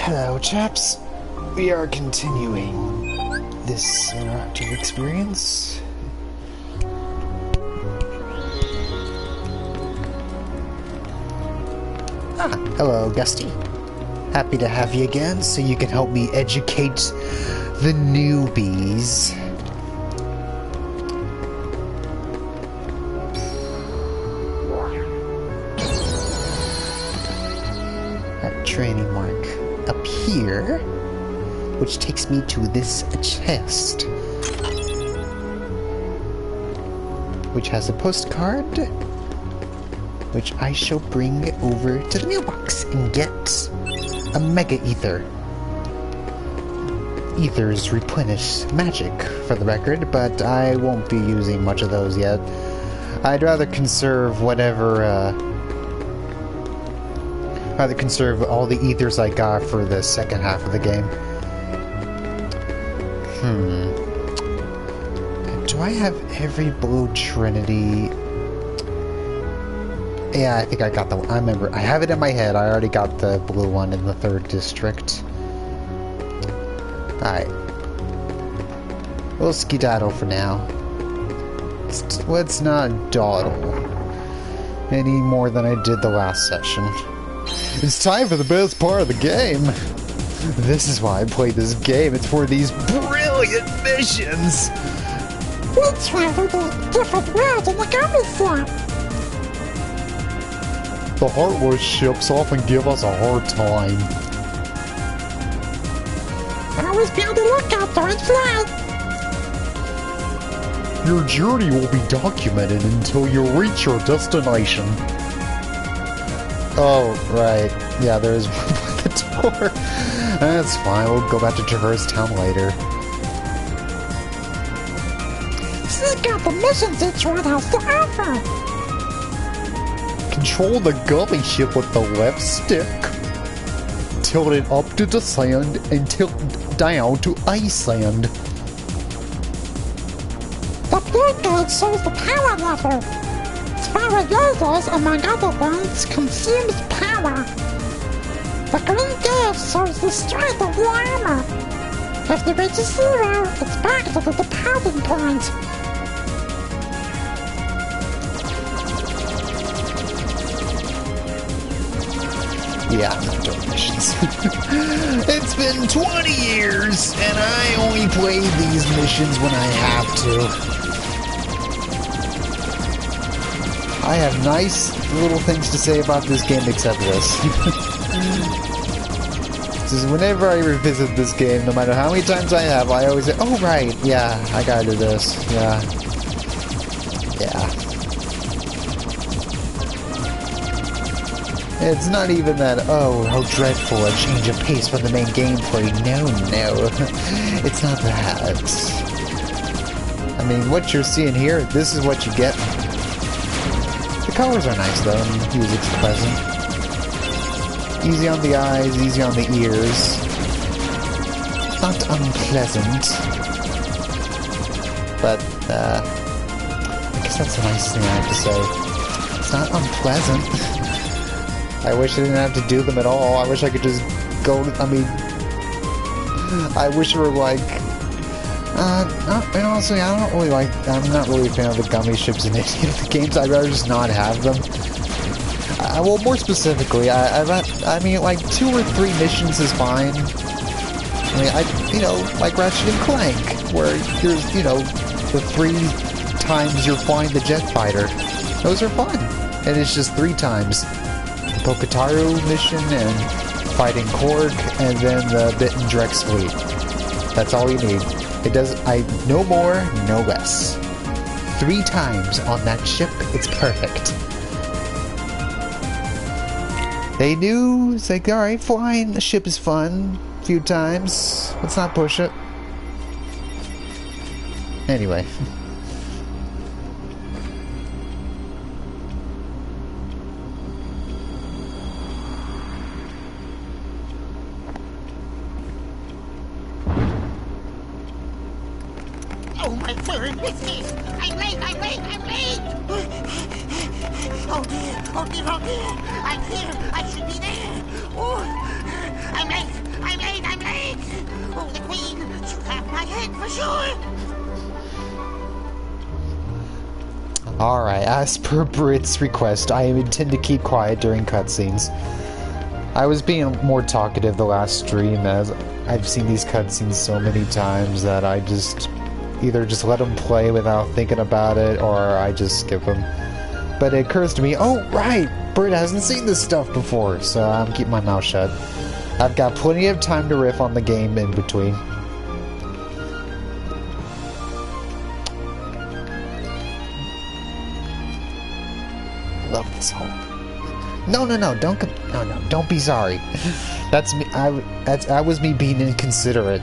Hello, chaps. We are continuing this interactive experience. Hello, Gusty. Happy to have you again so you can help me educate the newbies. That training mark up here, which takes me to this chest, which has a postcard, which I shall bring over to the mailbox and get a Mega Ether. Ethers replenish magic, for the record, but I won't be using much of those yet. I'd rather conserve whatever, rather conserve all the ethers I got for the second half of the game. Do I have every Blue Trinity? Yeah, I think I got the one. I remember. I have it in my head. I already got the blue one in the 3rd district. Alright. We'll skedaddle for now. Let's not dawdle any more than I did the last session. It's time for the best part of the game. This is why I played this game. It's for these brilliant missions. Let's travel to different worlds in the gummy swamp. The Heartless ships often give us a hard time. Always be on the lookout during flight. Your journey will be documented until you reach your destination. Oh, right. Yeah, there is one by the door. That's fine. We'll go back to Traverse Town later. Seek out the missions each one has to offer. Control the gummy ship with the left stick. Tilt it up to the sand and tilt down to Iceland. The blue gauge shows the power level. Spyroyosos, among other things, consumes power. The green gauge shows the strength of the armor. If it reaches 0, it's back to the departing point. Yeah, I'm not doing missions. It's been 20 years, and I only play these missions when I have to. I have nice little things to say about this game except this. Because whenever I revisit this game, no matter how many times I have, I always say, oh right, yeah, I gotta do this, yeah. Yeah. It's not even that, oh, how dreadful, a change of pace from the main gameplay. No. It's not that. I mean, what you're seeing here, this is what you get. The colors are nice, though, and the music's pleasant. Easy on the eyes, easy on the ears. Not unpleasant. But, I guess that's a nice thing I have to say. It's not unpleasant. I wish I didn't have to do them at all. I wish I could just go, I mean, I wish it were like, honestly, I don't really like, I'm not really a fan of the gummy ships in any of the games. I'd rather just not have them. Well, more specifically, I mean, like, 2 or 3 missions is fine. I mean, like Ratchet and Clank, where you're, the 3 times you're flying the jet fighter. Those are fun. And it's just 3 times. Poketaru mission and fighting Korg, and then the Bit and Drex fleet. That's all you need. It does. No more, no less. 3 times on that ship, it's perfect. They knew, it's like, alright, flying the ship is fun. A few times. Let's not push it. Anyway. Oh my word, what's this? I'm late! Oh dear, I'm here! I should be there! Oh, I'm late! I'm late! I'm late! Oh, the Queen! She'll have my head for sure! Alright, as per Brit's request, I intend to keep quiet during cutscenes. I was being more talkative the last stream, as I've seen these cutscenes so many times that I just either just let them play without thinking about it, or I just skip them. But it occurs to me, oh right, Brit hasn't seen this stuff before, so I'm keeping my mouth shut. I've got plenty of time to riff on the game in between. Love this hole. No, don't be sorry. That's me. That was me being inconsiderate.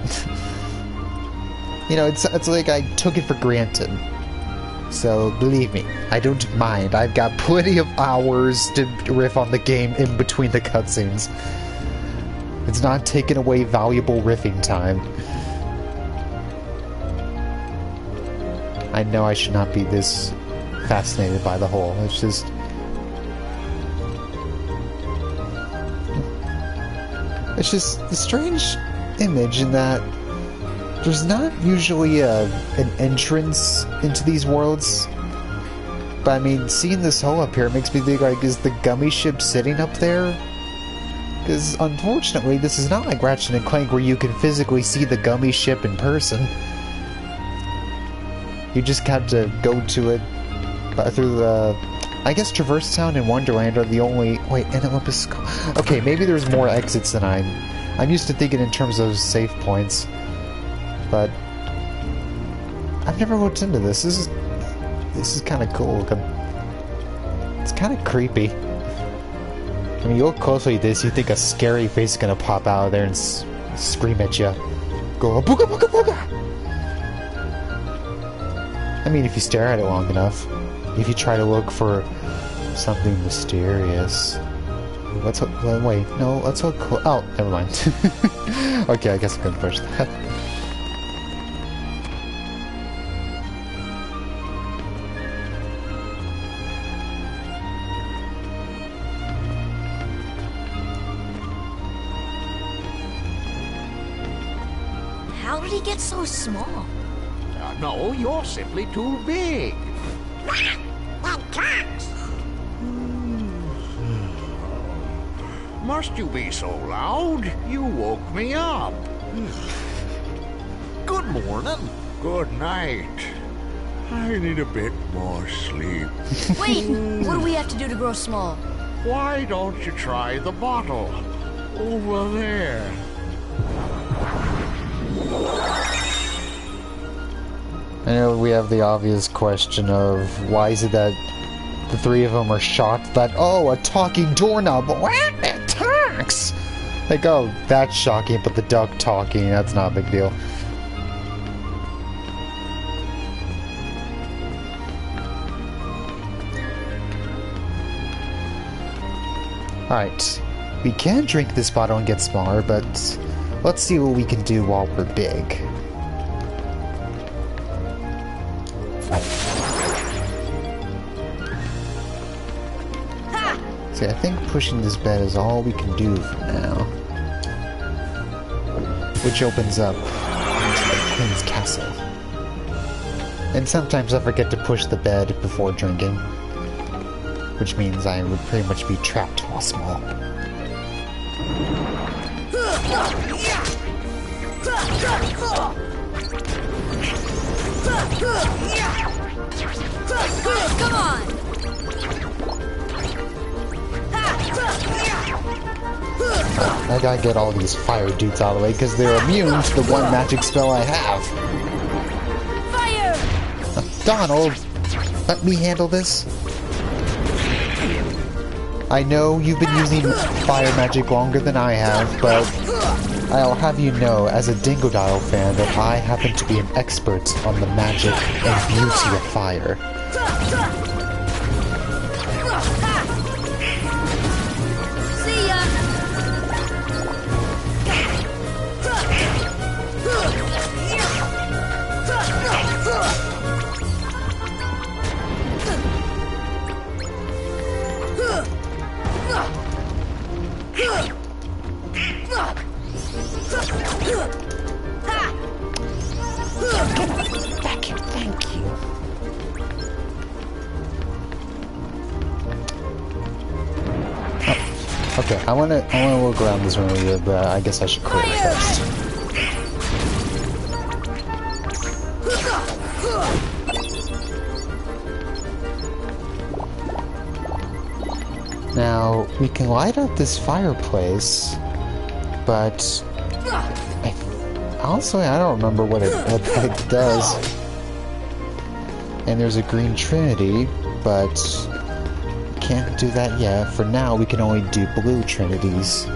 You know, it's like I took it for granted. So believe me, I don't mind. I've got plenty of hours to riff on the game in between the cutscenes. It's not taking away valuable riffing time. I know I should not be this fascinated by the whole. It's just... It's just a strange image in that there's not usually an entrance into these worlds. But I mean, seeing this hole up here makes me think, like, is the gummy ship sitting up there? Because unfortunately, this is not like Ratchet and Clank where you can physically see the gummy ship in person. You just have to go to it through the... I guess Traverse Town and Wonderland are the only... Wait, and Olympus... Okay, maybe there's more exits than I'm used to thinking in terms of save points. But... I've never looked into this. This is kind of cool. It's kind of creepy. I mean, you look closely at this, you think a scary face is gonna pop out of there and scream at you. Go, booga booga booga! I mean, if you stare at it long enough. If you try to look for something mysterious. Let's hook... Wait, no, let's hook... Oh, never mind. Okay, I guess I couldn't push that. How did he get so small? No, you're simply too big. That talks! Must you be so loud? You woke me up. Good morning. Good night. I need a bit more sleep. Wait, what do we have to do to grow small? Why don't you try the bottle? Over there. I know we have the obvious question of why is it that the three of them are shocked that, oh, a talking doorknob, what? It talks! Like, oh, that's shocking, but the duck talking, that's not a big deal. Alright, we can drink this bottle and get smaller, but let's see what we can do while we're big. See, I think pushing this bed is all we can do for now. Which opens up into the Queen's Castle. And sometimes I forget to push the bed before drinking. Which means I would pretty much be trapped while small. Come on! I gotta get all these fire dudes out of the way because they're immune to the one magic spell I have. Fire! Donald, let me handle this. I know you've been using fire magic longer than I have, but I'll have you know, as a Dingodile fan, that I happen to be an expert on the magic and beauty of fire. See ya! I wanna look around this room a bit, but I guess I should clear it first. Now, we can light up this fireplace, but honestly, I don't remember what that does. And there's a green trinity, but can't do that yet. For now, we can only do blue trinities.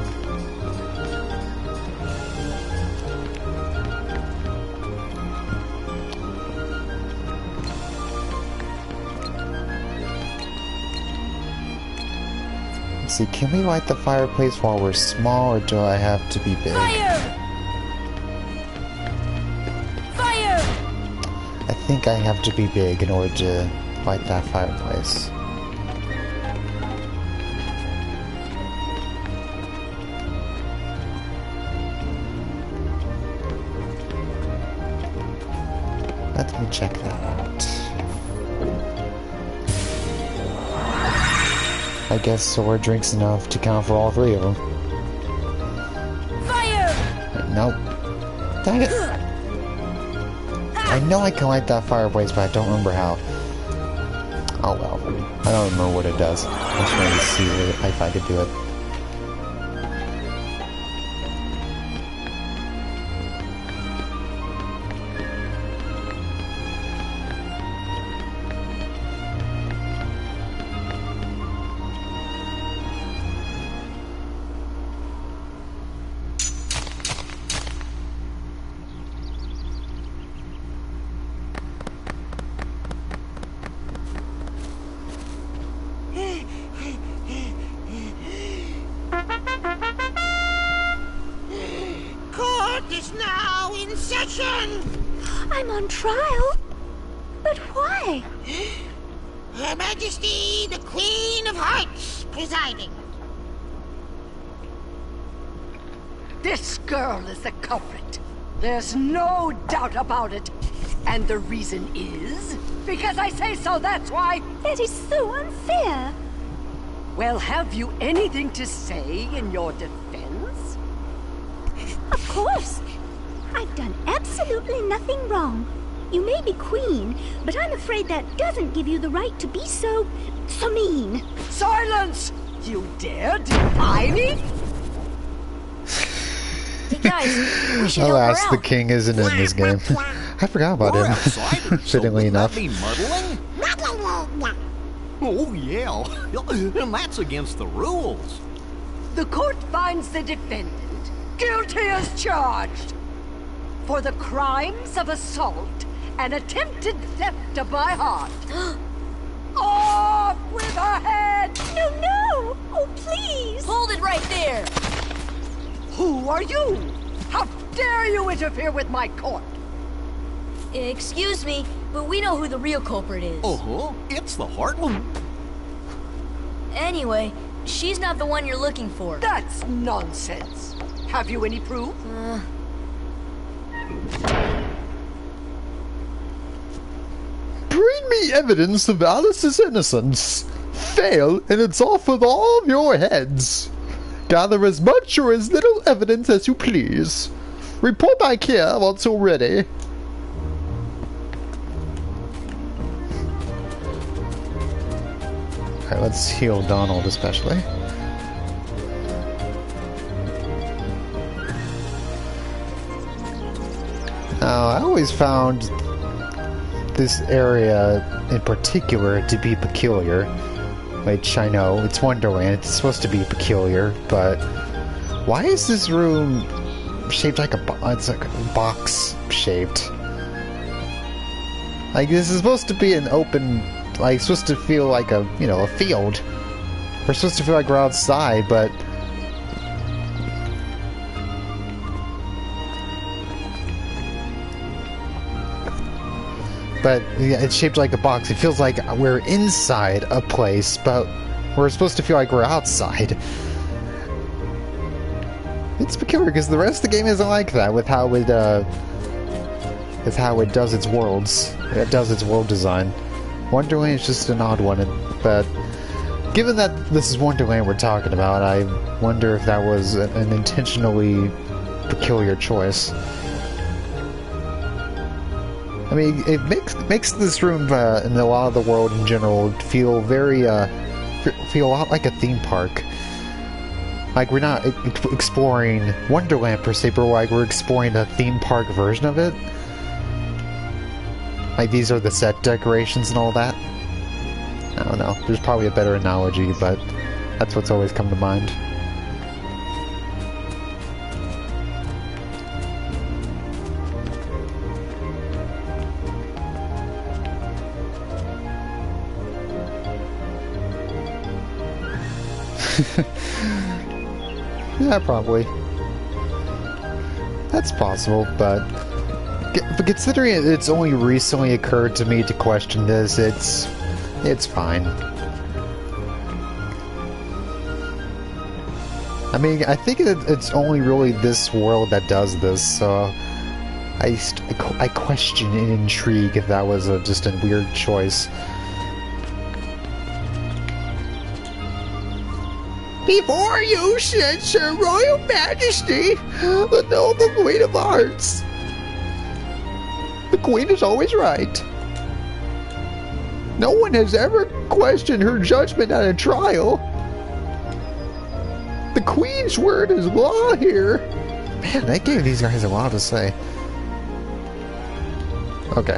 Let's see, can we light the fireplace while we're small, or do I have to be big? Fire! Fire! I think I have to be big in order to light that fireplace. Let me check that out. I guess Sora drinks enough to count for all three of them. Fire! Nope. Dang it! I know I can light that fireplace, but I don't remember how. Oh well. I don't remember what it does. I'm trying to see if I could do it. Court is now in session. I'm on trial? But why? Her Majesty, the Queen of Hearts, presiding. This girl is the culprit. There's no doubt about it. And the reason is because I say so, that's why. That is so unfair. Well, have you anything to say in your defense? Of course. I've done absolutely nothing wrong. You may be queen, but I'm afraid that doesn't give you the right to be so mean. Silence! You dare defy me? Hey guys, we should help Alas, her the out. king isn't in this game. I forgot about We're him. outside, so Fittingly wouldn't enough. that be muddling? Oh, yeah. And that's against the rules. The court finds the defendant guilty as charged for the crimes of assault and attempted theft of my heart. Off with her head! No! Oh, please! Hold it right there! Who are you? How dare you interfere with my court? Excuse me, but we know who the real culprit is. Uh-huh. It's the heart one. Anyway, she's not the one you're looking for. That's nonsense. Have you any proof? Bring me evidence of Alice's innocence. Fail, and it's off with all of your heads. Gather as much or as little evidence as you please. Report back here once you're ready. Alright, let's heal Donald especially. Now, I always found this area in particular to be peculiar. Which I know, it's Wonderland, it's supposed to be peculiar, but why is this room shaped like it's like a box shaped? Like, this is supposed to be an open, like, it's supposed to feel like a, you know, a field. We're supposed to feel like we're outside, but yeah, it's shaped like a box. It feels like we're inside a place, but we're supposed to feel like we're outside. It's peculiar because the rest of the game isn't like that with how it does its worlds. It does its world design. Wonderland is just an odd one, but Given that this is Wonderland we're talking about, I wonder if that was an intentionally peculiar choice. I mean, it makes this room and a lot of the world in general feel very feel a lot like a theme park. Like we're not exploring Wonderland per se, but like we're exploring a theme park version of it. Like these are the set decorations and all that. I don't know. There's probably a better analogy, but that's what's always come to mind. Yeah, probably. That's possible, but considering it's only recently occurred to me to question this, it's fine. I mean, I think it's only really this world that does this, so I question and intrigue if that was just a weird choice. Before you sit, Your Royal Majesty, the noble Queen of Hearts. The Queen is always right. No one has ever questioned her judgment at a trial. The Queen's word is law here. Man, they gave these guys a lot to say. Okay.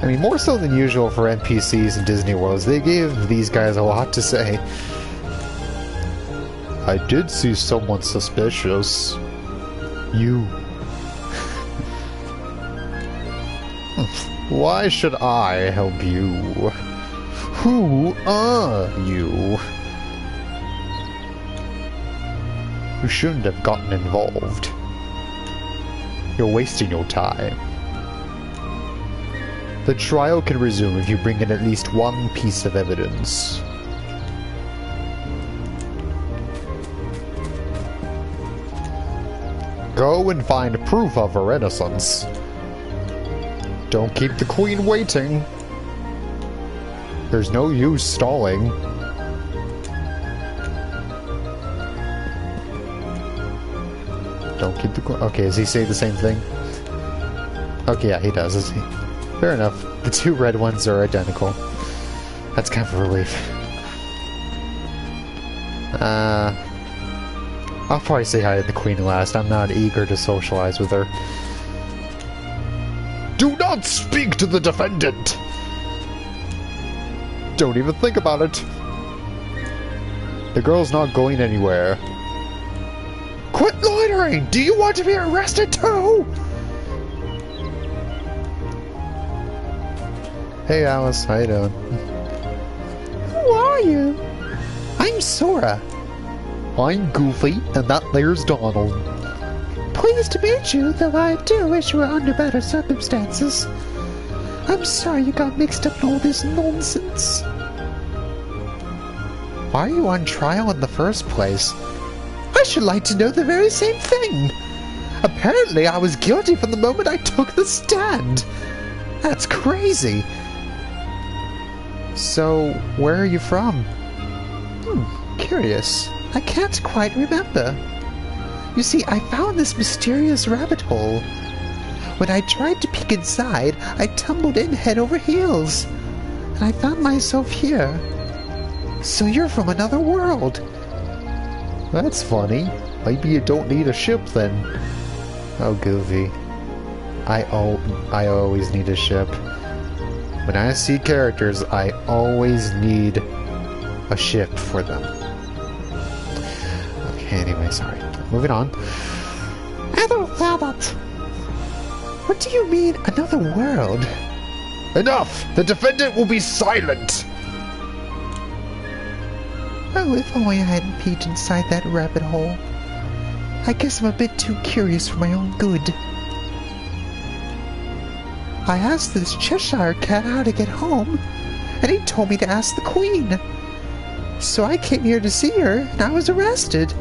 I mean, more so than usual for NPCs in Disney Worlds, they gave these guys a lot to say. I did see someone suspicious. You. Why should I help you? Who are you? You shouldn't have gotten involved. You're wasting your time. The trial can resume if you bring in at least one piece of evidence. Go and find proof of her innocence. Don't keep the Queen waiting. There's no use stalling. Don't keep the Queen. Okay, does he say the same thing? Okay, yeah, he does, does he? Fair enough. The two red ones are identical. That's kind of a relief. I'll probably say hi to the Queen last. I'm not eager to socialize with her. Do not speak to the defendant! Don't even think about it. The girl's not going anywhere. Quit loitering! Do you want to be arrested too? Hey Alice, how you doing? Who are you? I'm Sora. I'm Goofy, and that there's Donald. Pleased to meet you, though I do wish you were under better circumstances. I'm sorry you got mixed up in all this nonsense. Why are you on trial in the first place? I should like to know the very same thing. Apparently I was guilty from the moment I took the stand. That's crazy. So, where are you from? Curious. I can't quite remember. You see, I found this mysterious rabbit hole. When I tried to peek inside, I tumbled in head over heels. And I found myself here. So you're from another world. That's funny. Maybe you don't need a ship then. Oh, Goofy. I always need a ship. When I see characters, I always need a ship for them. Okay, anyway, sorry. Moving on. I don't get it. What do you mean, another world? Enough! The defendant will be silent! Oh, if only I hadn't peeked inside that rabbit hole. I guess I'm a bit too curious for my own good. I asked this Cheshire Cat how to get home, and he told me to ask the Queen. So I came here to see her, and I was arrested.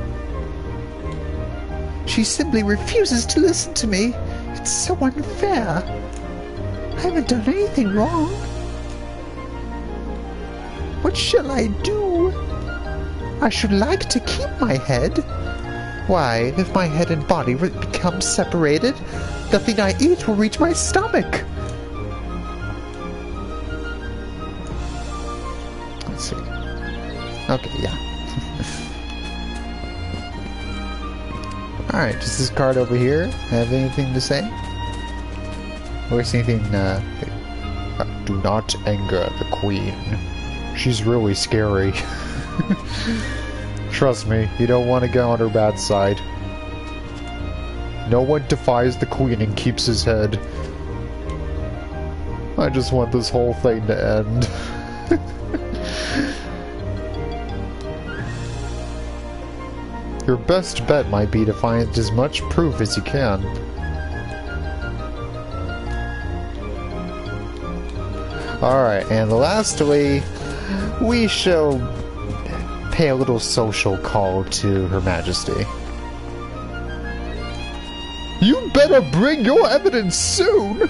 She simply refuses to listen to me. It's so unfair. I haven't done anything wrong. What shall I do? I should like to keep my head. Why, if my head and body become separated, nothing I eat will reach my stomach. Let's see. Okay, yeah. Alright, does this card over here have anything to say? Or is anything, do not anger the queen. She's really scary. Trust me, you don't want to get on her bad side. No one defies the queen and keeps his head. I just want this whole thing to end. Your best bet might be to find as much proof as you can. Alright, and lastly, we shall pay a little social call to Her Majesty. You better bring your evidence soon!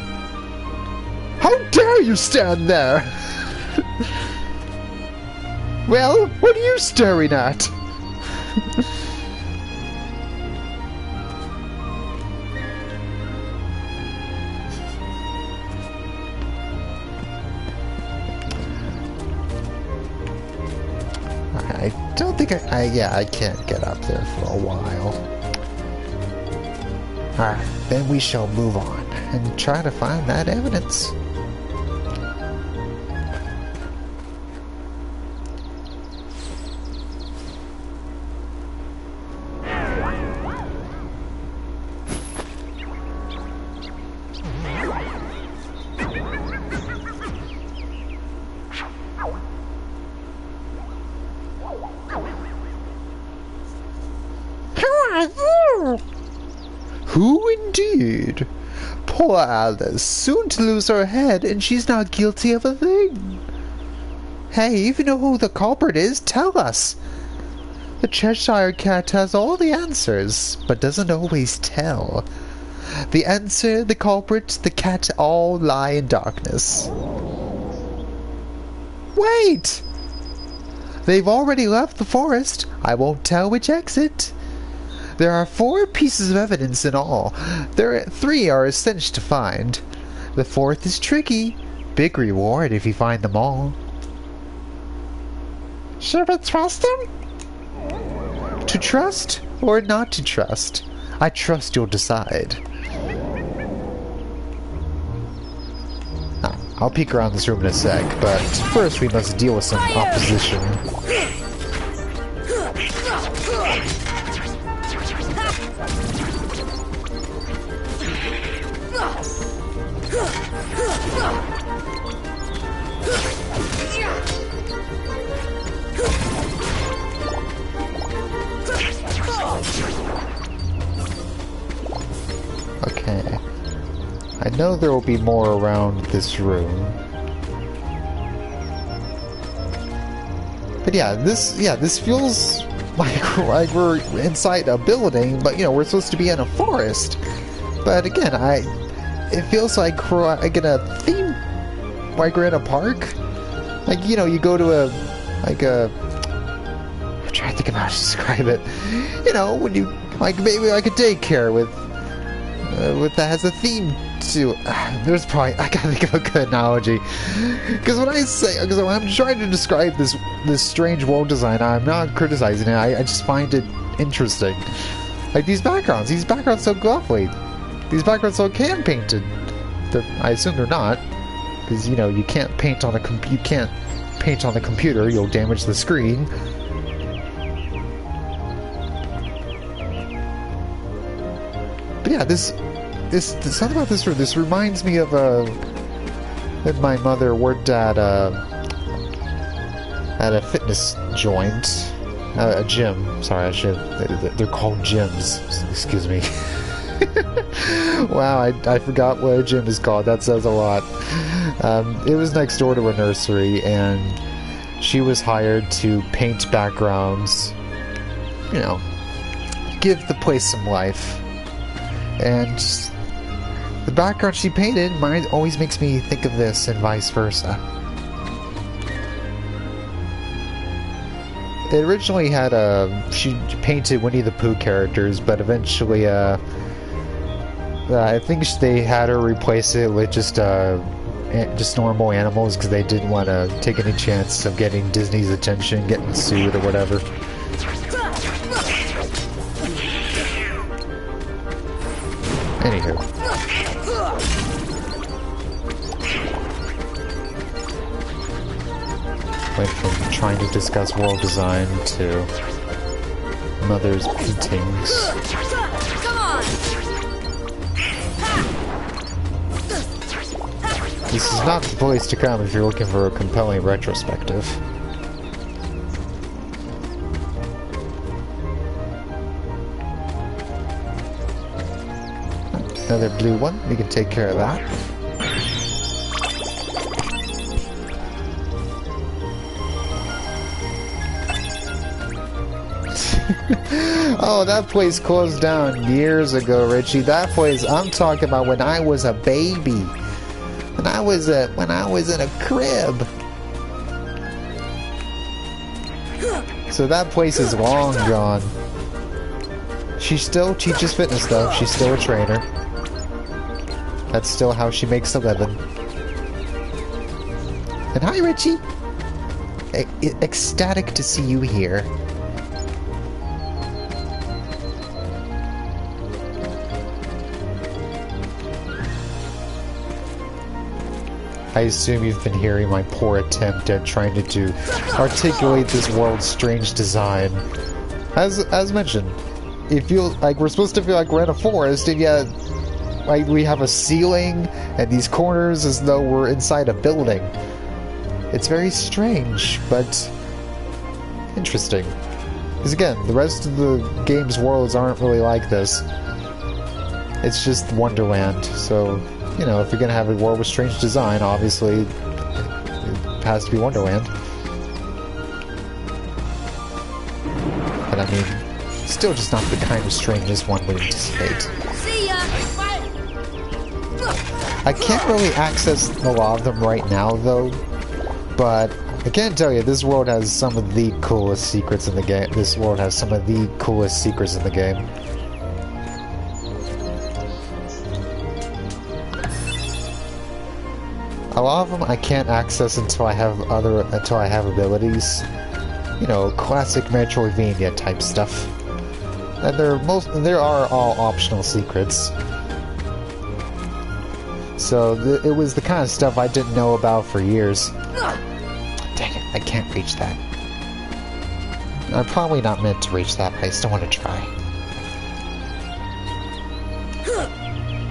How dare you stand there? Well, what are you staring at? I don't think I can't get up there for a while. Alright, then we shall move on and try to find that evidence. Who indeed? Poor Alice, soon to lose her head, and she's not guilty of a thing. Hey, if you know who the culprit is, tell us. The Cheshire Cat has all the answers, but doesn't always tell. The answer, the culprit, the cat all lie in darkness. Wait! They've already left the forest. I won't tell which exit. There are 4 pieces of evidence in all. 3 are a cinch to find. The 4th is tricky. Big reward if you find them all. Should we trust him? To trust or not to trust? I trust you'll decide. I'll peek around this room in a sec, but first we must deal with some opposition. Okay. I know there will be more around this room. But yeah, this feels like we're inside a building, but you know, we're supposed to be in a forest. But again, it feels like we're like in a theme, like we're in a park. Like, you know, you go to I'm trying to think of how to describe it. You know, when you, like, maybe like a daycare with that has a theme to there's probably, I gotta think of a good analogy. Because when I'm trying to describe this strange world design, I'm not criticizing it, I just find it interesting. Like these backgrounds so lovely. These backgrounds so hand painted. I assume they're not, because you know you can't paint on a computer, you'll damage the screen. But yeah, something about this room. This reminds me of when my mother worked at a fitness joint, a gym. Sorry, they're called gyms. Excuse me. Wow, I forgot what a gym is called. That says a lot. It was next door to a nursery, and she was hired to paint backgrounds. You know, give the place some life. And the background she painted always makes me think of this, and vice versa. it originally had she painted Winnie the Pooh characters, but eventually I think they had her replace it with just normal animals because they didn't want to take any chance of getting Disney's attention, getting sued or whatever. Anywho. Went from trying to discuss world design to mother's paintings. Come on! This is not the place to come if you're looking for a compelling retrospective. Another blue one, we can take care of that. Oh, that place closed down years ago, Richie. That place, I'm talking about when I was a baby. When I was in a crib. So that place is long gone. She still teaches fitness though. She's still a trainer. That's still how she makes a living. And hi, Richie. Ecstatic to see you here. I assume you've been hearing my poor attempt at trying to articulate this world's strange design. As mentioned, it feels like we're supposed to feel like we're in a forest, and yet like we have a ceiling and these corners as though we're inside a building. It's very strange, but interesting. Because again, the rest of the game's worlds aren't really like this. It's just Wonderland, so you know, if you're gonna have a world with strange design, obviously it has to be Wonderland. But I mean, still just not the kind of strangeness one would anticipate. See ya! I can't really access a lot of them right now, though. But I can't tell you, this world has some of the coolest secrets in the game. This world has some of the coolest secrets in the game. A lot of them I can't access until I have abilities. You know, classic Metroidvania type stuff. And there are all optional secrets. So it was the kind of stuff I didn't know about for years. Dang it, I can't reach that. I'm probably not meant to reach that, but I still want to try.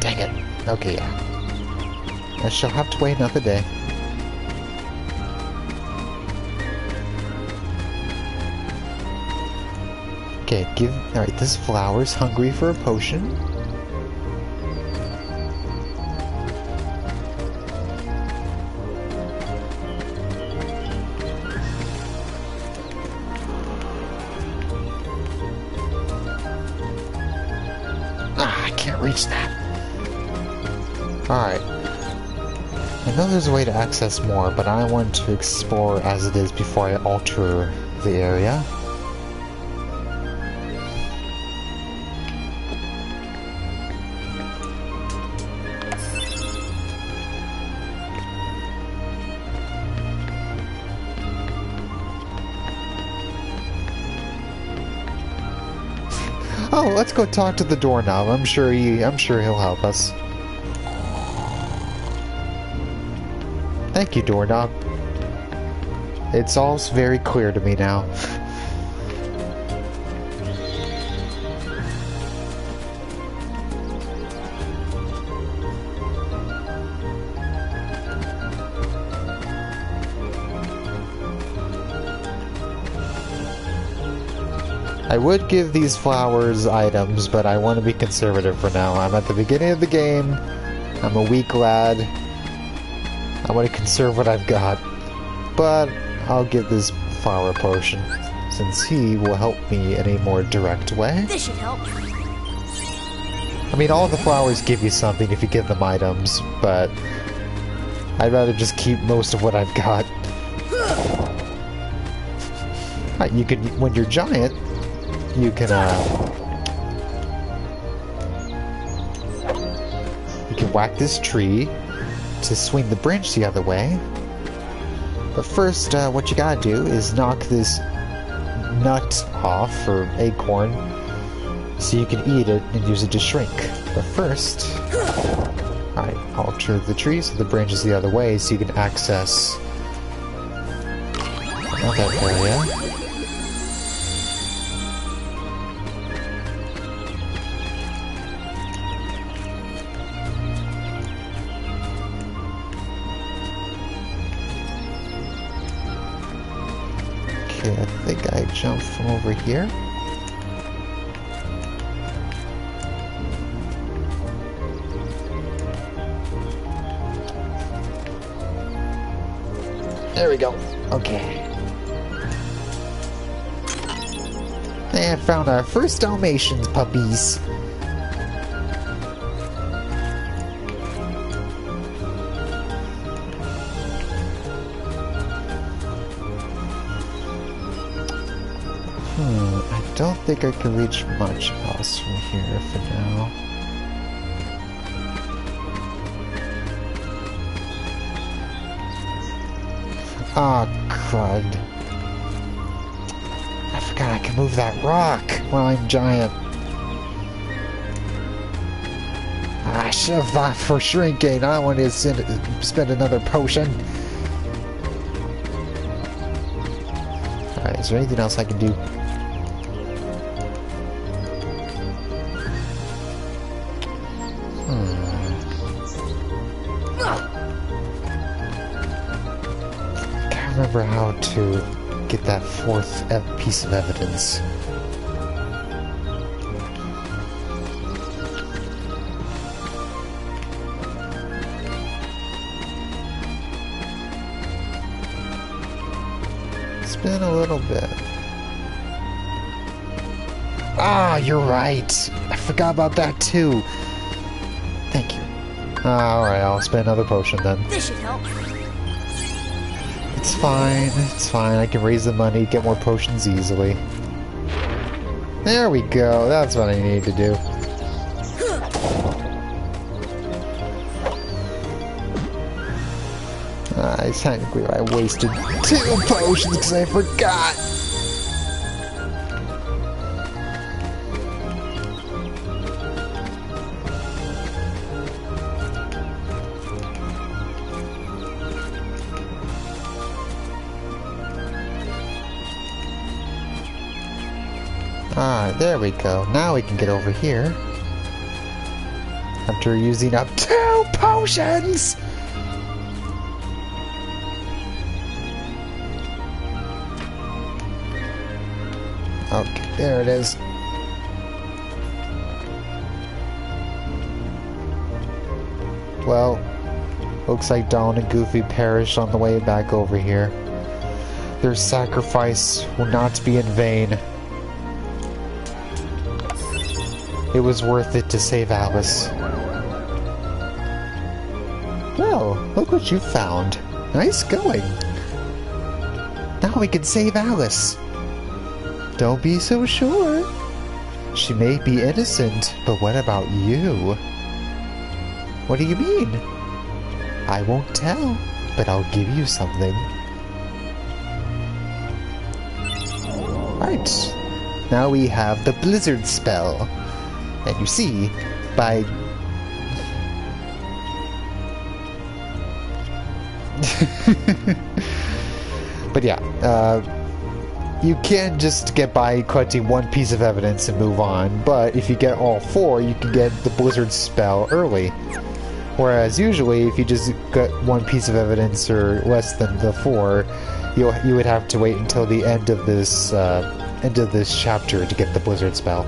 Dang it. Okay, yeah. I shall have to wait another day. Okay, alright, this flower's hungry for a potion. Ah, I can't reach that. Alright. I know there's a way to access more, but I want to explore as it is before I alter the area. Oh, let's go talk to the doorknob. I'm sure he'll help us. Thank you, doorknob. It's all very clear to me now. I would give these flowers items, but I want to be conservative for now. I'm at the beginning of the game. I'm a weak lad. I want to conserve what I've got. But I'll give this flower potion, since he will help me in a more direct way. This should help. I mean, all the flowers give you something if you give them items, but I'd rather just keep most of what I've got. Alright, you can, when you're giant, you can whack this tree to swing the branch the other way. But first, what you gotta do is knock this nut off, or acorn, so you can eat it and use it to shrink. But first, I alter the tree so the branch is the other way so you can access another area. Okay, I think I jumped from over here. There we go. Okay. And found our first Dalmatians puppies. I don't think I can reach much else from here for now. Ah, crud. I forgot I can move that rock while I'm giant. I should have thought for shrinking. I wanted to spend another potion. Alright, is there anything else I can do? Remember how to get that fourth piece of evidence. It's been a little bit. Ah, you're right. I forgot about that too. Thank you. Alright, I'll spend another potion then. This should help. It's fine, it's fine. I can raise the money, get more potions easily. There we go, that's what I need to do. Technically I wasted 2 potions because I forgot! Ah, there we go. Now we can get over here. After using up 2 potions! Okay, there it is. Well, looks like Donald and Goofy perished on the way back over here. Their sacrifice will not be in vain. It was worth it to save Alice. Well, look what you found. Nice going. Now we can save Alice. Don't be so sure. She may be innocent, but what about you? What do you mean? I won't tell, but I'll give you something. Right. Now we have the Blizzard spell. And you see, by... But yeah, you can just get by collecting 1 piece of evidence and move on, but if you get all 4, you can get the Blizzard spell early. Whereas usually, if you just get 1 piece of evidence or less than the 4, you would have to wait until the end of this chapter to get the Blizzard spell.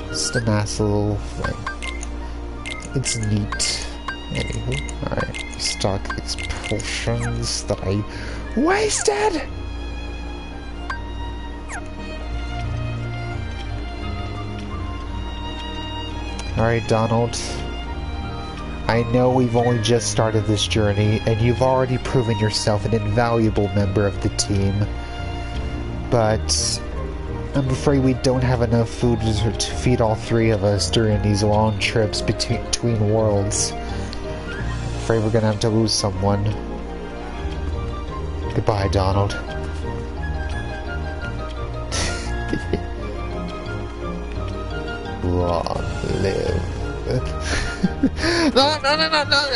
Just a nice little thing. It's neat. Anywho, alright, stock these potions that I wasted! Alright, Donald. I know we've only just started this journey, and you've already proven yourself an invaluable member of the team. But I'm afraid we don't have enough food to feed all three of us during these long trips between worlds. I'm afraid we're gonna have to lose someone. Goodbye, Donald. Long live. No,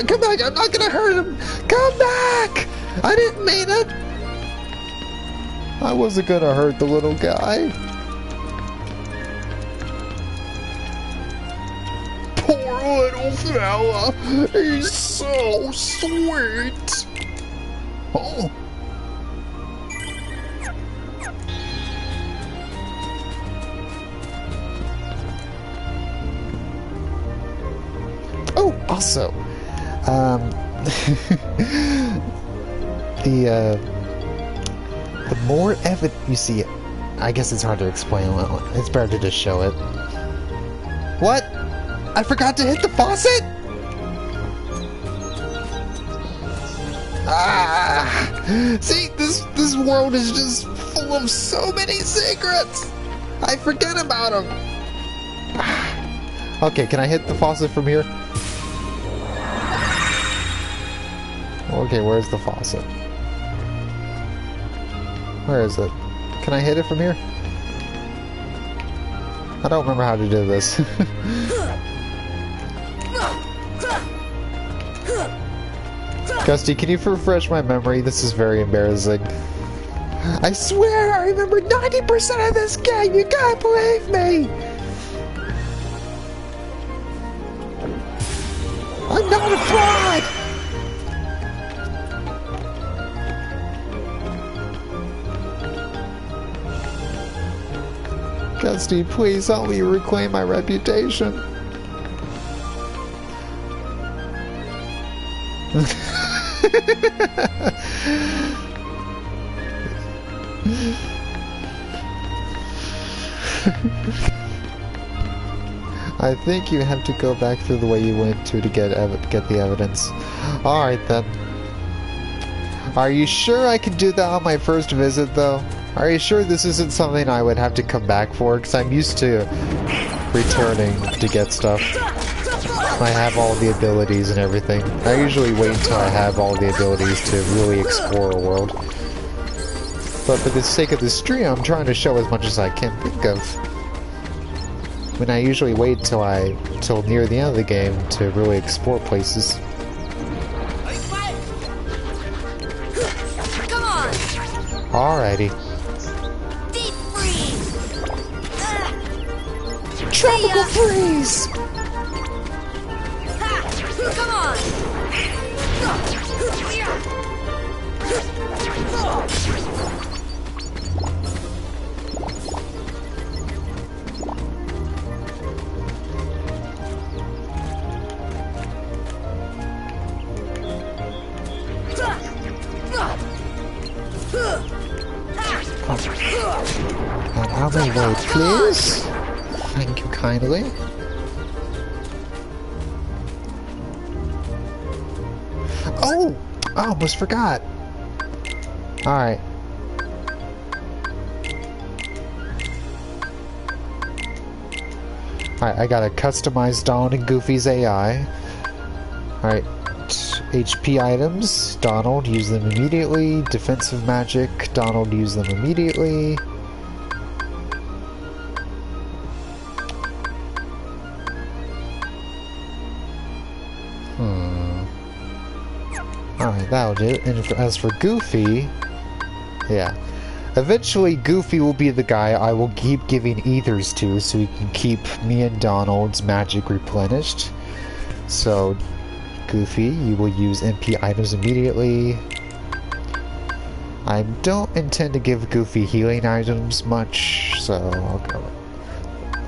come back, I'm not gonna hurt him! Come back! I didn't mean it! I wasn't gonna hurt the little guy. Poor little fella! He's so sweet! Oh! Oh, also, the more evidence you see, I guess it's hard to explain. It's better to just show it. What? I forgot to hit the faucet? Ah! See, this world is just full of so many secrets! I forget about them! Okay, can I hit the faucet from here? Okay, where's the faucet? Where is it? Can I hit it from here? I don't remember how to do this. Gusty, can you refresh my memory? This is very embarrassing. I swear I remember 90% of this game! You gotta believe me! I'm not a fraud! Gusty, please help me reclaim my reputation. I think you have to go back through the way you went to get the evidence. Alright then. Are you sure I can do that on my first visit though? Are you sure this isn't something I would have to come back for? Because I'm used to returning to get stuff. I have all the abilities and everything. I usually wait until I have all the abilities to really explore a world. But for the sake of the stream, I'm trying to show as much as I can think of. When I usually wait till near the end of the game to really explore places. Come on! Alrighty. Deep freeze! Tropical freeze! Ha! Come on! And out of the way, please. Thank you kindly. Oh! I almost forgot. Alright. Alright, I gotta customize Donald and Goofy's AI. Alright. HP items. Donald, use them immediately. Defensive magic. Donald, use them immediately. Alright, that'll do. And as for Goofy, yeah. Eventually, Goofy will be the guy I will keep giving ethers to so he can keep me and Donald's magic replenished. So, Goofy, you will use MP items immediately. I don't intend to give Goofy healing items much, so I'll go.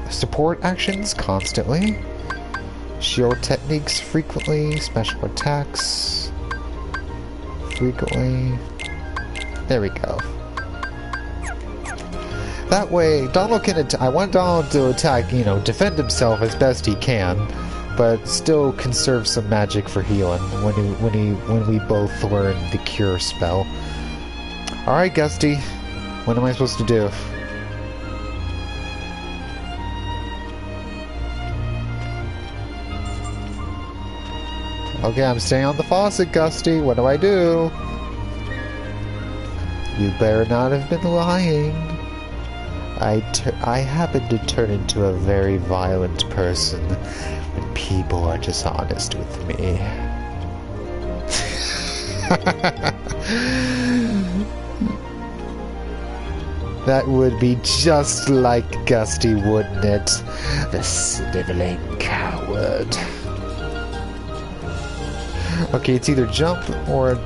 Support actions constantly. Shield techniques frequently. Special attacks frequently. There we go. That way, Donald can I want Donald to attack, defend himself as best he can. but still conserve some magic for healing when we both learn the cure spell. Alright, Gusty. What am I supposed to do? Okay, I'm staying on the faucet, Gusty. What do I do? You better not have been lying. I happen to turn into a very violent person when people are dishonest with me. That would be just like Gusty, wouldn't it? The sniveling coward. Okay, it's either jump or...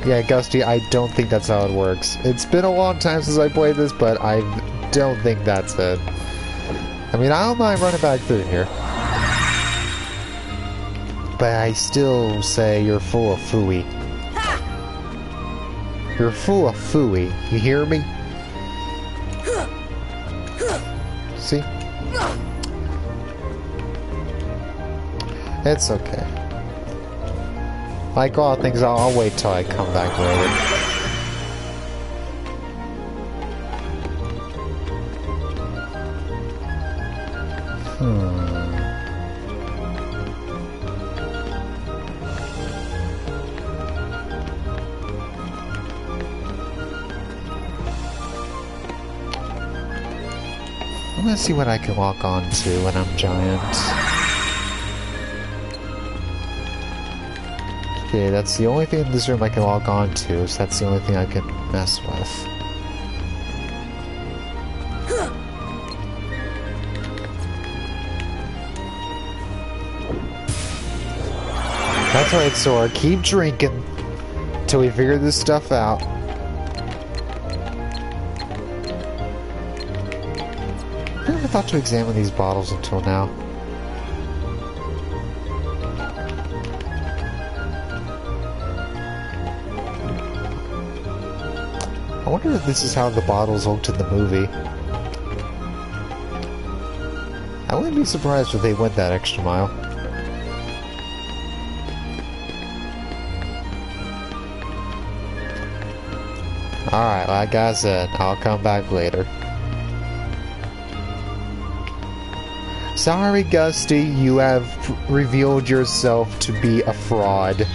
Yeah, Gusty, I don't think that's how it works. It's been a long time since I played this, but I don't think that's it. I mean, I don't mind running back through here. But I still say you're full of phooey. You're full of phooey. You hear me? See? It's okay. Like all things, I'll wait till I come back later. I'm gonna see what I can walk on to when I'm giant. Okay, that's the only thing in this room I can log on to, so that's the only thing I can mess with. That's right, Sora. Keep drinking till we figure this stuff out. I never thought to examine these bottles until now. I wonder if this is how the bottles looked in the movie. I wouldn't be surprised if they went that extra mile. Alright, like I said, I'll come back later. Sorry, Gusty, you have revealed yourself to be a fraud.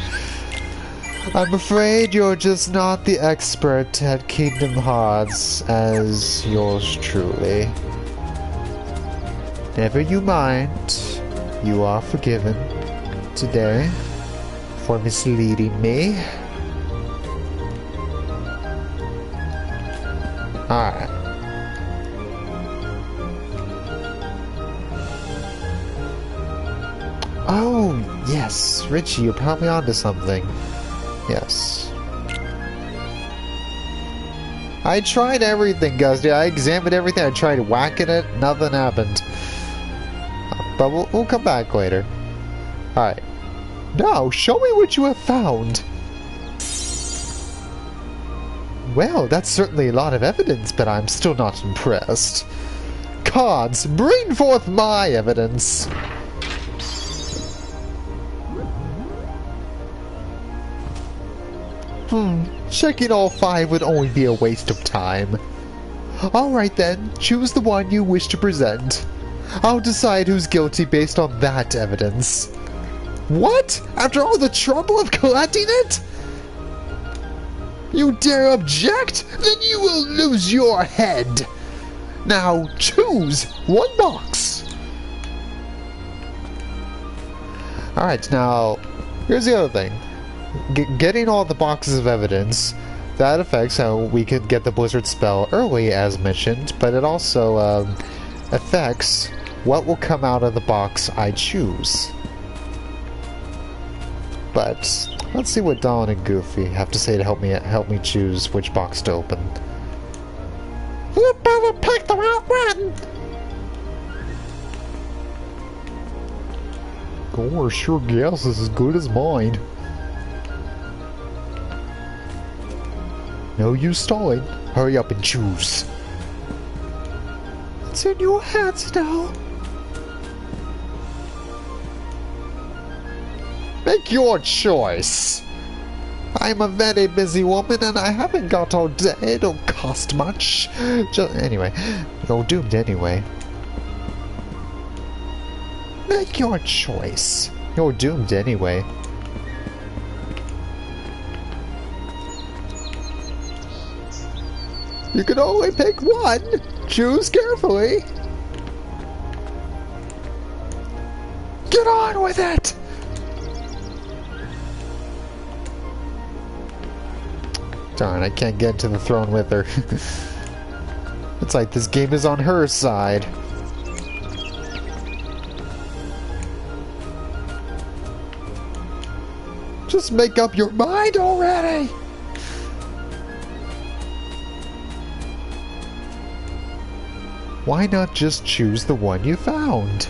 I'm afraid you're just not the expert at Kingdom Hearts as yours truly. Never you mind. You are forgiven today for misleading me. Alright. Oh, yes, Richie, you're probably onto something. Yes. I tried everything, Gusty. I examined everything. I tried whacking it. Nothing happened. But we'll come back later. Alright. Now, show me what you have found. Well, that's certainly a lot of evidence, but I'm still not impressed. Cards, bring forth my evidence. Checking all 5 would only be a waste of time. Alright then, choose the one you wish to present. I'll decide who's guilty based on that evidence. What? After all the trouble of collecting it? You dare object? Then you will lose your head. Now choose one box. Alright, now, here's the other thing. Getting all the boxes of evidence, that affects how we could get the Blizzard spell early, as mentioned, but it also affects what will come out of the box I choose. But let's see what Donald and Goofy have to say to help me choose which box to open. You better pick the right one. Gosh, your guess is as good as mine. No use stalling. Hurry up and choose. It's in your hands now. Make your choice. I'm a very busy woman and I haven't got all day. It don't cost much. Anyway, you're doomed anyway. Make your choice. You're doomed anyway. You can only pick one. Choose carefully. Get on with it! Darn, I can't get to the throne with her. It's like this game is on her side. Just make up your mind already! Why not just choose the one you found?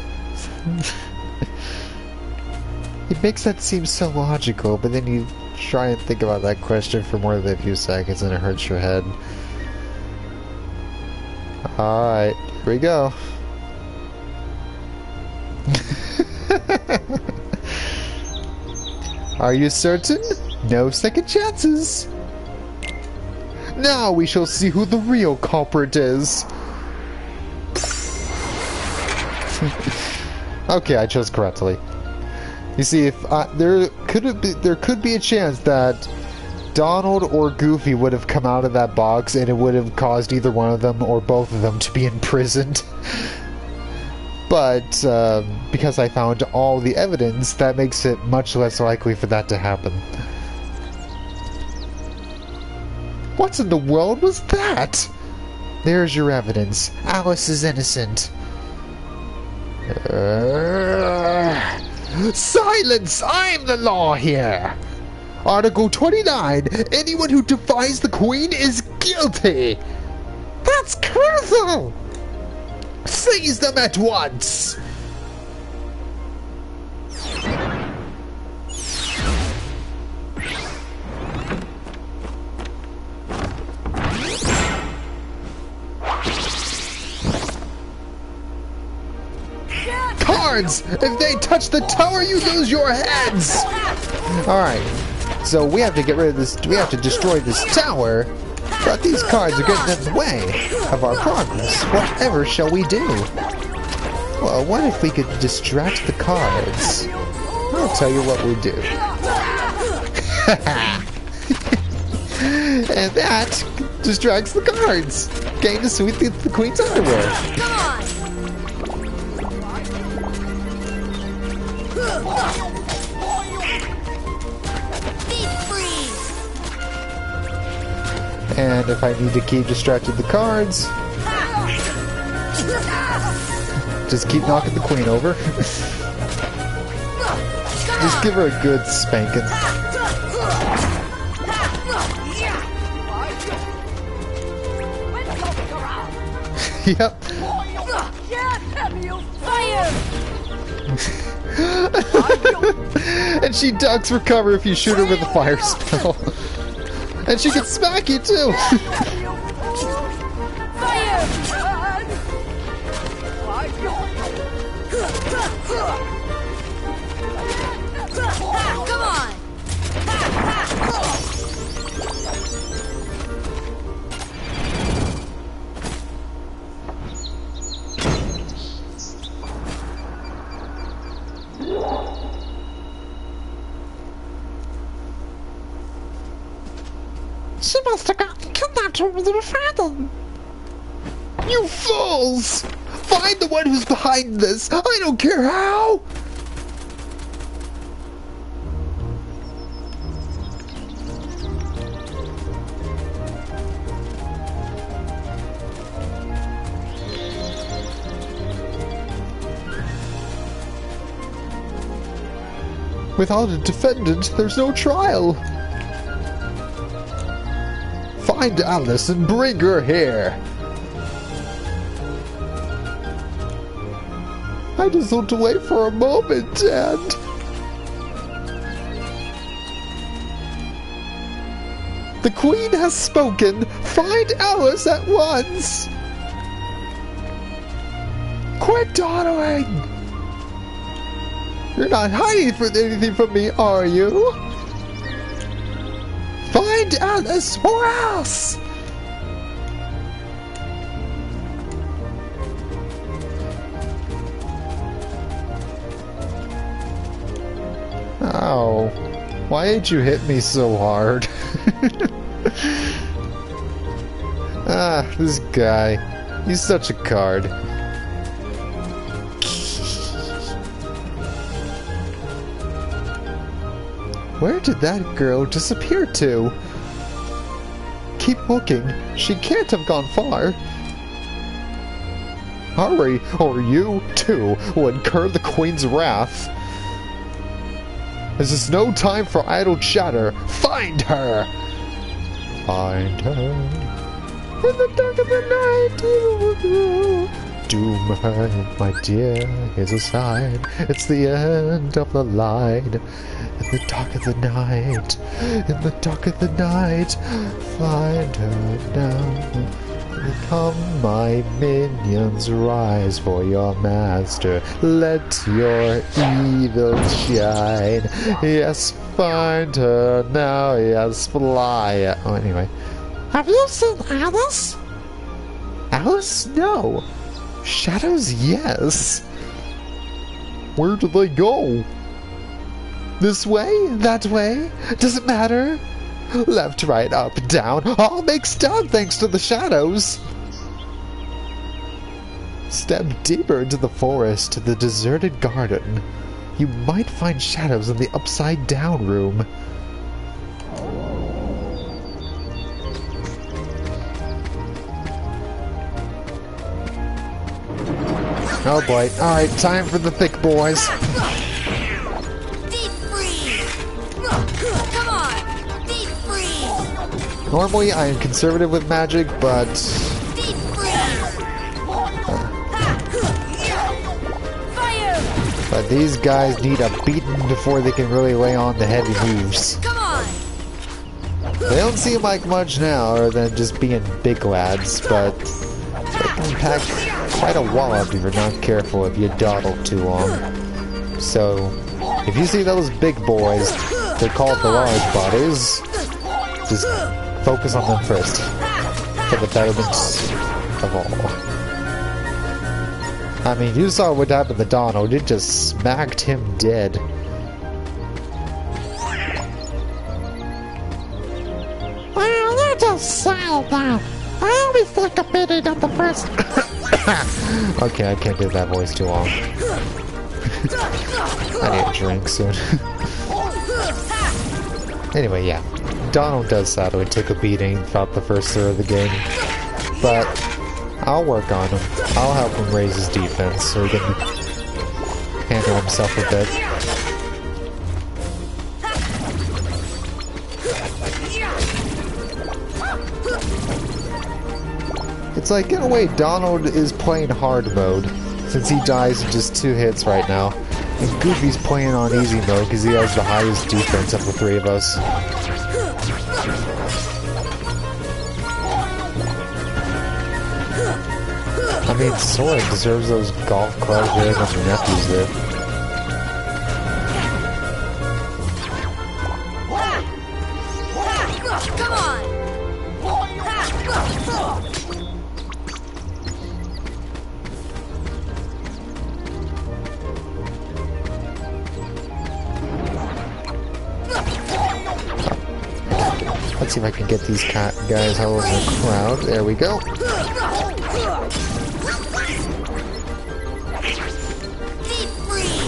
It makes that seem so logical, but then you try and think about that question for more than a few seconds and it hurts your head. Alright, here we go. Are you certain? No second chances. Now we shall see who the real culprit is. Okay, I chose correctly. You see, if there could be a chance that Donald or Goofy would have come out of that box, and it would have caused either one of them or both of them to be imprisoned. But because I found all the evidence, that makes it much less likely for that to happen. What in the world was that? There's your evidence. Alice is innocent. Silence! I'm the law here! Article 29. Anyone who defies the Queen is guilty! That's cruel! Seize them at once! Cards! If they touch the tower, you lose your heads! Alright, so we have to get rid of this, we have to destroy this tower, but these cards are getting in the way of our progress. Whatever shall we do? Well, what if we could distract the cards? I'll tell you what we'll do. And that distracts the cards. Getting to sweep the Queen's underwear. Come on! Deep freeze! And if I need to keep distracting the cards, just keep knocking the Queen over. Just give her a good spanking. Yep. Fire! And she ducks for cover if you shoot her with a fire spell. And she can smack you too. Fire! Come on! She must have gotten kidnapped when they were fighting. You fools! Find the one who's behind this. I don't care how. Without a defendant, there's no trial. Find Alice and bring her here. I just want to wait for a moment and... The Queen has spoken. Find Alice at once. Quit dawdling! You're not hiding anything from me, are you? Find Alice or else! Ow. Why did you hit me so hard? Ah, this guy. He's such a card. Where did that girl disappear to? Keep looking. She can't have gone far. Hurry, or you, too, will incur the Queen's wrath. This is no time for idle chatter. Find her! Find her. In the dark of the night, evil will grow. Doom her, my dear, here's a sign. It's the end of the line. In the dark of the night, in the dark of the night, find her now. Come, my minions, rise for your master. Let your evil shine. Yes, find her now. Yes, fly. Oh, anyway. Have you seen Alice? Alice? No. Shadows? Yes. Where did they go? This way? That way? Doesn't matter. Left, right, up, down. All mixed up thanks to the shadows. Step deeper into the forest to the deserted garden. You might find shadows in the upside down room. Oh boy. Alright, time for the thick boys. Deep freeze! Come on! Deep freeze! Normally I am conservative with magic, but... Deep freeze! Fire! But these guys need a beating before they can really lay on the heavy moves. Come on! They don't seem like much now, other than just being big lads, but they can pack quite a wallop if you're not careful if you dawdle too long. So, if you see those big boys, they're called the large bodies, just focus on them first, for the betterment of all. I mean, you saw what happened to Donald, it just smacked him dead. Well, you just say that. I always think a minute at the first. Okay, I can't do that voice too long. I need a drink soon. Anyway, yeah. Donald does sadly take a beating throughout the first third of the game. But I'll work on him. I'll help him raise his defense so he can handle himself a bit. It's like, in a way, Donald is playing hard mode, since he dies in just 2 hits right now. And Goofy's playing on easy mode, because he has the highest defense of the 3 of us. I mean, Sora deserves those golf clubs there and your nephews there. Come on! Let's see if I can get these guys all over the crowd. There we go. Deep freeze!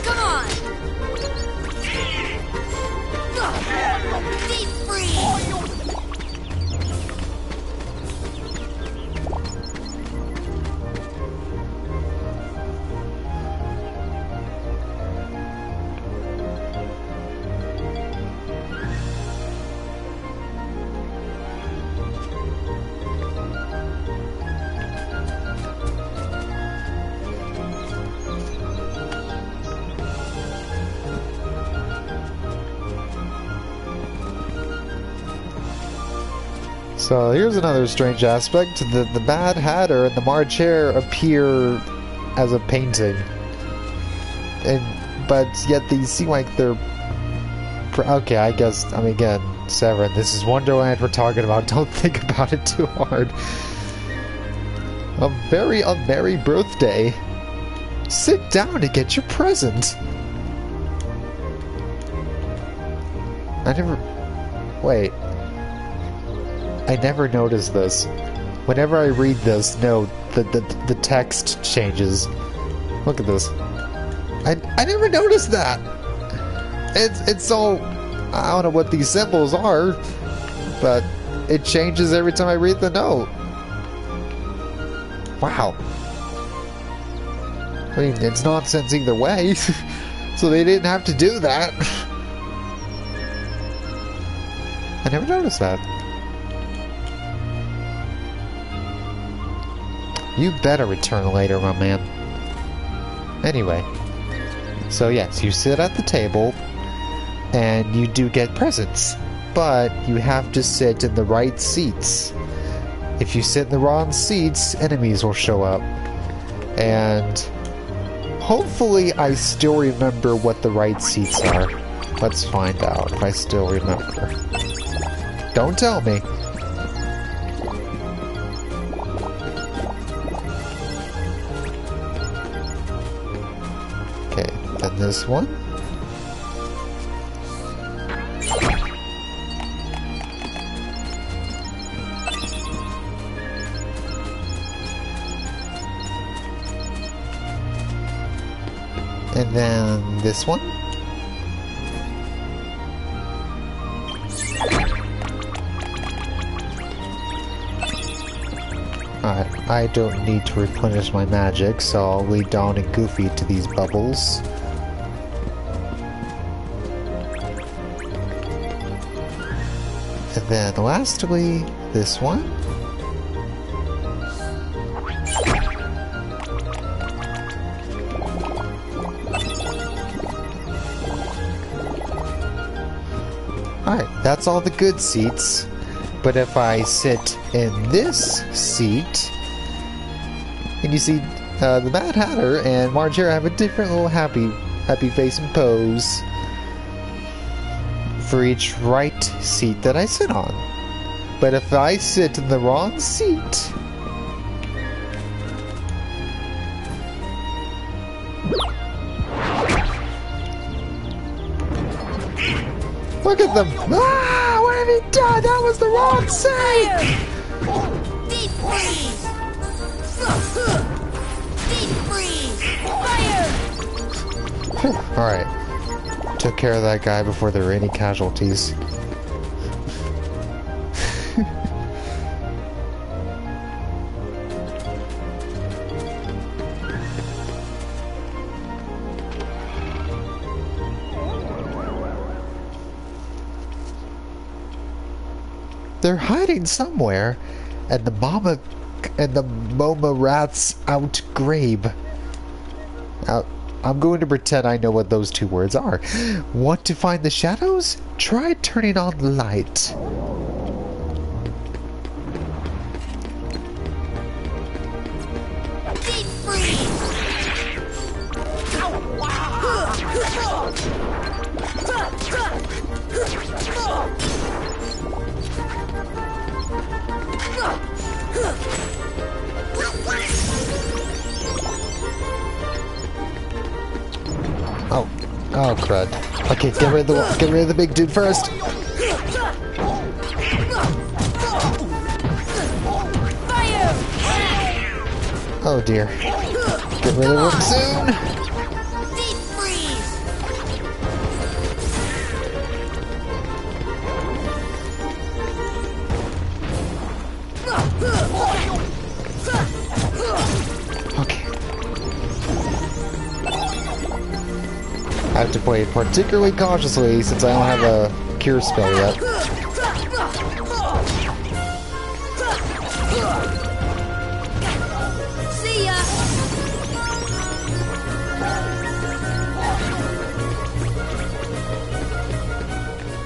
Come on! Deep freeze! So here's another strange aspect. The Mad Hatter and the March Hare appear as a painting. But yet these seem like they're... Okay, I guess, I mean, again, Severin, this is Wonderland we're talking about. Don't think about it too hard. A very unmerry birthday. Sit down to get your present. I never... Wait. I never noticed this. Whenever I read this, no, the text changes. Look at this. I never noticed that. It's all... I don't know what these symbols are, but it changes every time I read the note. Wow. I mean, it's nonsense either way. So they didn't have to do that. I never noticed that. You better return later, my man. Anyway. So yes, you sit at the table, and you do get presents. But you have to sit in the right seats. If you sit in the wrong seats, enemies will show up. And hopefully I still remember what the right seats are. Let's find out if I still remember. Don't tell me. Okay, then this one. And then this one. Alright, I don't need to replenish my magic, so I'll lead Dawn and Goofy to these bubbles. And then lastly, this one. Alright, that's all the good seats. But if I sit in this seat, and you see the Mad Hatter and March Hare have a different little happy face and pose for each right seat that I sit on. But if I sit in the wrong seat, look at them! Ah! What have you done? That was the wrong side! Deep freeze! Deep freeze! Fire! Alright. Took care of that guy before there were any casualties. They're hiding somewhere, and the Moma rats out Grabe. Now, I'm going to pretend I know what those two words are. Want to find the shadows? Try turning on the light. Deep freeze! Oh crud. Okay, get rid of the big dude first. Fire! Oh dear. Get rid of him soon. Deep freeze! Okay. I have to play particularly cautiously since I don't have a cure spell yet. See ya!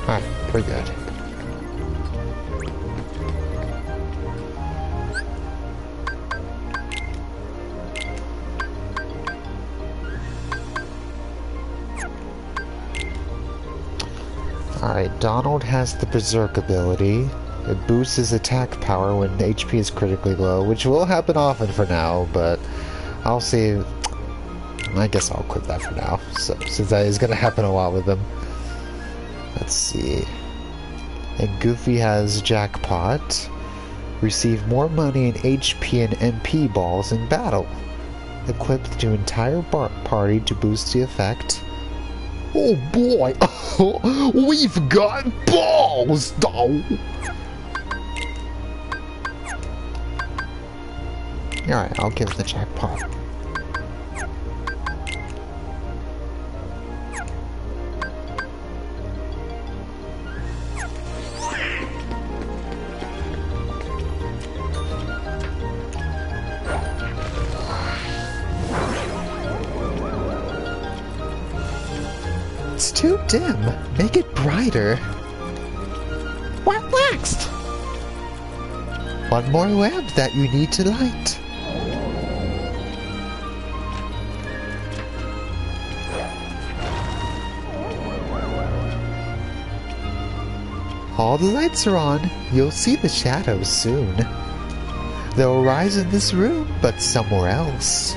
Alright, pretty good. Alright, Donald has the Berserk ability. It boosts his attack power when HP is critically low, which will happen often for now, but I'll save... I guess I'll quit that for now, so, since that is going to happen a lot with him. Let's see. And Goofy has Jackpot. Receive more money in HP and MP balls in battle. Equipped to entire party to boost the effect. Oh boy! We've got balls, though! Alright, I'll give it the Jackpot. It's too dim. Make it brighter. What next? One more lamp that you need to light. All the lights are on. You'll see the shadows soon. They'll rise in this room, but somewhere else.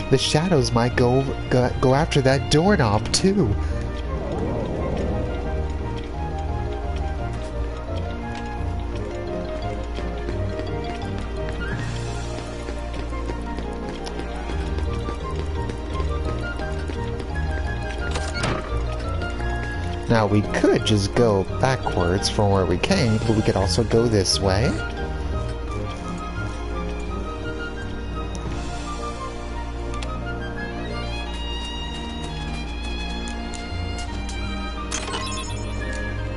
The shadows might go after that doorknob, too. Now we could just go backwards from where we came, but we could also go this way.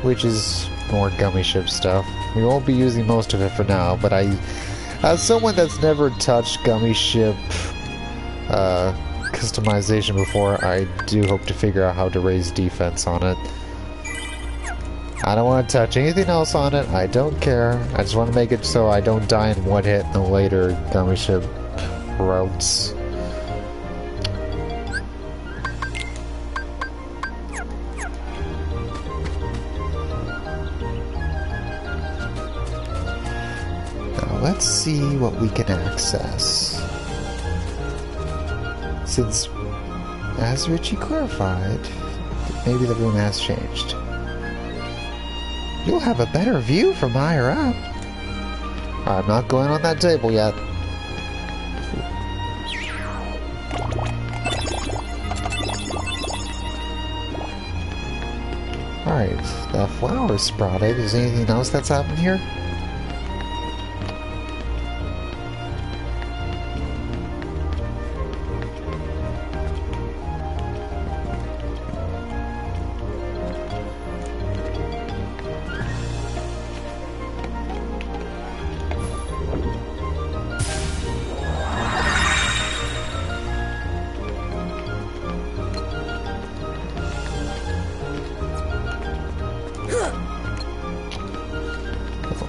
Which is more Gummy Ship stuff. We won't be using most of it for now, but as someone that's never touched Gummy Ship customization before, I do hope to figure out how to raise defense on it. I don't want to touch anything else on it. I don't care. I just want to make it so I don't die in one hit in the later Gummy Ship routes. Now let's see what we can access. Since, as Richie clarified, maybe the room has changed. You'll have a better view from higher up. I'm not going on that table yet. Alright, the flower sprouted. Is anything else that's happened here?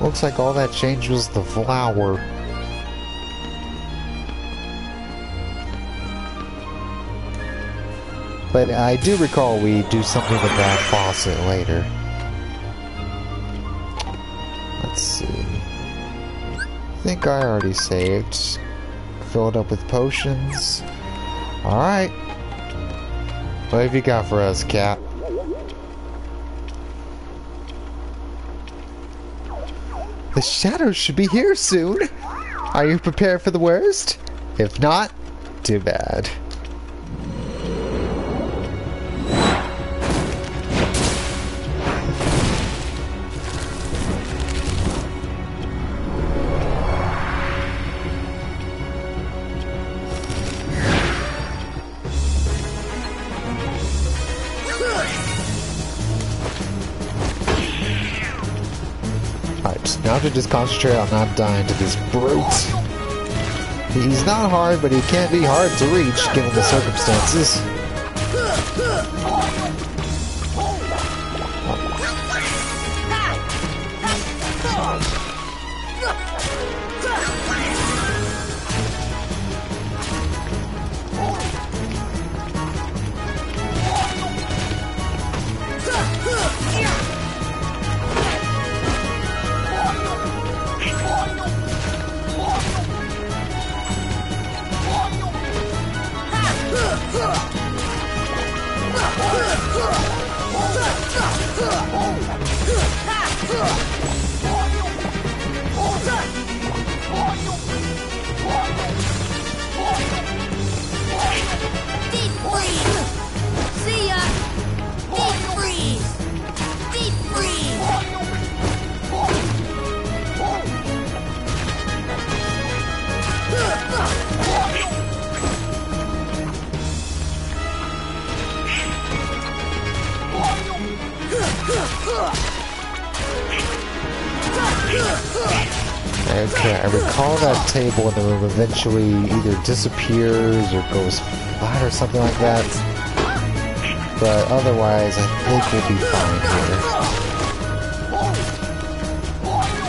Looks like all that changed was the flower. But I do recall we do something with that faucet later. Let's see. I think I already saved. Filled up with potions. Alright. What have you got for us, Cat? The shadows should be here soon. Are you prepared for the worst? If not, too bad. Now to just concentrate on not dying to this brute. He's not hard, but he can't be hard to reach given the circumstances. Okay, I recall that table in the room eventually either disappears or goes flat or something like that. But otherwise, I think we'll be fine here.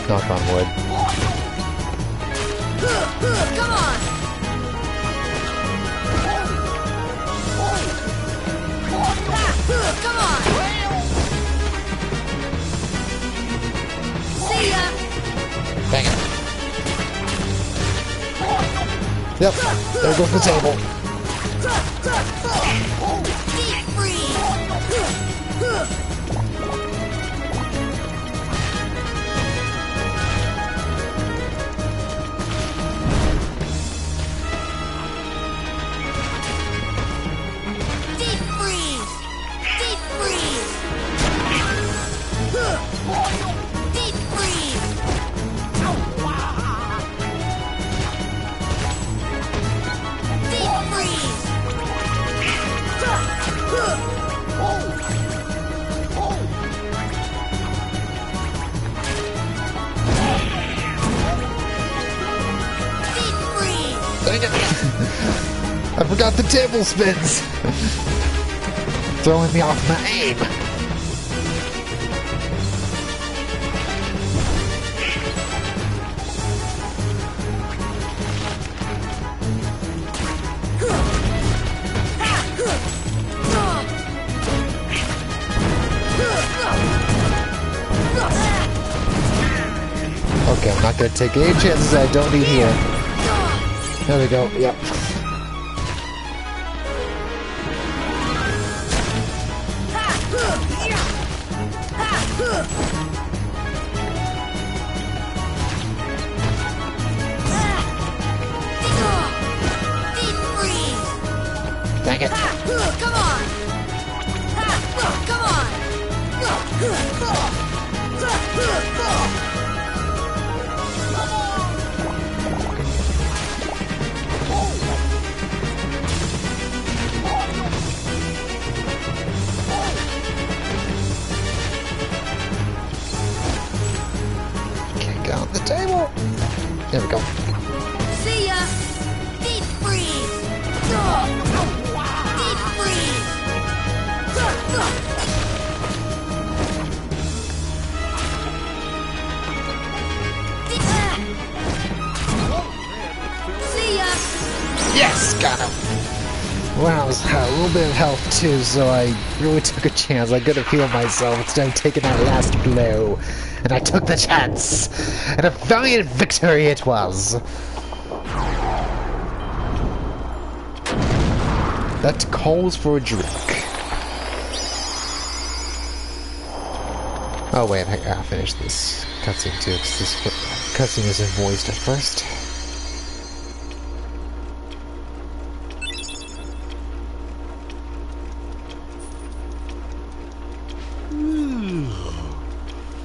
Knock on wood. Come on! Come on! See ya! Dang it. Yep, there goes the table. Deep freeze! Deep freeze! Deep freeze! Deep freeze! Deep freeze! Deep freeze! Dang it. I forgot the table spins. Throwing me off my aim. Okay, I'm not gonna take any chances I don't need here. There we go, yep. Deep freeze! Dang it. Come on! Come on! Can't get on the table. There we go. See ya! Deep freeze! Deep freeze! See ya! Yes, got him. Wow, I had a little bit of health too, so I really took a chance. I could have healed myself instead of taking that last blow. And I took the chance. And a valiant victory it was. That calls for a drink. Oh wait, I gotta finish this cutscene too, because this cutscene isn't voiced at first.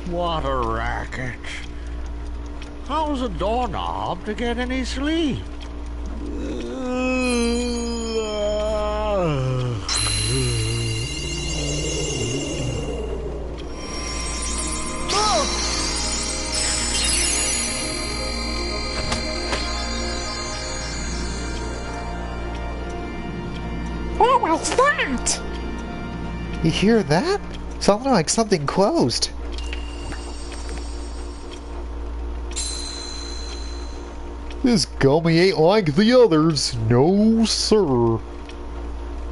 What a racket. How's a doorknob to get any sleep? What was that? You hear that? Sounded like something closed. This gummy ain't like the others. No, sir.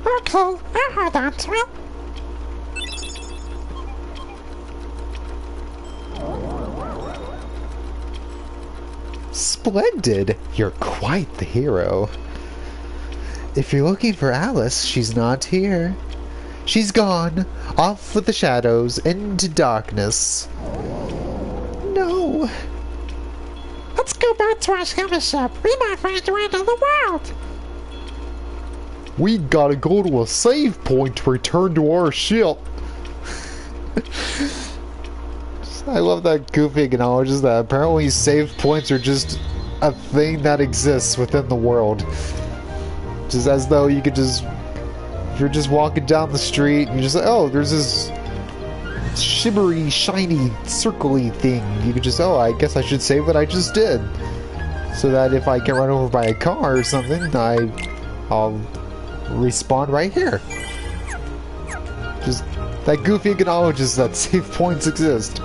Okay, I heard that. Well, Splendid. You're quite the hero. If you're looking for Alice, she's not here. She's gone, off with the shadows, into darkness. No. let's go back to our ship. We might find your end of the world. We gotta go to a save point to return to our ship. I love that Goofy acknowledges that apparently save points are just a thing that exists within the world. Just as though you could just... If you're just walking down the street and you're just like, oh, there's this shimmery, shiny, circly thing. You could just, oh, I guess I should say what I just did. So that if I get run over by a car or something, I'll respawn right here. Just that goofy acknowledges that save points exist.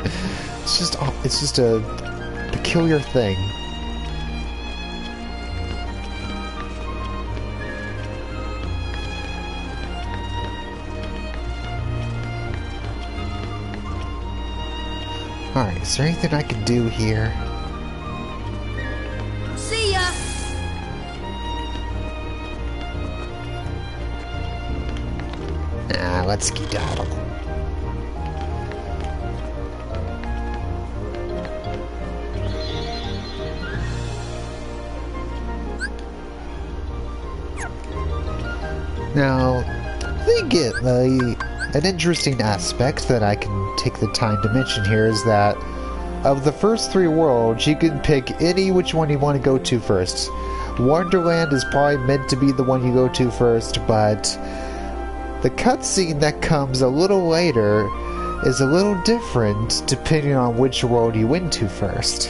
It's just a peculiar thing. Alright, is there anything I can do here? See ya! Nah, let's skedaddle. Now, an interesting aspect that I can take the time to mention here is that of the first 3 worlds, you can pick any which one you want to go to first. Wonderland is probably meant to be the one you go to first, but the cutscene that comes a little later is a little different depending on which world you went to first.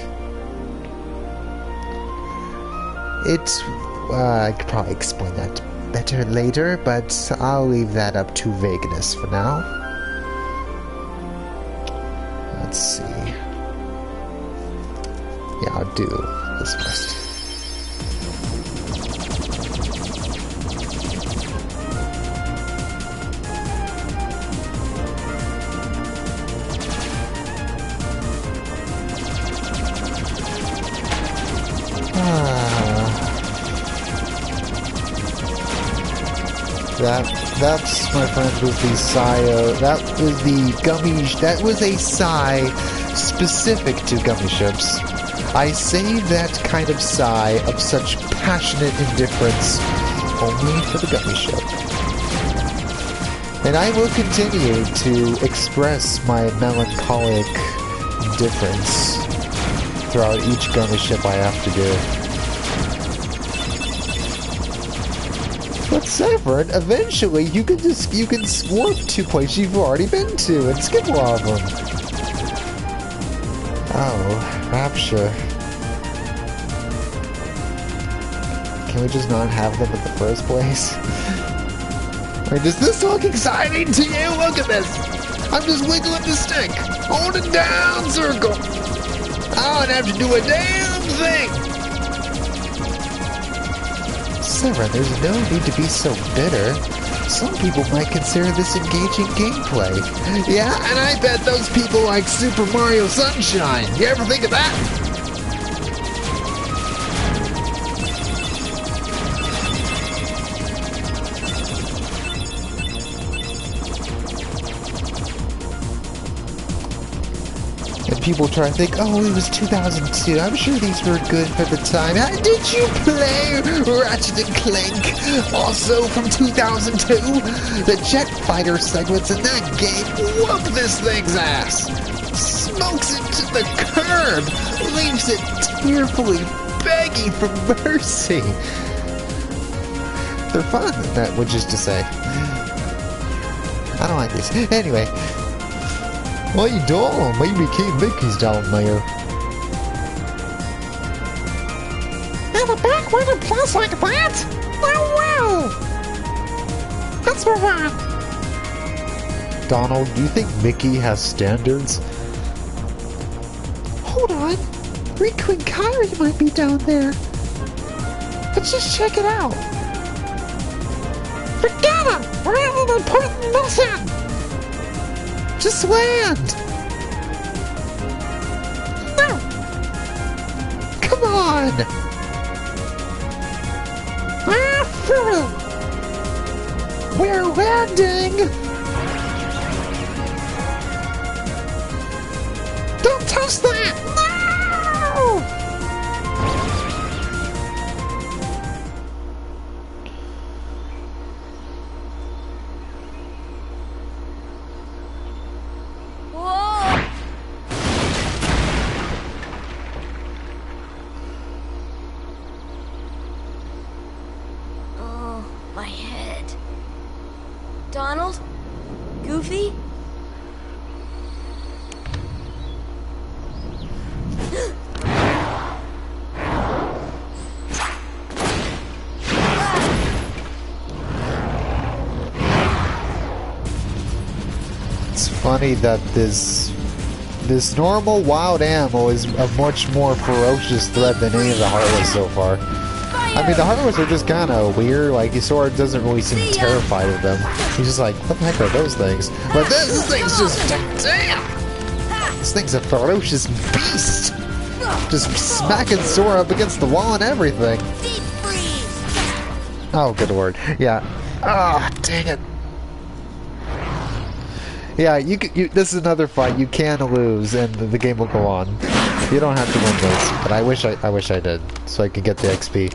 I could probably explain that better later, but I'll leave that up to vagueness for now. Let's see. Yeah, I'll do this first. That's my friends with the Sayo. That was the gummy. That was a sigh specific to gummy ships. I say that kind of sigh of such passionate indifference only for the gummy ship. And I will continue to express my melancholic indifference throughout each gummy ship I have to do. But Severin, eventually you can warp to places you've already been to and skip a lot of them. Oh, Rapture. Can we just not have them in the first place? Or does this look exciting to you? Look at this! I'm just wiggling the stick, holding down circle. I don't have to do a damn thing! Severin, there's no need to be so bitter. Some people might consider this engaging gameplay. Yeah, and I bet those people like Super Mario Sunshine. You ever think of that? And people try to think, oh, it was 2002. I'm sure these were good for the time. Did you play Ratchet and Clank? Also from 2002? The jet fighter segments in that game whoop this thing's ass. Smokes it to the curb. Leaves it tearfully begging for mercy. They're fun, that which is to say. I don't like this. Anyway. What you doing? Maybe King Mickey's down there. In a backward place like that? No way! Let's move on. Donald, do you think Mickey has standards? Hold on. Riku and Kairi might be down there. Let's just check it out. Forget it! We're on an important mission! Just land! No! Come on! Philly! We're landing! Don't touch that! No! Donald? Goofy? funny that this normal wild animal is a much more ferocious threat than any of the Heartless so far. I mean, the Heartless are just kind of weird. Like, Sora doesn't really seem terrified of them. He's just like, what the heck are those things? But this thing's just, damn! This thing's a ferocious beast! Just smacking Sora up against the wall and everything. Oh, good lord. Yeah. Ah, oh, dang it. Yeah, this is another fight you can lose, and the game will go on. You don't have to win this, but I wish I did, so I could get the XP.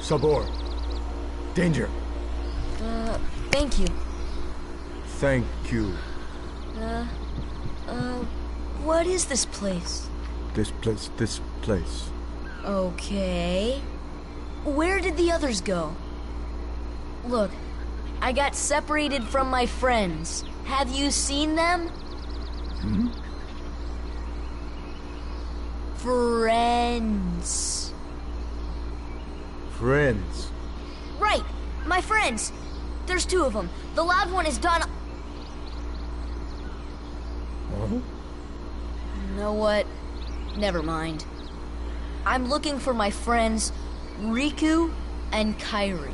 Sabor. Danger. Thank you. Thank you. What is this place? This place. Okay. Where did the others go? Look, I got separated from my friends. Have you seen them? Hmm? Friends. Friends. Right, my friends. There's two of them. The loud one is Don. Huh? You know what? Never mind. I'm looking for my friends, Riku and Kairi.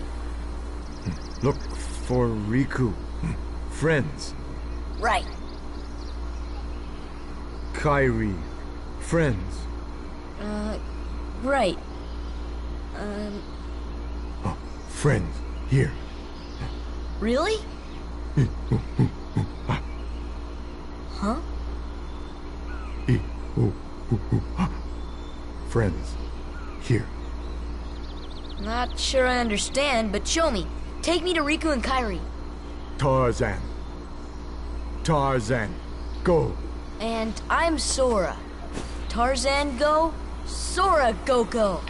Look for Riku. Friends. Right. Kairi. Friends. Right. Oh, friends. Here. Really? Huh? Friends. Here. Not sure I understand, but show me. Take me to Riku and Kairi. Tarzan. Tarzan. Go. And I'm Sora. Tarzan go, Sora go.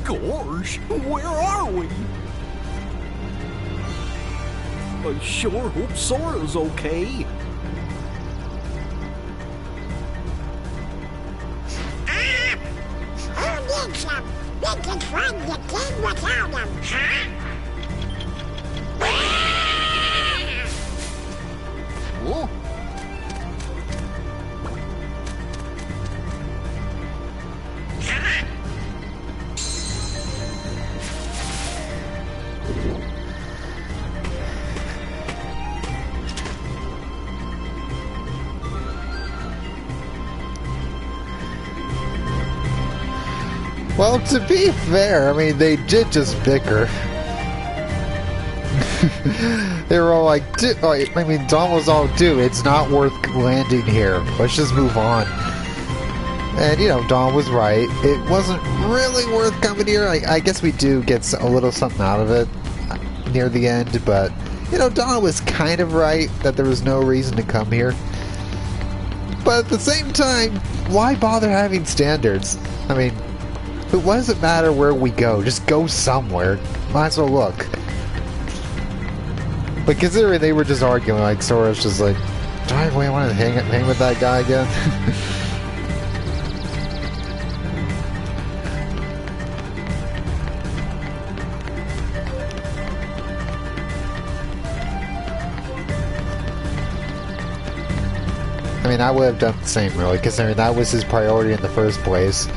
Gosh, where are we? I sure hope Sora's okay. Who needs him? We can run the game without him, huh? Huh? Well, to be fair, I mean, they did just bicker. They were all like, I mean, Don was all, dude, it's not worth landing here. Let's just move on. And, you know, Don was right. It wasn't really worth coming here. I guess we do get a little something out of it near the end, but, you know, Don was kind of right that there was no reason to come here. But at the same time, why bother having standards? I mean, what does it matter where we go? Just go somewhere. Might as well look. But considering they were just arguing, like, Sora's just like, do I really want to hang with that guy again? I mean, I would have done the same, really, considering that was his priority in the first place.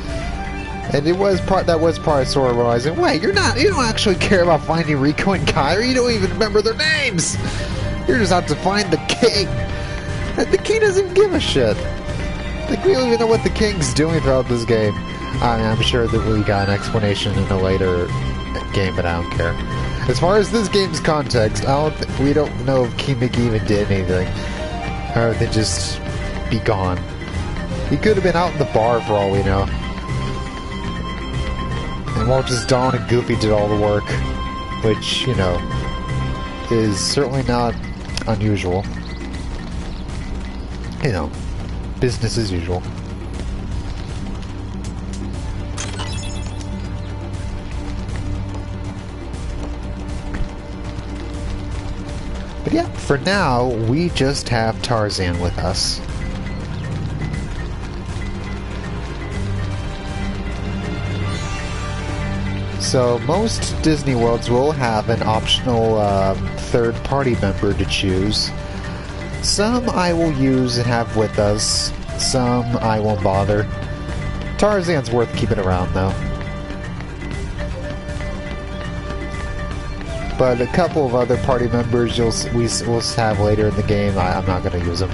And that was part of Sora realizing, wait, you don't actually care about finding Riku and Kairi, you don't even remember their names! You're just out to find the king! And the king doesn't even give a shit! Like, we don't even know what the king's doing throughout this game. I mean, I'm sure that we got an explanation in a later game, but I don't care. As far as this game's context, we don't know if King Mickey even did anything. Or they just be gone. He could have been out in the bar for all we know. And while just Don and Goofy did all the work, which, you know, is certainly not unusual. You know, business as usual. But yeah, for now, we just have Tarzan with us. So most Disney Worlds will have an optional third-party member to choose. Some I will use and have with us, some I won't bother. Tarzan's worth keeping around though. But a couple of other party members we'll have later in the game, I'm not going to use them.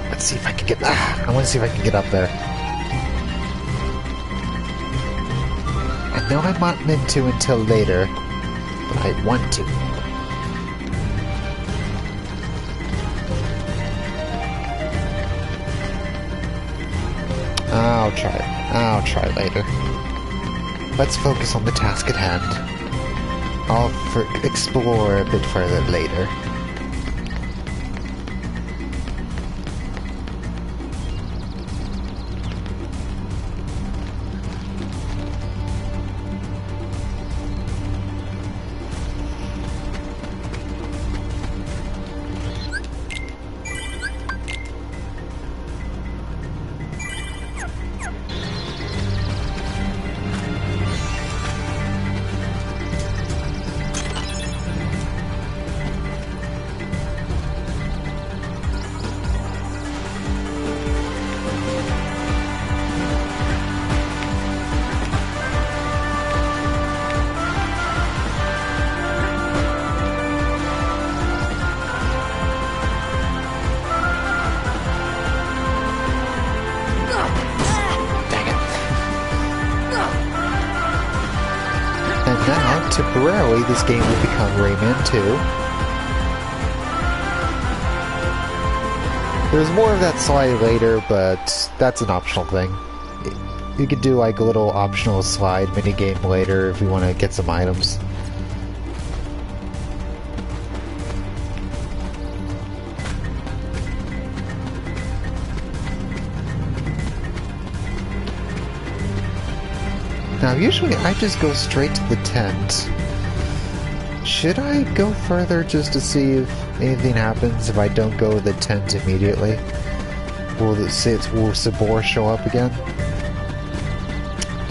Let's see if I can get... I want to see if I can get up there. I know I'm not meant to until later, but I want to. I'll try it. I'll try later. Let's focus on the task at hand. I'll explore a bit further later. Now, temporarily, this game will become Rayman 2. There's more of that slide later, but that's an optional thing. You could do like a little optional slide minigame later if we want to get some items. Now, usually I just go straight to the tent. Should I go further just to see if anything happens if I don't go to the tent immediately? Will Sabor show up again?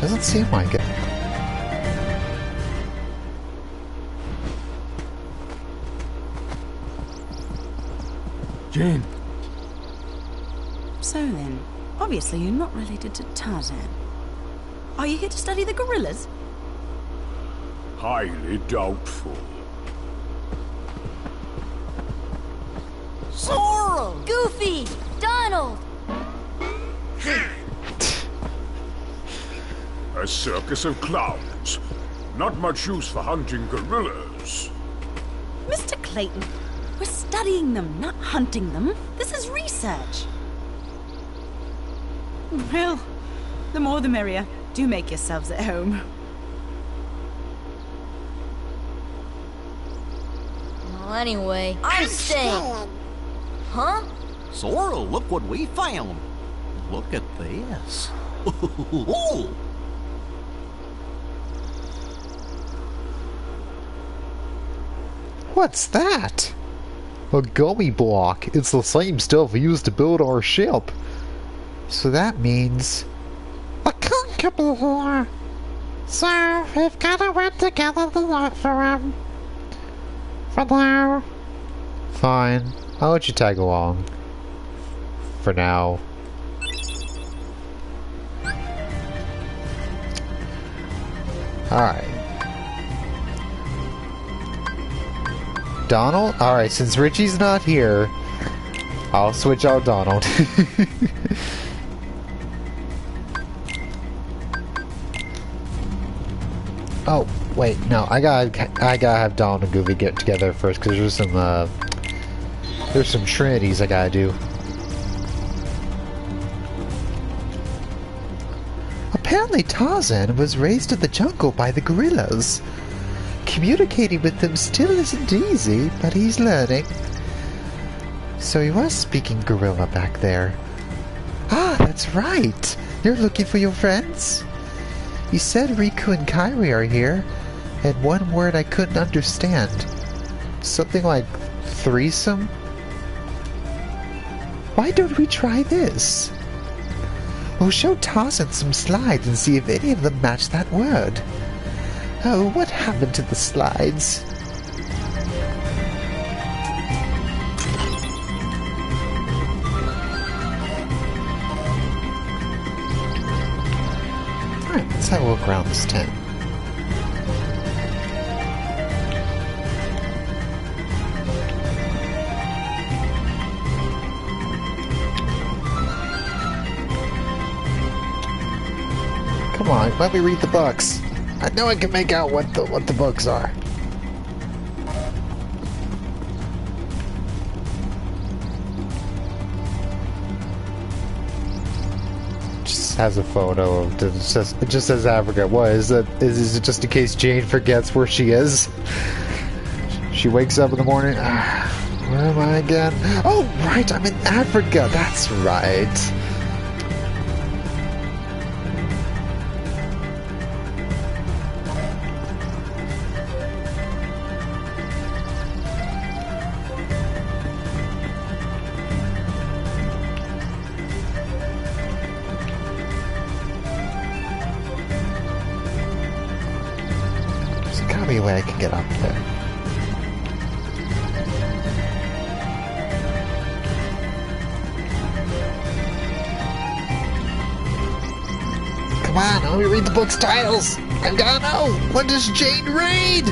Doesn't seem like it. Jane! So then, obviously you're not related to Tarzan. Are you here to study the gorillas? Highly doubtful. Sorrel! Goofy! Donald! A circus of clowns. Not much use for hunting gorillas. Mr. Clayton, we're studying them, not hunting them. This is research. Well, the more the merrier. Do make yourselves at home. Well, anyway, I'm staying. Huh? Sora, look what we found. Look at this. What's that? A gummy block. It's the same stuff we used to build our ship. So that means... a comfortable here. So, we've gotta work together to look for him. For now. Fine. I'll let you tag along. For now. Alright. Donald? Alright, since Richie's not here, I'll switch out Donald. Oh, wait, no, I gotta have Donald and Goofy get together first, because there's some trinities I gotta do. Apparently Tarzan was raised in the jungle by the gorillas. communicating with him still isn't easy, but he's learning. So he was speaking gorilla back there. Ah, that's right. You're looking for your friends? You said Riku and Kairi are here, and one word I couldn't understand. Something like threesome? Why don't we try this? We'll show Tarzan some slides and see if any of them match that word. Oh, what happened to the slides? Alright, let's have a look around this tent. Come on, let me read the books. I know I can make out what the books are. Just has a photo of it just says Africa. What is that? Is it just in case Jane forgets where she is? She wakes up in the morning. Where am I again? Oh, right, I'm in Africa. That's right. Way I can get up there. Come on, let me read the book's titles. I gotta know. What does Jane read?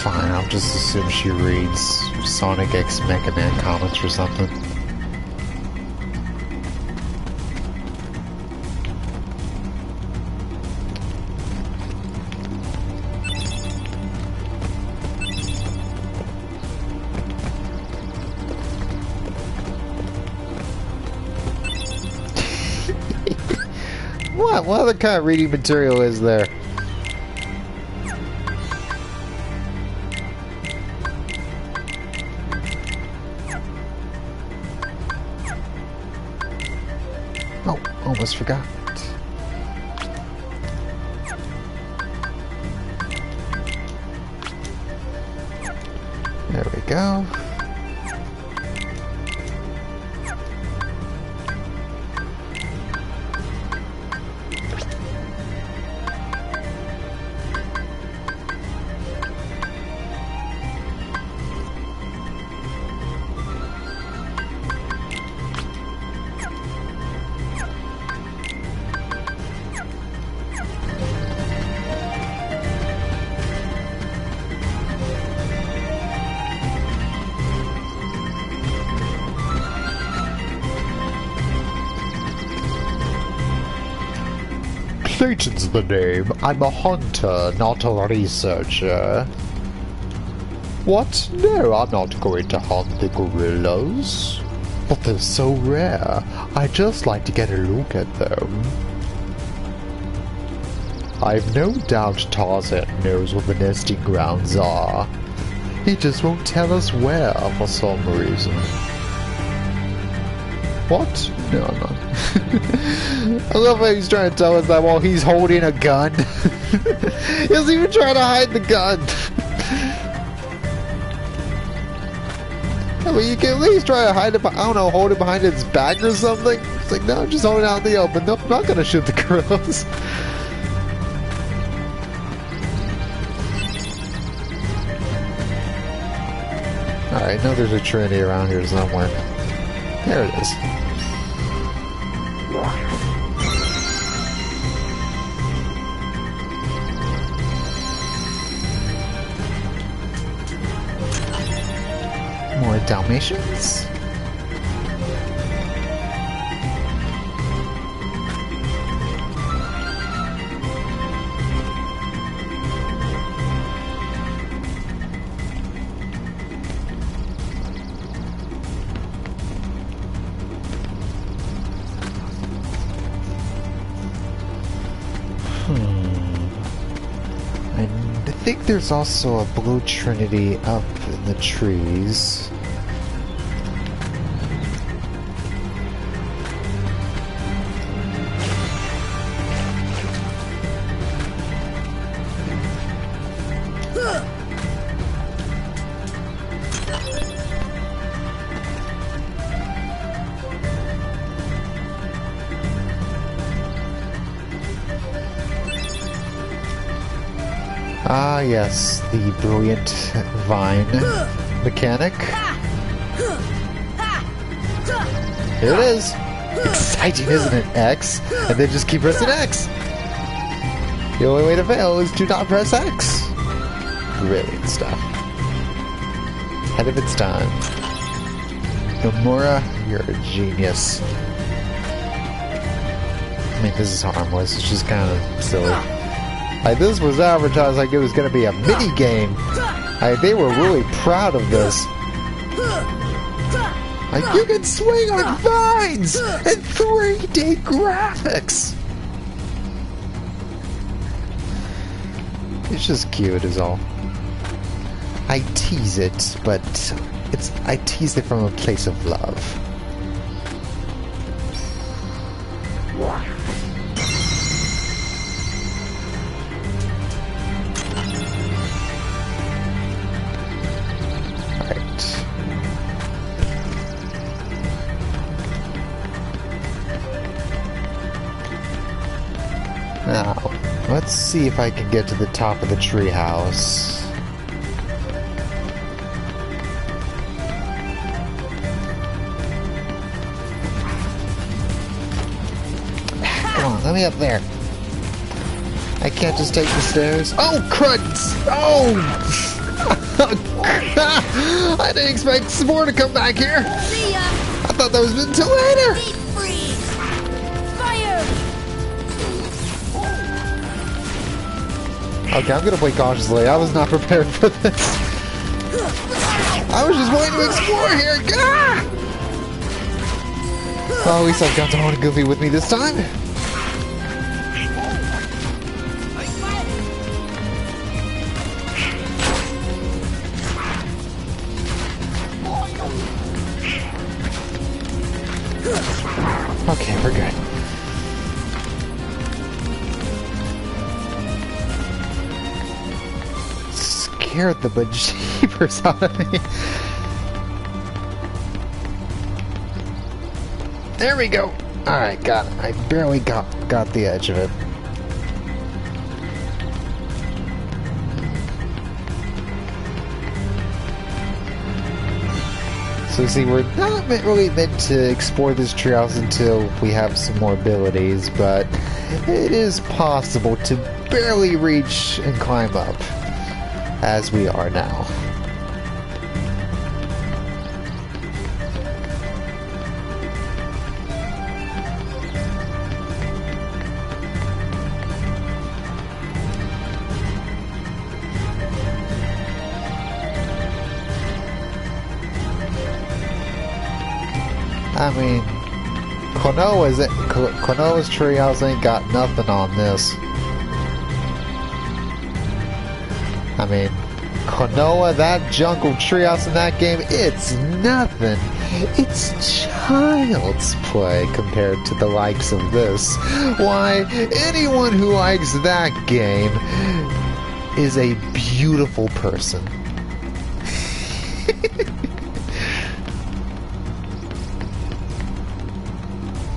Fine, I'll just assume she reads Sonic X Mega Man comics or something. What other kind of reading material is there? Almost forgot. There we go. Clayton's the name. I'm a hunter, not a researcher. What? No, I'm not going to hunt the gorillas. But they're so rare. I'd just like to get a look at them. I've no doubt Tarzan knows what the nesting grounds are. He just won't tell us where for some reason. What? No, I'm not. I love how he's trying to tell us that while he's holding a gun. He's even trying to hide the gun. I mean, you can at least try to hide it, I don't know, hold it behind his back or something. It's like, no, I'm just holding it out in the open. Nope, I'm not gonna shoot the gorillas. Alright, I know there's a Trinity around here somewhere. There it is. More Dalmatians? think there's also a blue trinity up in the trees. Ah, yes, the brilliant vine mechanic. Here it is. Exciting, isn't it? X, and then just keep pressing X. The only way to fail is to not press X. Brilliant stuff. Ahead of its time. Nomura, you're a genius. I mean, this is harmless. It's just kind of silly. Like, this was advertised like it was going to be a mini game. Like, they were really proud of this. Like, you can swing on vines and 3D graphics. It's just cute, is all. I tease it, but I tease it from a place of love. Now, let's see if I can get to the top of the treehouse. Come on, let me up there. I can't just take the stairs. Oh, cruds! Oh! I didn't expect Spore to come back here. See ya! I thought that was until later. Deep freeze! Fire! Okay, I'm gonna play cautiously. I was not prepared for this. I was just waiting to explore here. Ah! Well, at least I've got Dawn and Goofy with me this time. Okay, we're good. Scared the bejeebers out of me. There we go. Alright, got it. I barely got the edge of it. So see, we're not really meant to explore this treehouse until we have some more abilities, but it is possible to barely reach and climb up, as we are now. I mean, Konoha's treehouse ain't got nothing on this. I mean, Konoha, that jungle treehouse in that game, it's nothing. It's child's play compared to the likes of this. Why, anyone who likes that game is a beautiful person.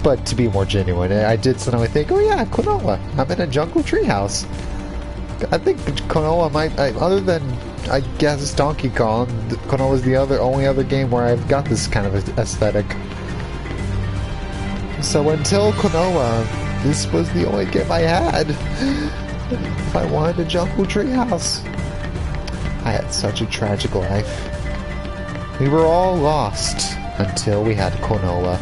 But to be more genuine, I did suddenly think, oh yeah, Konoha, I'm in a jungle treehouse. I think Konoha might, other than, I guess, Donkey Kong, Konoha is the only other game where I've got this kind of aesthetic. So until Konoha, this was the only game I had. If I wanted a jungle treehouse. I had such a tragic life. We were all lost until we had Konoha.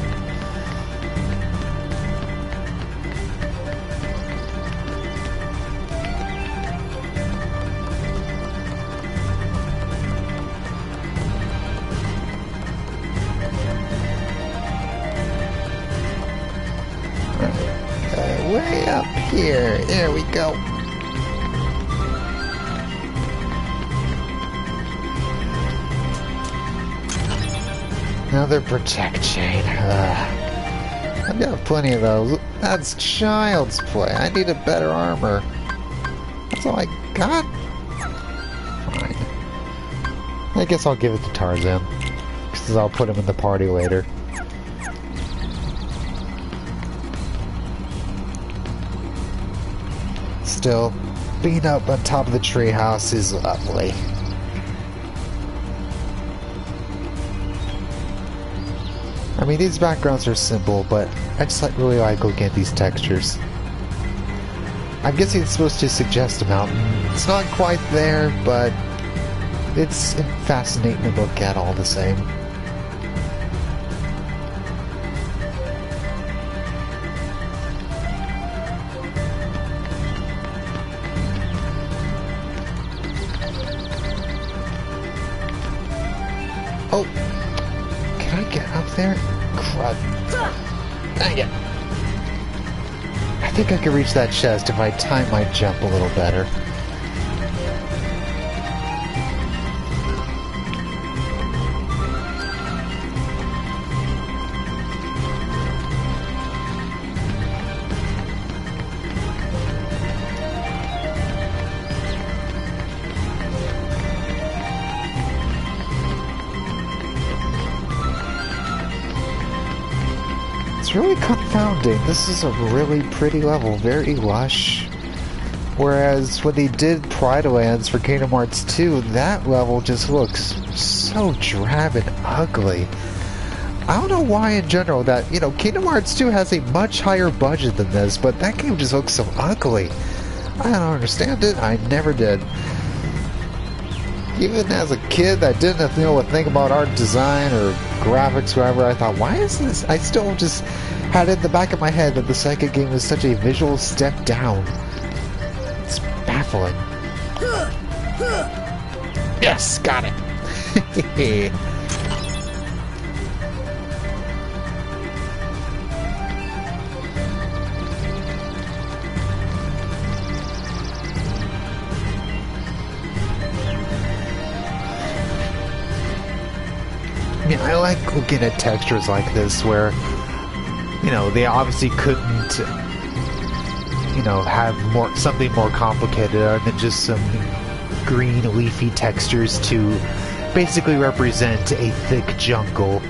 Way up here. There we go. Another protect chain. I've got plenty of those. That's child's play. I need a better armor. That's all I got? Fine. I guess I'll give it to Tarzan. Because I'll put him in the party later. Still, being up on top of the treehouse is lovely. I mean, these backgrounds are simple, but I just really like looking at these textures. I'm guessing it's supposed to suggest a mountain. It's not quite there, but it's fascinating to look at all the same. Oh! Can I get up there? Crud. Dang it. I think I could reach that chest if I time my jump a little better. It's really confounding. This is a really pretty level, very lush. Whereas when they did Pride Lands for Kingdom Hearts 2, that level just looks so drab and ugly. I don't know why in general that, you know, Kingdom Hearts 2 has a much higher budget than this, but that game just looks so ugly. I don't understand it. I never did. Even as a kid that didn't know a thing about art design or graphics, whatever, I thought, why is this? I still just had it in the back of my head that the second game was such a visual step down. It's baffling. Yes, got it. I like looking at textures like this where, you know, they obviously couldn't, you know, have something more complicated other than just some green leafy textures to basically represent a thick jungle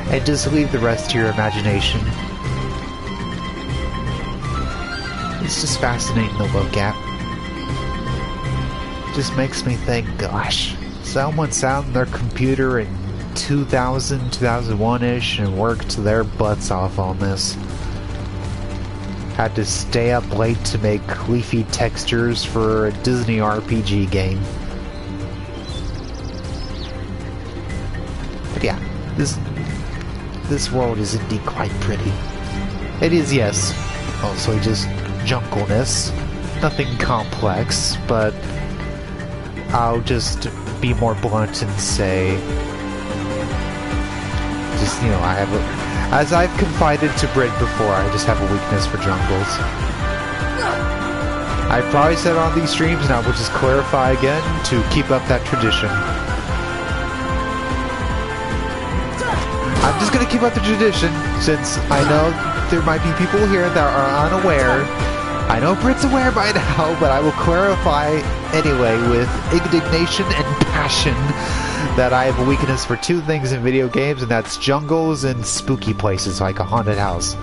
and just leave the rest to your imagination. It's just fascinating to look at. Just makes me think, gosh, someone sat on their computer and 2000, 2001-ish and worked their butts off on this. Had to stay up late to make leafy textures for a Disney RPG game. But yeah, this world is indeed quite pretty. It is, yes, also just jungleness. Nothing complex, but I'll just be more blunt and say, just, you know, as I've confided to Brit before, I just have a weakness for jungles. I've probably said it on these streams, and I will just clarify again to keep up that tradition. I'm just gonna keep up the tradition, since I know there might be people here that are unaware. I know Brit's aware by now, but I will clarify anyway with indignation and passion that I have a weakness for two things in video games, and that's jungles and spooky places like a haunted house.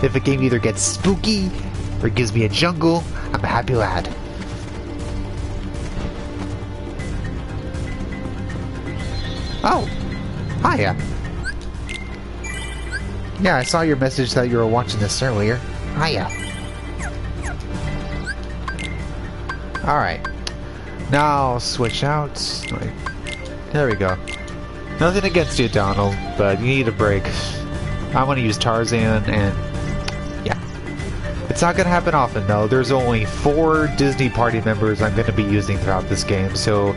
If a game either gets spooky or gives me a jungle, I'm a happy lad. Oh, hiya. Yeah, I saw your message that you were watching this earlier. Hiya. Alright. Now, switch out. There we go. Nothing against you, Donald, but you need a break. I want to use Tarzan, and yeah. It's not going to happen often, though. There's only 4 Disney party members I'm going to be using throughout this game, so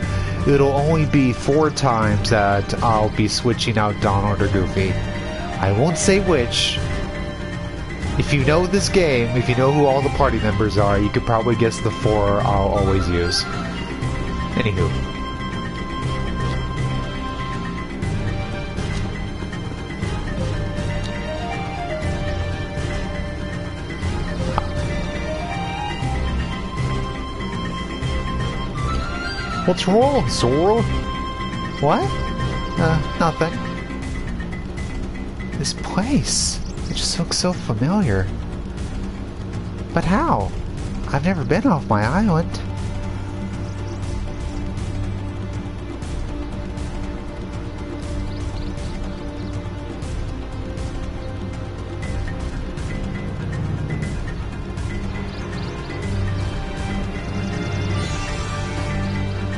it'll only be 4 times that I'll be switching out Donald or Goofy. I won't say which. If you know this game, if you know who all the party members are, you could probably guess the 4 I'll always use. Anywho. What's wrong, Sora? What? Nothing. This place, it just looks so familiar. But how? I've never been off my island.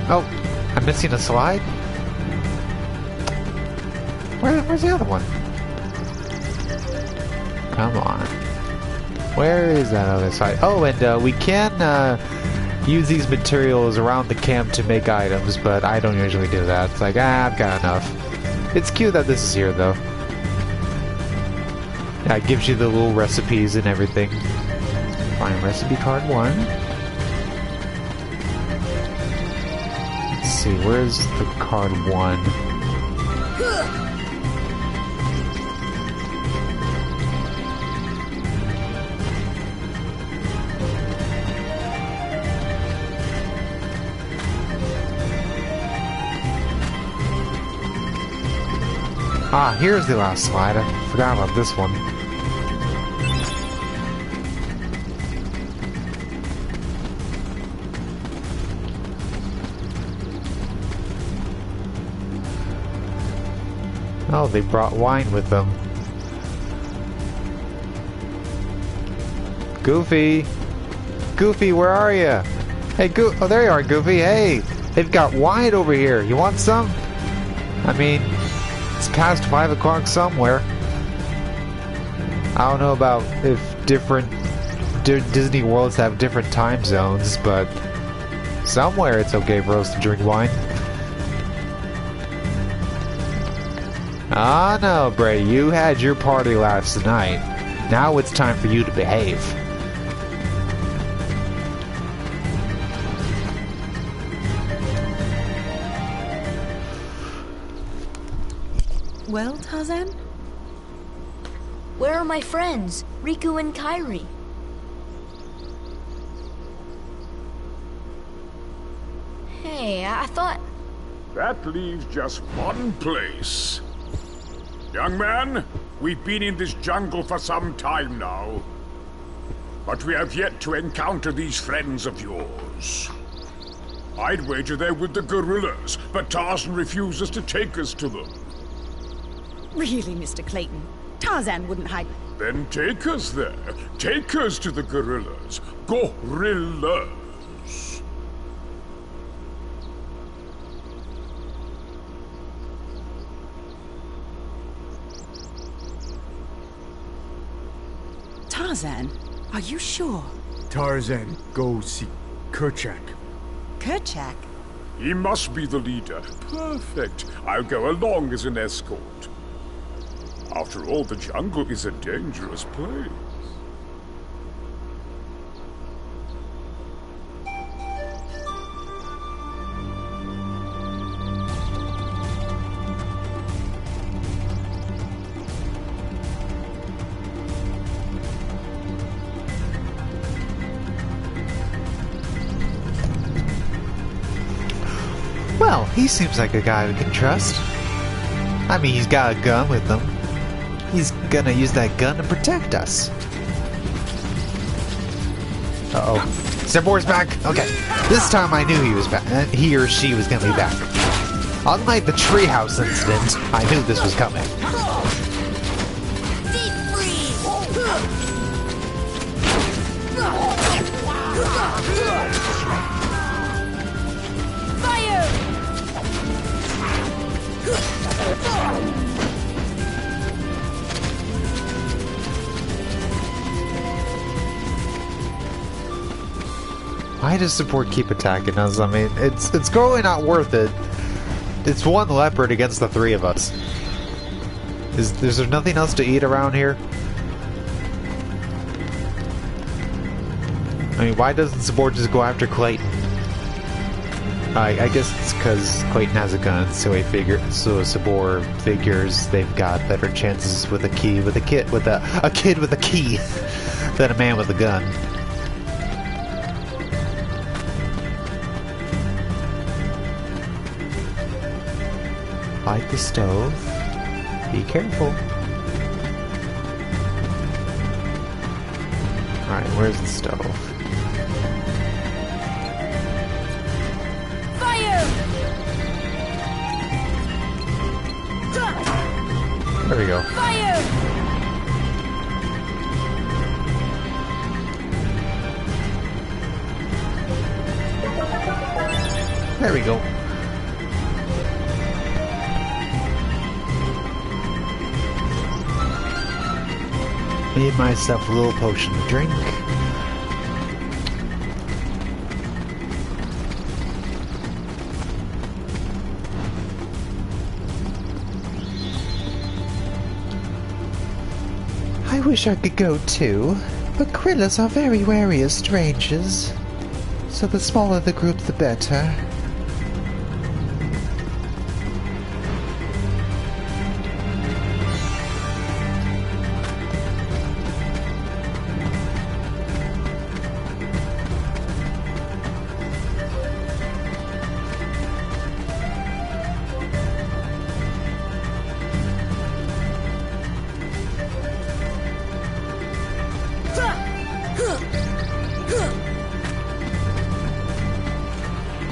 Oh, I'm missing a slide? Where's the other one? Come on. Where is that other slide? Oh, and we can use these materials around the camp to make items, but I don't usually do that. It's like, I've got enough. It's cute that this is here, though. Yeah, it gives you the little recipes and everything. Find recipe card 1. See, where's the card 1? Ah, here's the last slide. I forgot about this one. Oh, they brought wine with them. Goofy! Goofy, where are you? Hey, oh, there you are, Goofy. Hey! They've got wine over here. You want some? I mean, it's past 5 o'clock somewhere. I don't know about if different Disney worlds have different time zones, but somewhere it's okay for us to drink wine. Ah, no, Bray, you had your party last night. Now it's time for you to behave. Well, Tarzan? Where are my friends, Riku and Kairi? Hey, I thought... That leaves just one place. Young man, we've been in this jungle for some time now. But we have yet to encounter these friends of yours. I'd wager they're with the gorillas, but Tarzan refuses to take us to them. Really, Mr. Clayton? Tarzan wouldn't hide... Then take us there. Take us to the gorillas. Gorillas. Tarzan, are you sure? Tarzan, go see Kerchak. Kerchak? He must be the leader. Perfect. I'll go along as an escort. After all, the jungle is a dangerous place. Well, he seems like a guy we can trust. I mean, he's got a gun with him. He's gonna use that gun to protect us. Uh-oh. Zimbor's back! Okay. This time I knew he was back. He or she was gonna be back. Unlike the treehouse incident, I knew this was coming. Why does support keep attacking us? I mean, it's totally not worth it. It's one leopard against the 3 of us. Is there nothing else to eat around here? I mean, why doesn't support just go after Clayton? I guess it's because Clayton has a gun, so Sabor figures they've got better chances with a kid with a key than a man with a gun. Light the stove. Be careful. Alright, where's the stove? Fire! There we go. Fire! There we go. Made myself a little potion to drink. I wish I could go too, but Krillas are very wary of strangers. So the smaller the group, the better.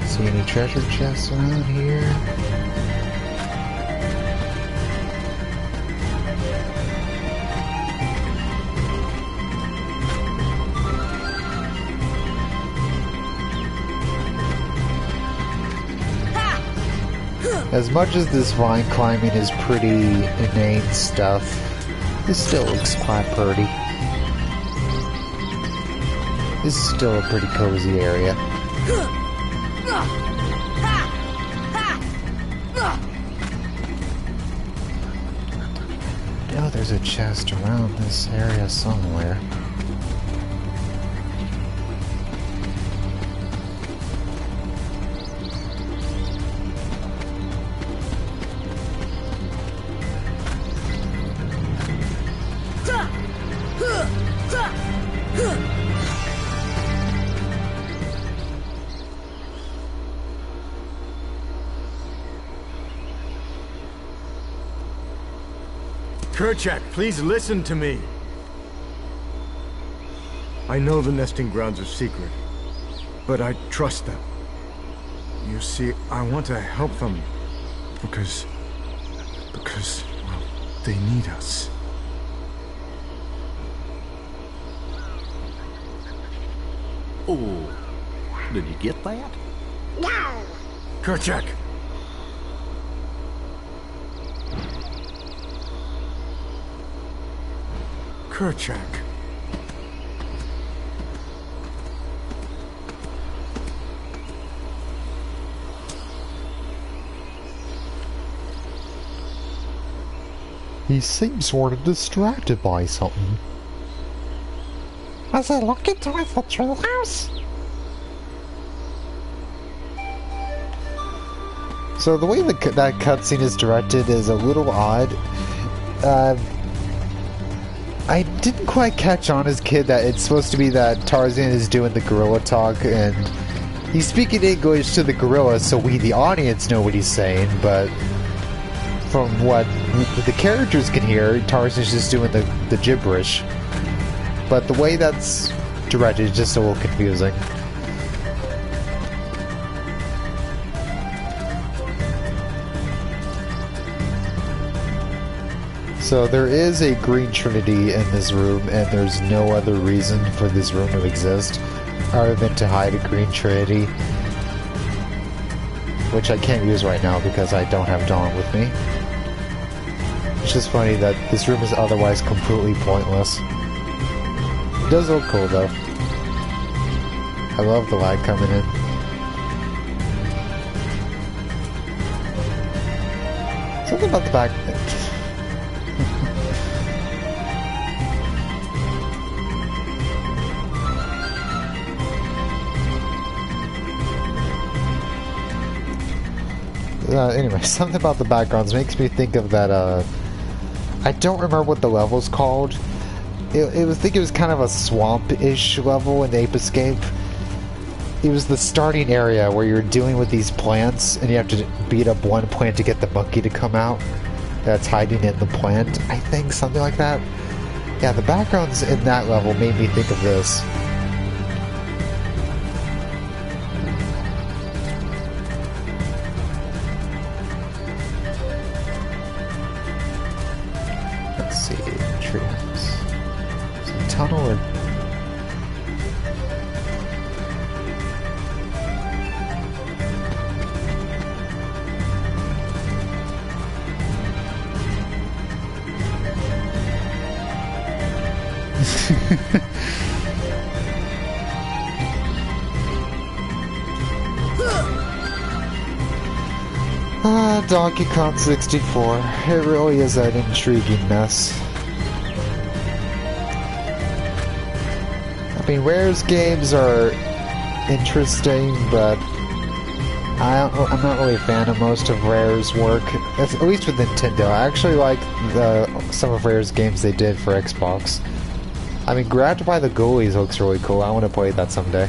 See any treasure chests around here? As much as this vine climbing is pretty inane stuff, this still looks quite pretty. This is still a pretty cozy area. Now there's a chest around this area somewhere. Kerchak, please listen to me. I know the nesting grounds are secret, but I trust them. You see, I want to help them because, well, they need us. Oh, did you get that? No! Kerchak! Kerchak. He seems sort of distracted by something. Was he looking towards the treehouse? So the way that cutscene is directed is a little odd. I didn't quite catch on as a kid that it's supposed to be that Tarzan is doing the gorilla talk and he's speaking English to the gorilla so we, the audience, know what he's saying, but from what the characters can hear, Tarzan's just doing the gibberish. But the way that's directed is just a little confusing. So there is a green trinity in this room, and there's no other reason for this room to exist other than to hide a green trinity, which I can't use right now because I don't have Dawn with me. It's just funny that this room is otherwise completely pointless. It does look cool though. I love the light coming in. Something about the back. Anyway, something about the backgrounds makes me think of that, I don't remember what the level's called. I think it was kind of a swamp-ish level in Ape Escape. it was the starting area where you're dealing with these plants, and you have to beat up one plant to get the monkey to come out that's hiding in the plant, I think, something like that. Yeah, the backgrounds in that level made me think of this. Let's see, treehouse. Some tunnel or... Donkey Kong 64. It really is an intriguing mess. I mean, Rare's games are interesting, but I'm not really a fan of most of Rare's work, at least with Nintendo. I actually like some of Rare's games they did for Xbox. I mean, Grabbed by the Ghoulies looks really cool. I want to play that someday.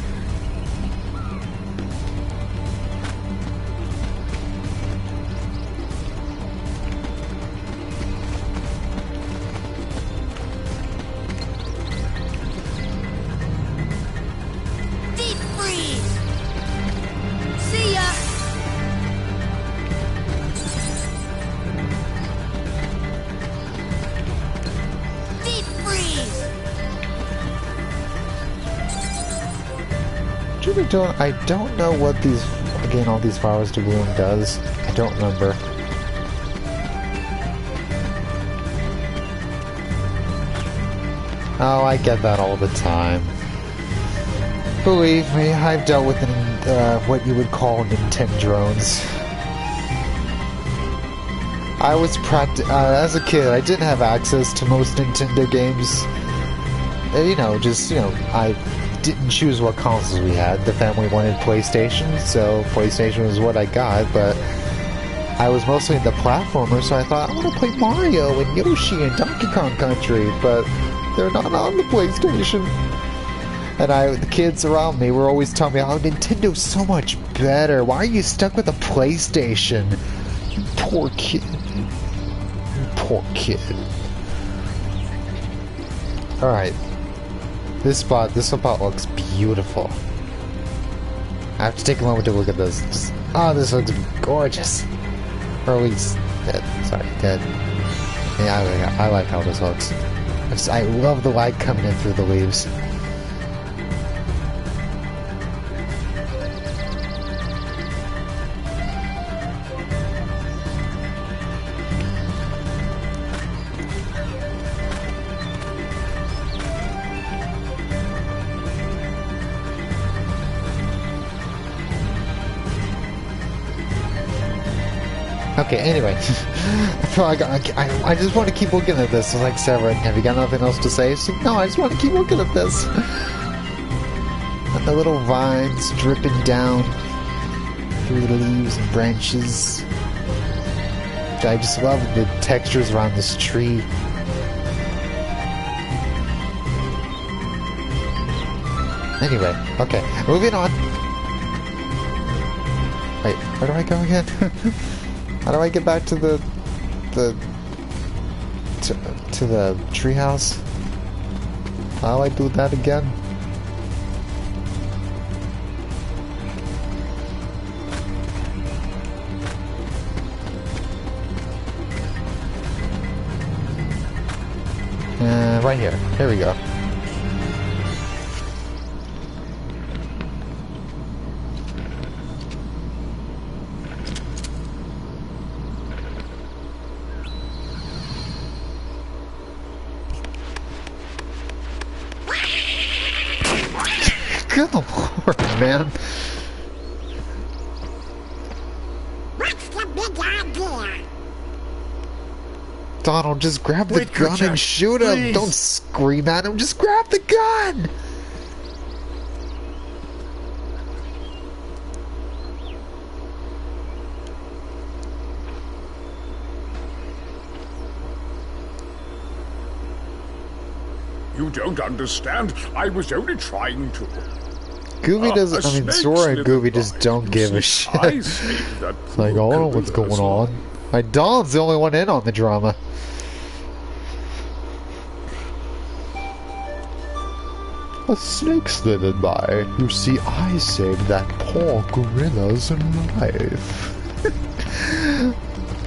Deep freeze! See ya! Deep freeze! I don't know what these, again, all these flowers to bloom does. I don't remember. Oh, I get that all the time. Believe me, I've dealt with what you would call Nintendrones. I was as a kid, I didn't have access to most Nintendo games. I didn't choose what consoles we had. The family wanted PlayStation, so PlayStation was what I got, but I was mostly into platformers, so I thought, I want to play Mario and Yoshi and Donkey Kong Country, but they're not on the PlayStation. And the kids around me were always telling me, oh, Nintendo's so much better. Why are you stuck with a PlayStation? You poor kid. You poor kid. Alright. This spot looks beautiful. I have to take a moment to look at this. This looks gorgeous. Or at least, dead. Yeah, I like how this looks. I love the light coming in through the leaves. Okay, anyway. I just want to keep looking at this. It's like, Severin, have you got nothing else to say? So, no, I just want to keep looking at this. And the little vines dripping down through the leaves and branches. I just love the textures around this tree. Anyway, okay, moving on. Wait, where do I go again? How do I get back to the treehouse? How do I do that again? Right here. Here we go. Good lord, man. What's the big idea? Donald, just grab the gun and shoot him. Please. Don't scream at him. Just grab the gun. You don't understand. I was only trying to. Goofy doesn't. I mean, Sora and Goofy just don't give a shit. It's like, I don't know what's going on. Like, Donald's the only one in on the drama. A snake slithered by. You see, I saved that poor gorilla's life.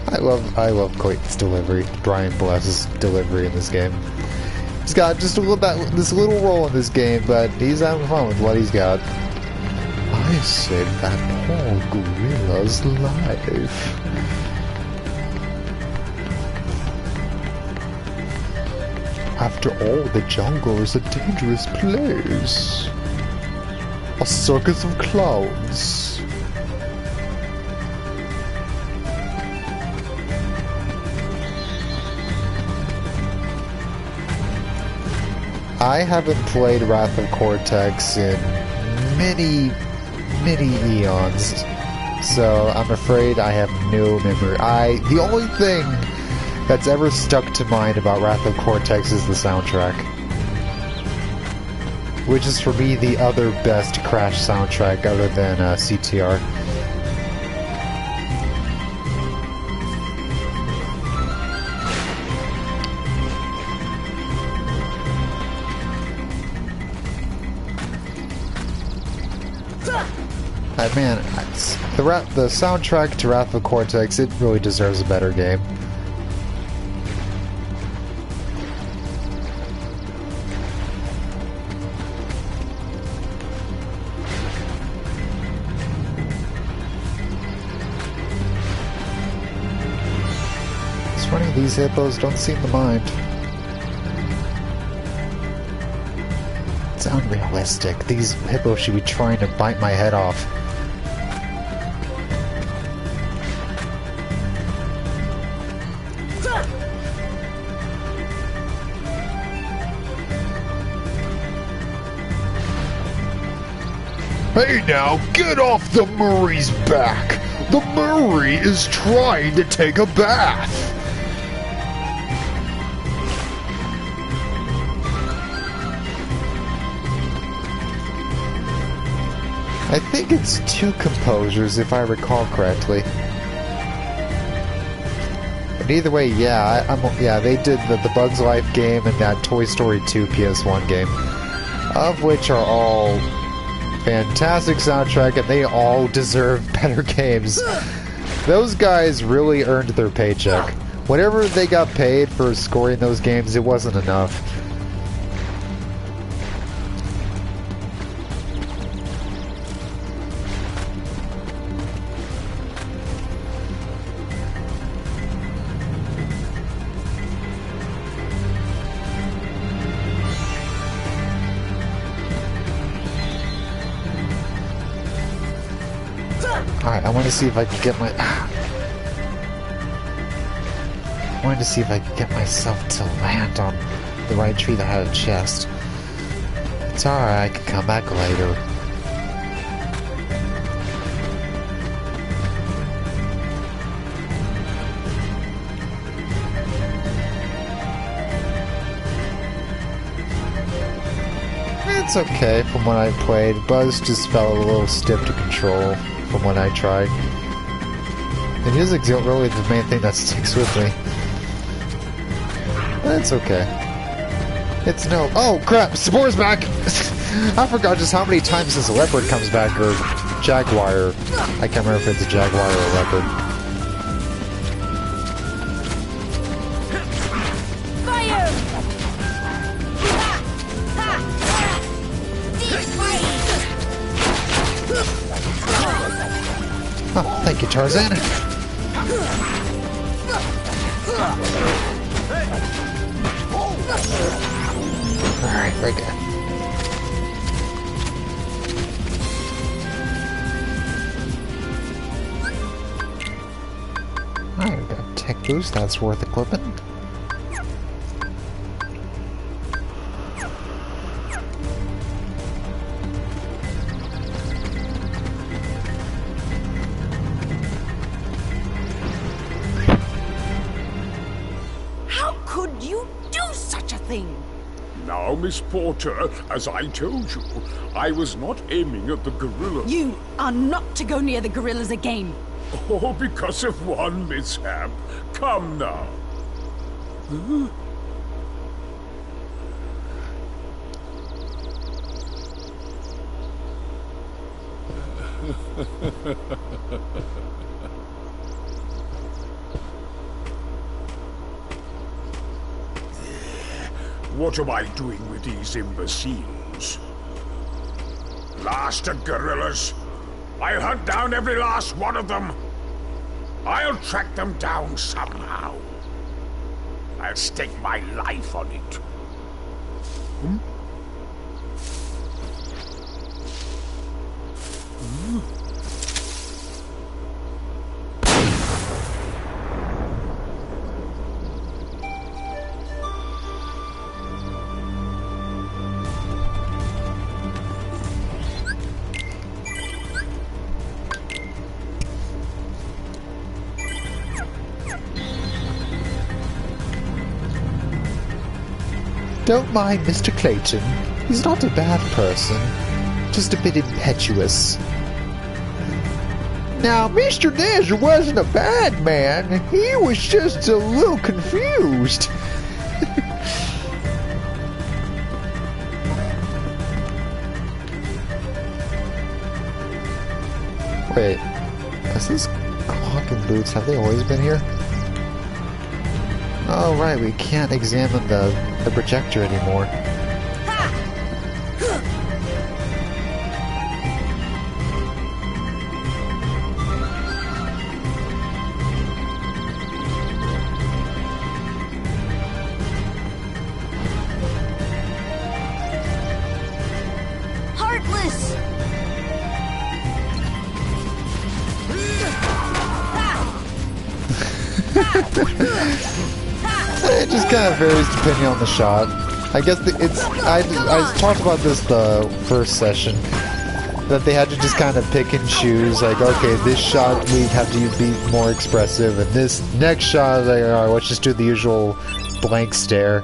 I love Clayton's delivery. Brian Bless's delivery in this game. He's got just this little role in this game, but he's having fun with what he's got. I saved that poor gorilla's life. After all, the jungle is a dangerous place. A circus of clowns. I haven't played Wrath of Cortex in many eons, so I'm afraid I have no memory. The only thing that's ever stuck to mind about Wrath of Cortex is the soundtrack, which is for me the other best Crash soundtrack other than CTR. Man, the soundtrack to Wrath of Cortex, it really deserves a better game. It's funny, these hippos don't seem to mind. It's unrealistic. These hippos should be trying to bite my head off. Hey now, get off the Murray's back! The Murray is trying to take a bath! I think it's two composers, if I recall correctly. But either way, yeah, they did the Bugs Life game and that Toy Story 2 PS1 game, of which are all fantastic soundtrack, and they all deserve better games. Those guys really earned their paycheck. Whatever they got paid for scoring those games, it wasn't enough. Alright, I want to see if I can get my... I wanted to see if I could get myself to land on the right tree that had a chest. It's alright, I can come back later. It's okay from when I played. Buzz just felt a little stiff to control from when I tried. The music's really the main thing that sticks with me. But it's okay. It's no... Oh crap! Spore's back! I forgot just how many times this leopard comes back, or jaguar. I can't remember if it's a jaguar or a leopard. Oh, thank you, Tarzan. Alright, very good. Alright, we got a tech boost, that's worth equipping. Now, Miss Porter, as I told you, I was not aiming at the gorilla. You are not to go near the gorillas again. Oh, because of one mishap. Come now. What am I doing with these imbeciles? Last of gorillas. I'll hunt down every last one of them. I'll track them down somehow. I'll stake my life on it. Don't mind Mr. Clayton. He's not a bad person. Just a bit impetuous. Now, Mr. Nezzer wasn't a bad man. He was just a little confused. Wait, is this clock and boots, have they always been here? Oh right, we can't examine the projector anymore. Heartless! It just kind of varies depending on the shot. I guess I talked about this the first session, that they had to just kind of pick and choose, like, okay, this shot we have to be more expressive, and this next shot, like, alright, let's just do the usual blank stare.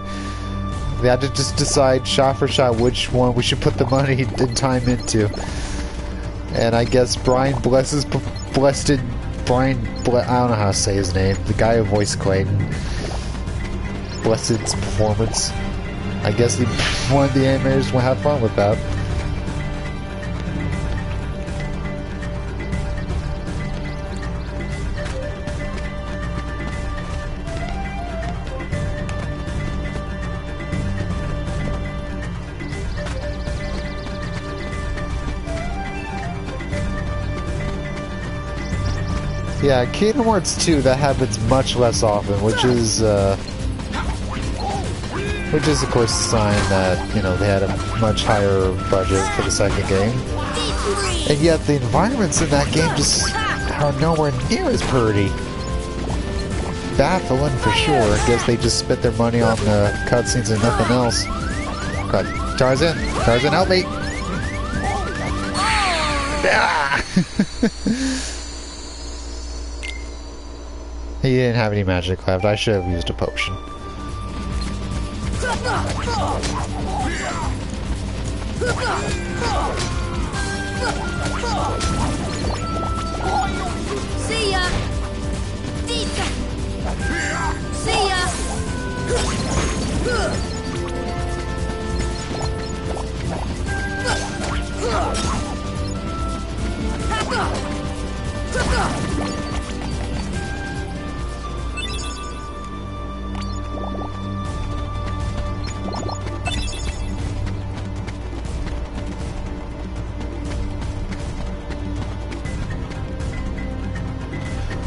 They had to just decide shot for shot which one we should put the money and time into. And I guess Brian Blessed, I don't know how to say his name, the guy who voiced Clayton, Blessed's performance. I guess one of the animators will have fun with that. Yeah, Kingdom Hearts 2, that happens much less often, which is of course a sign that, you know, they had a much higher budget for the second game. And yet the environments in that game just are nowhere near as pretty. Baffling for sure. I guess they just spent their money on the cutscenes and nothing else. God, Tarzan, help me! Ah! He didn't have any magic left. I should have used a potion. See ya! See ya!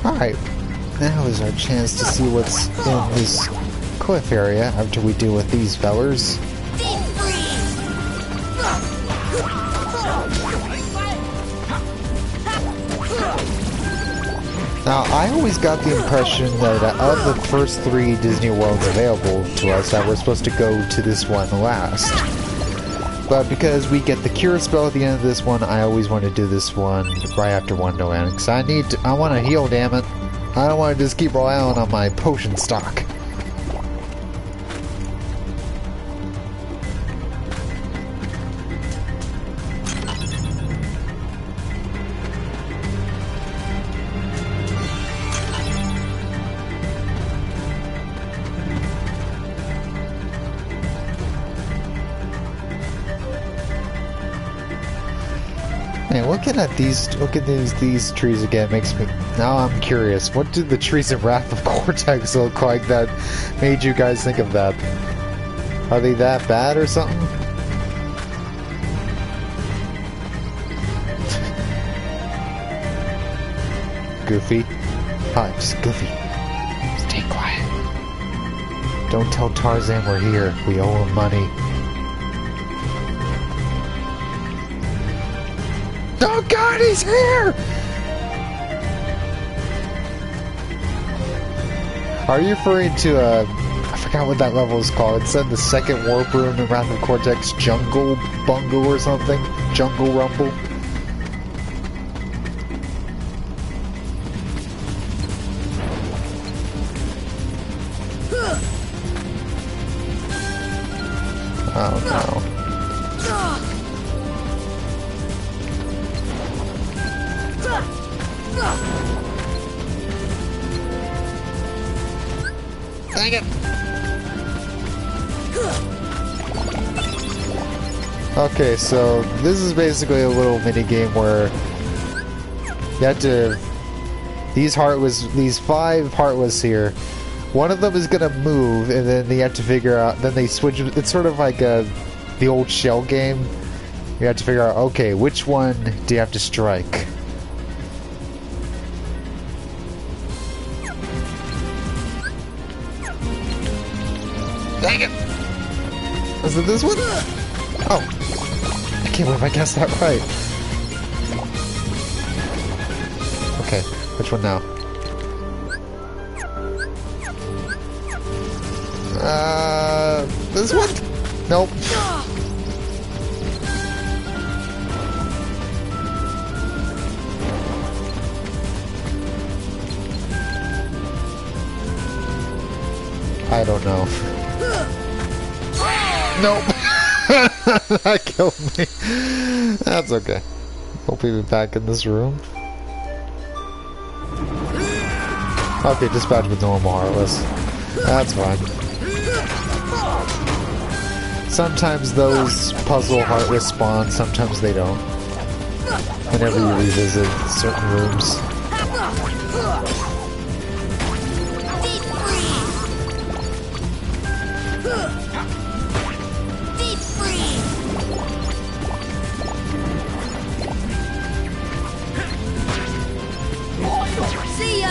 Alright, now is our chance to see what's in this cliff area after we deal with these fellers. Now, I always got the impression that of the first 3 Disney Worlds available to us, that we're supposed to go to this one last. But because we get the cure spell at the end of this one, I always want to do this one right after Wonderland. Because I want to heal, damn it. I don't want to just keep relying on my potion stock. Okay, looking at these trees again makes me... Now I'm curious. What do the trees in Wrath of Cortex look like that made you guys think of that? Are they that bad or something? Goofy. Hi, just Goofy. Stay quiet. Don't tell Tarzan we're here. We owe him money. Oh God, he's here! Are you referring to, I forgot what that level is called. It's in the second warp room in Wrath of Cortex, Jungle Bungle or something? Jungle Rumble? Oh no. Dang it! Okay, so this is basically a little mini game where you have to... These 5 Heartless here, one of them is gonna move, and then you have to figure out... Then they switch... It's sort of like the old Shell game. You have to figure out, okay, which one do you have to strike? Dang it! Was it this one? Oh! I can't believe I guessed that right. Okay, which one now? This one? Nope. I don't know. Nope. That killed me. That's okay. Hope we'll be back in this room. Okay, dispatch with normal Heartless. That's fine. Sometimes those puzzle Heartless spawn, sometimes they don't. Whenever you revisit certain rooms. See ya!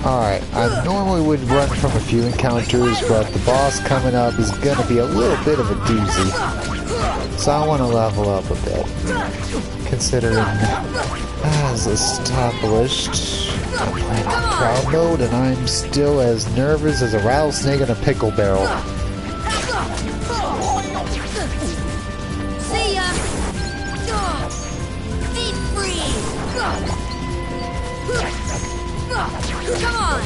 Alright, I normally would run from a few encounters, but the boss coming up is gonna be a little bit of a doozy. So I want to level up a bit. Considering, as established, I'm playing on crowd mode and I'm still as nervous as a rattlesnake in a pickle barrel. See ya! Deep freeze! Come on!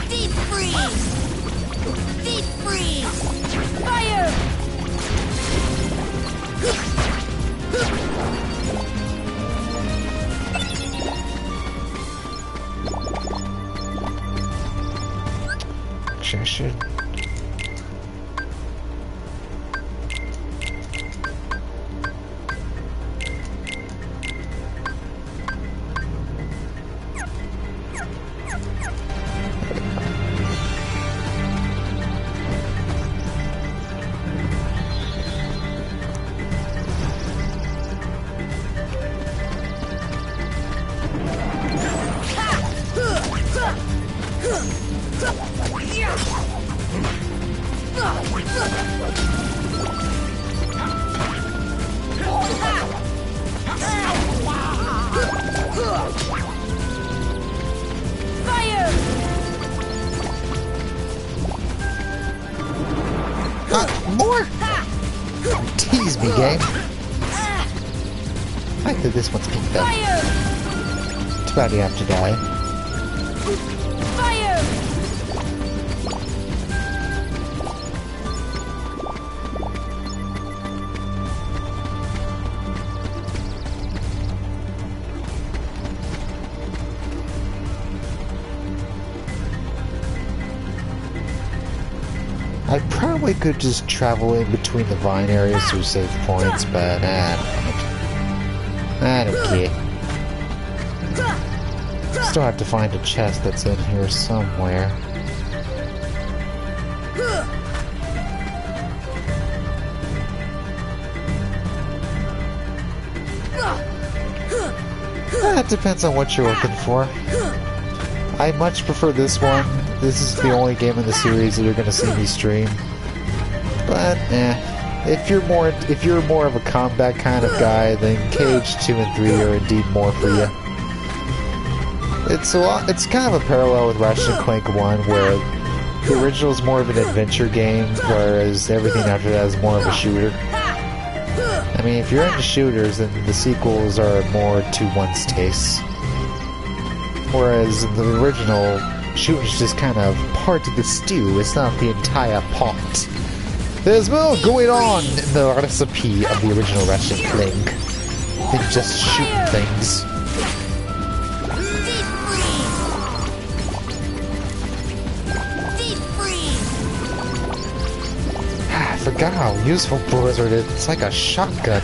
Deep freeze! Deep freeze! Fire! Cheshire. More? Tease me, game. fact that this one's picked up. Too bad you have to die. Fire! I probably could just travel in between the vine areas through save points, but I don't care. Still have to find a chest that's in here somewhere. That depends on what you're looking for. I much prefer this one. This is the only game in the series that you're going to see me stream. But, if you're more of a combat kind of guy, then Cage 2 and 3 are indeed more for you. It's kind of a parallel with Ratchet & Clank 1, where the original is more of an adventure game, whereas everything after that is more of a shooter. I mean, if you're into shooters, then the sequels are more to one's taste. Whereas in the original, shooting's just kind of part of the stew, it's not the entire pot. There's more going on in the recipe of the original Ratchet & Clank than just shooting things. I forgot how useful Blizzard is. It's like a shotgun.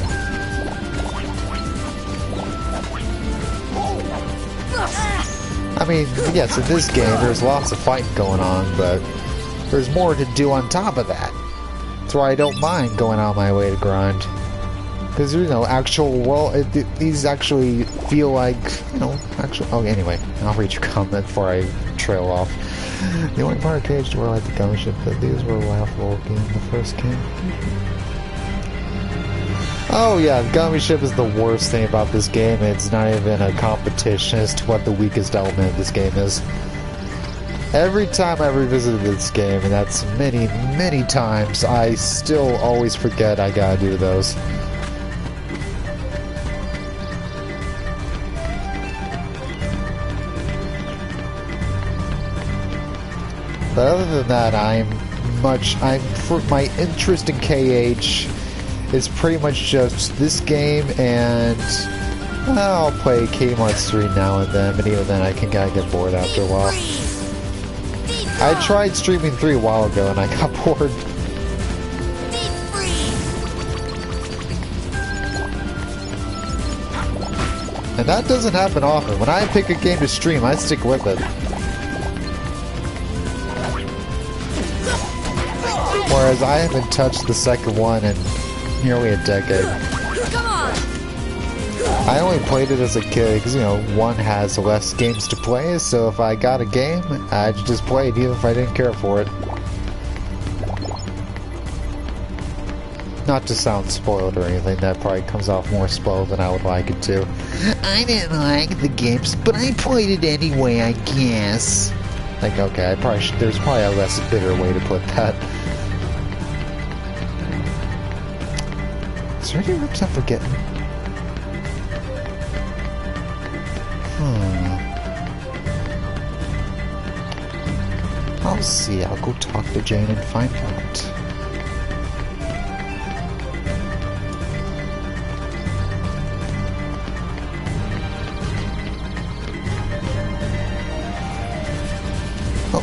I mean, yes, in this game there's lots of fighting going on, but there's more to do on top of that. That's why I don't mind going out of my way to grind. Because, you know, these actually feel like, you know, oh, anyway, I'll read your comment before I trail off. The only part of Cage where I like the gummy ship, but these were laughable in the first game. Oh yeah, the gummy ship is the worst thing about this game. It's not even a competition as to what the weakest element of this game is. Every time I revisited this game, and that's many, many times, I still always forget I gotta do those. But other than that, my interest in KH is pretty much just this game, and I'll play Kingdom Hearts 3 now and then, but even then I can kinda get bored after a while. I tried streaming 3 a while ago and I got bored. And that doesn't happen often. When I pick a game to stream, I stick with it. Whereas I haven't touched the second one in nearly a decade. I only played it as a kid because, you know, one has less games to play, so if I got a game, I'd just play it even if I didn't care for it. Not to sound spoiled or anything, that probably comes off more spoiled than I would like it to. I didn't like the games, but I played it anyway, I guess. Like, okay, there's probably a less bitter way to put that. Is there any rips I'm forgetting? I'll see. I'll go talk to Jane and find out. Oh.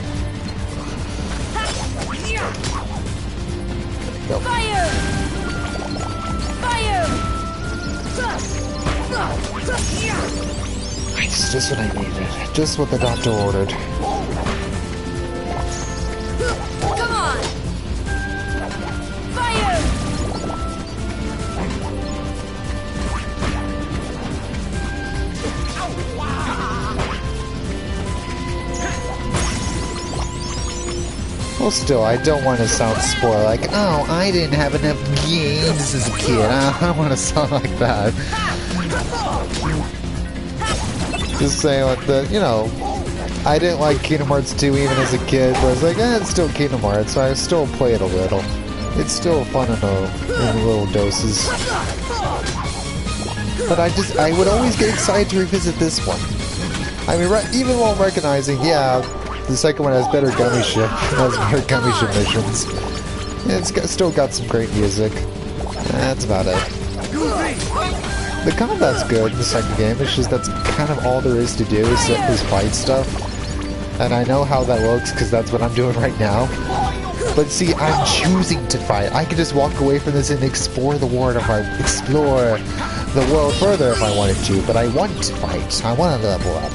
Go. Fire! Fire! Nice, just what I needed. Just what the doctor ordered. Come on! Fire! Well, still, I don't want to sound spoiled, like, oh, I didn't have enough games as a kid. I don't want to sound like that. Just saying, like, you know, I didn't like Kingdom Hearts 2 even as a kid, but I was like, it's still Kingdom Hearts, so I still play it a little. It's still fun in little doses. But I would always get excited to revisit this one. I mean, even while recognizing, yeah, the second one has better gummy ship, has better gummy ship missions. Still got some great music. That's about it. The combat's good in the second game, it's just that's kind of all there is to do is fight stuff. And I know how that looks because that's what I'm doing right now. But see, I'm choosing to fight. I could just walk away from this and explore the world if I explore the world further if I wanted to, but I want to fight. I want to level up.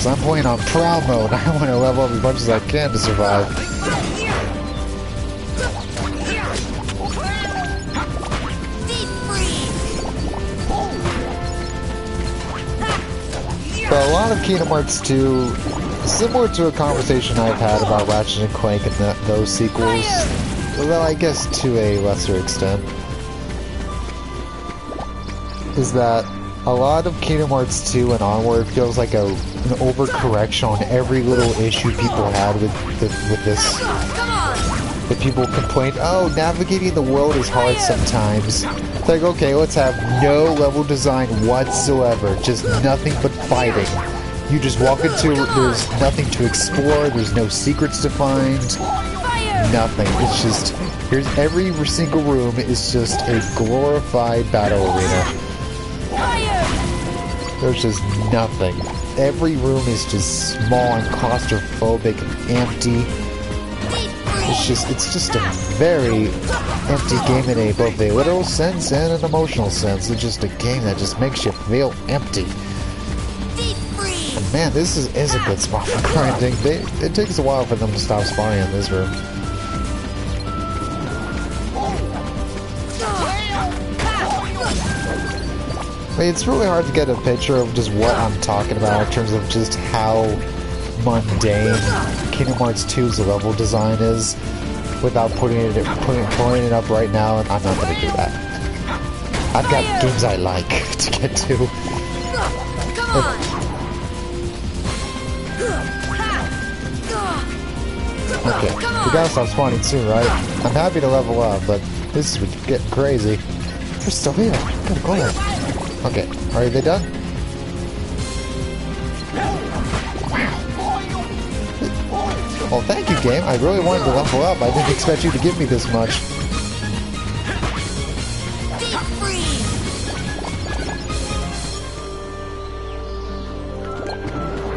So I'm playing on proud mode. I want to level up as much as I can to survive. But a lot of Kingdom Hearts 2, similar to a conversation I've had about Ratchet and Clank and those sequels, well, I guess to a lesser extent, is that a lot of Kingdom Hearts 2 and onward feels like an overcorrection on every little issue people had with this. That people complained, oh, navigating the world is hard sometimes. It's like, okay, let's have no level design whatsoever. Just nothing but fighting. You just walk into, there's nothing to explore, there's no secrets to find. Nothing. It's just, here's every single room is just a glorified battle arena. There's just nothing. Every room is just small and claustrophobic and empty. It's just a very empty game in both a literal sense and an emotional sense. It's just a game that just makes you feel empty. And man, this is a good spot for grinding. It takes a while for them to stop spawning in this room. I mean, it's really hard to get a picture of just what I'm talking about in terms of just how mundane Kingdom Hearts 2's level design is without pulling it up right now, and I'm not going to do that. I've got games I like to get to. Okay, we gotta stop spawning soon, right? I'm happy to level up, but this is getting crazy. They're still here. Good God. Okay, are they done? Well, thank you, game. I really wanted to level up. I didn't expect you to give me this much.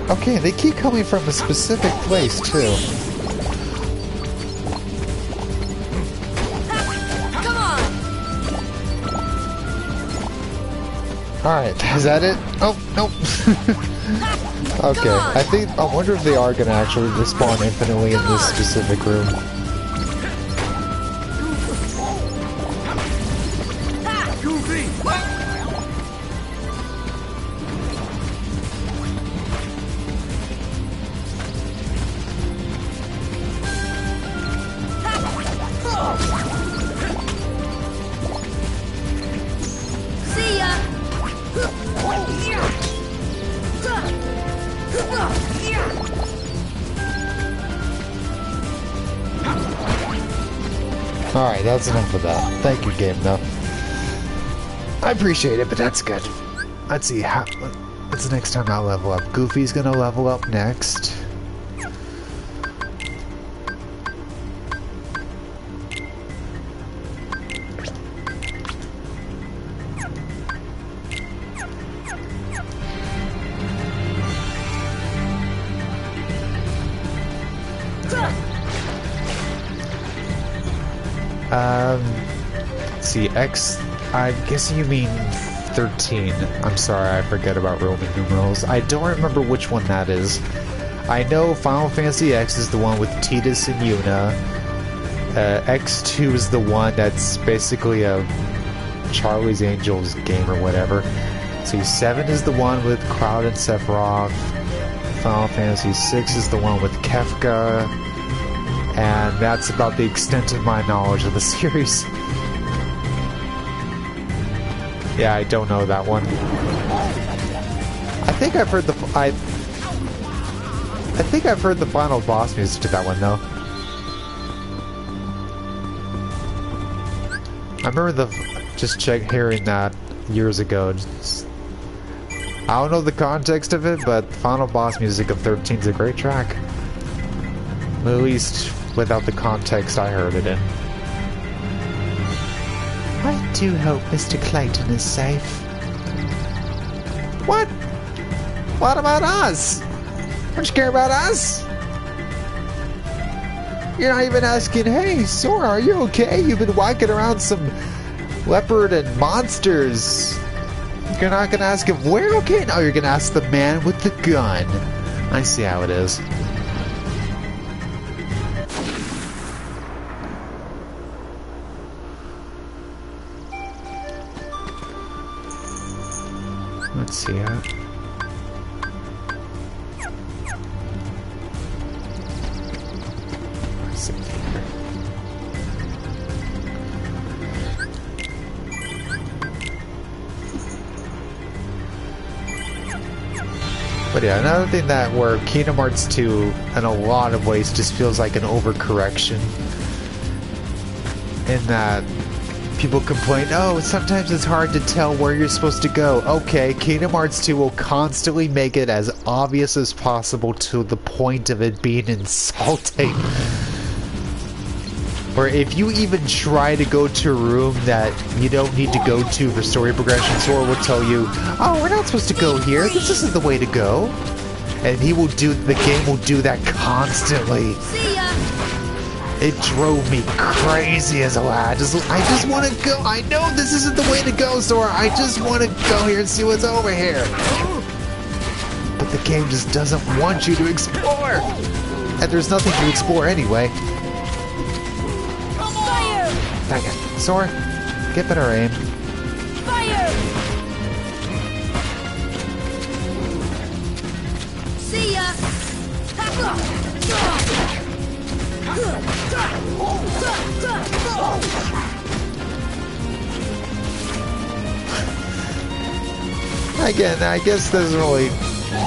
Okay, they keep coming from a specific place, too. Alright, is that it? Oh, nope. Okay, I wonder if they are gonna actually respawn infinitely in this specific room. Alright, that's enough of that. Thank you, game, though. I appreciate it, but that's good. Let's see, what's the next time I'll level up? Goofy's gonna level up next. Let's see, I'm guessing you mean 13. I'm sorry, I forget about Roman numerals. I don't remember which one that is. I know Final Fantasy X is the one with Tidus and Yuna. X2 is the one that's basically a Charlie's Angels game or whatever. See, 7 is the one with Cloud and Sephiroth. Final Fantasy 6 is the one with Kefka. And that's about the extent of my knowledge of the series. Yeah, I don't know that one. I think I've heard the final boss music to that one, though. I remember hearing that years ago. I don't know the context of it, but the final boss music of 13 is a great track. At least without the context I heard it in. I do hope Mr. Clayton is safe. What? What about us? Don't you care about us? You're not even asking, hey, Sora, are you okay? You've been walking around some leopard and monsters. You're not gonna ask him, where okay? No, you're gonna ask the man with the gun. I see how it is. Let's see how. But yeah, another thing that where Kingdom Hearts 2 in a lot of ways just feels like an overcorrection. In that people complain, oh, sometimes it's hard to tell where you're supposed to go. Okay, Kingdom Hearts 2 will constantly make it as obvious as possible to the point of it being insulting. Or if you even try to go to a room that you don't need to go to for story progression, Sora will tell you, oh, we're not supposed to go here, this isn't the way to go. And the game will do that constantly. See ya. It drove me crazy as a lad. I just want to go. I know this isn't the way to go, Sora. I just want to go here and see what's over here. But the game just doesn't want you to explore. And there's nothing to explore anyway. Fire! Dang it. Sora, get better aim. Fire! See ya! Again, I guess this doesn't really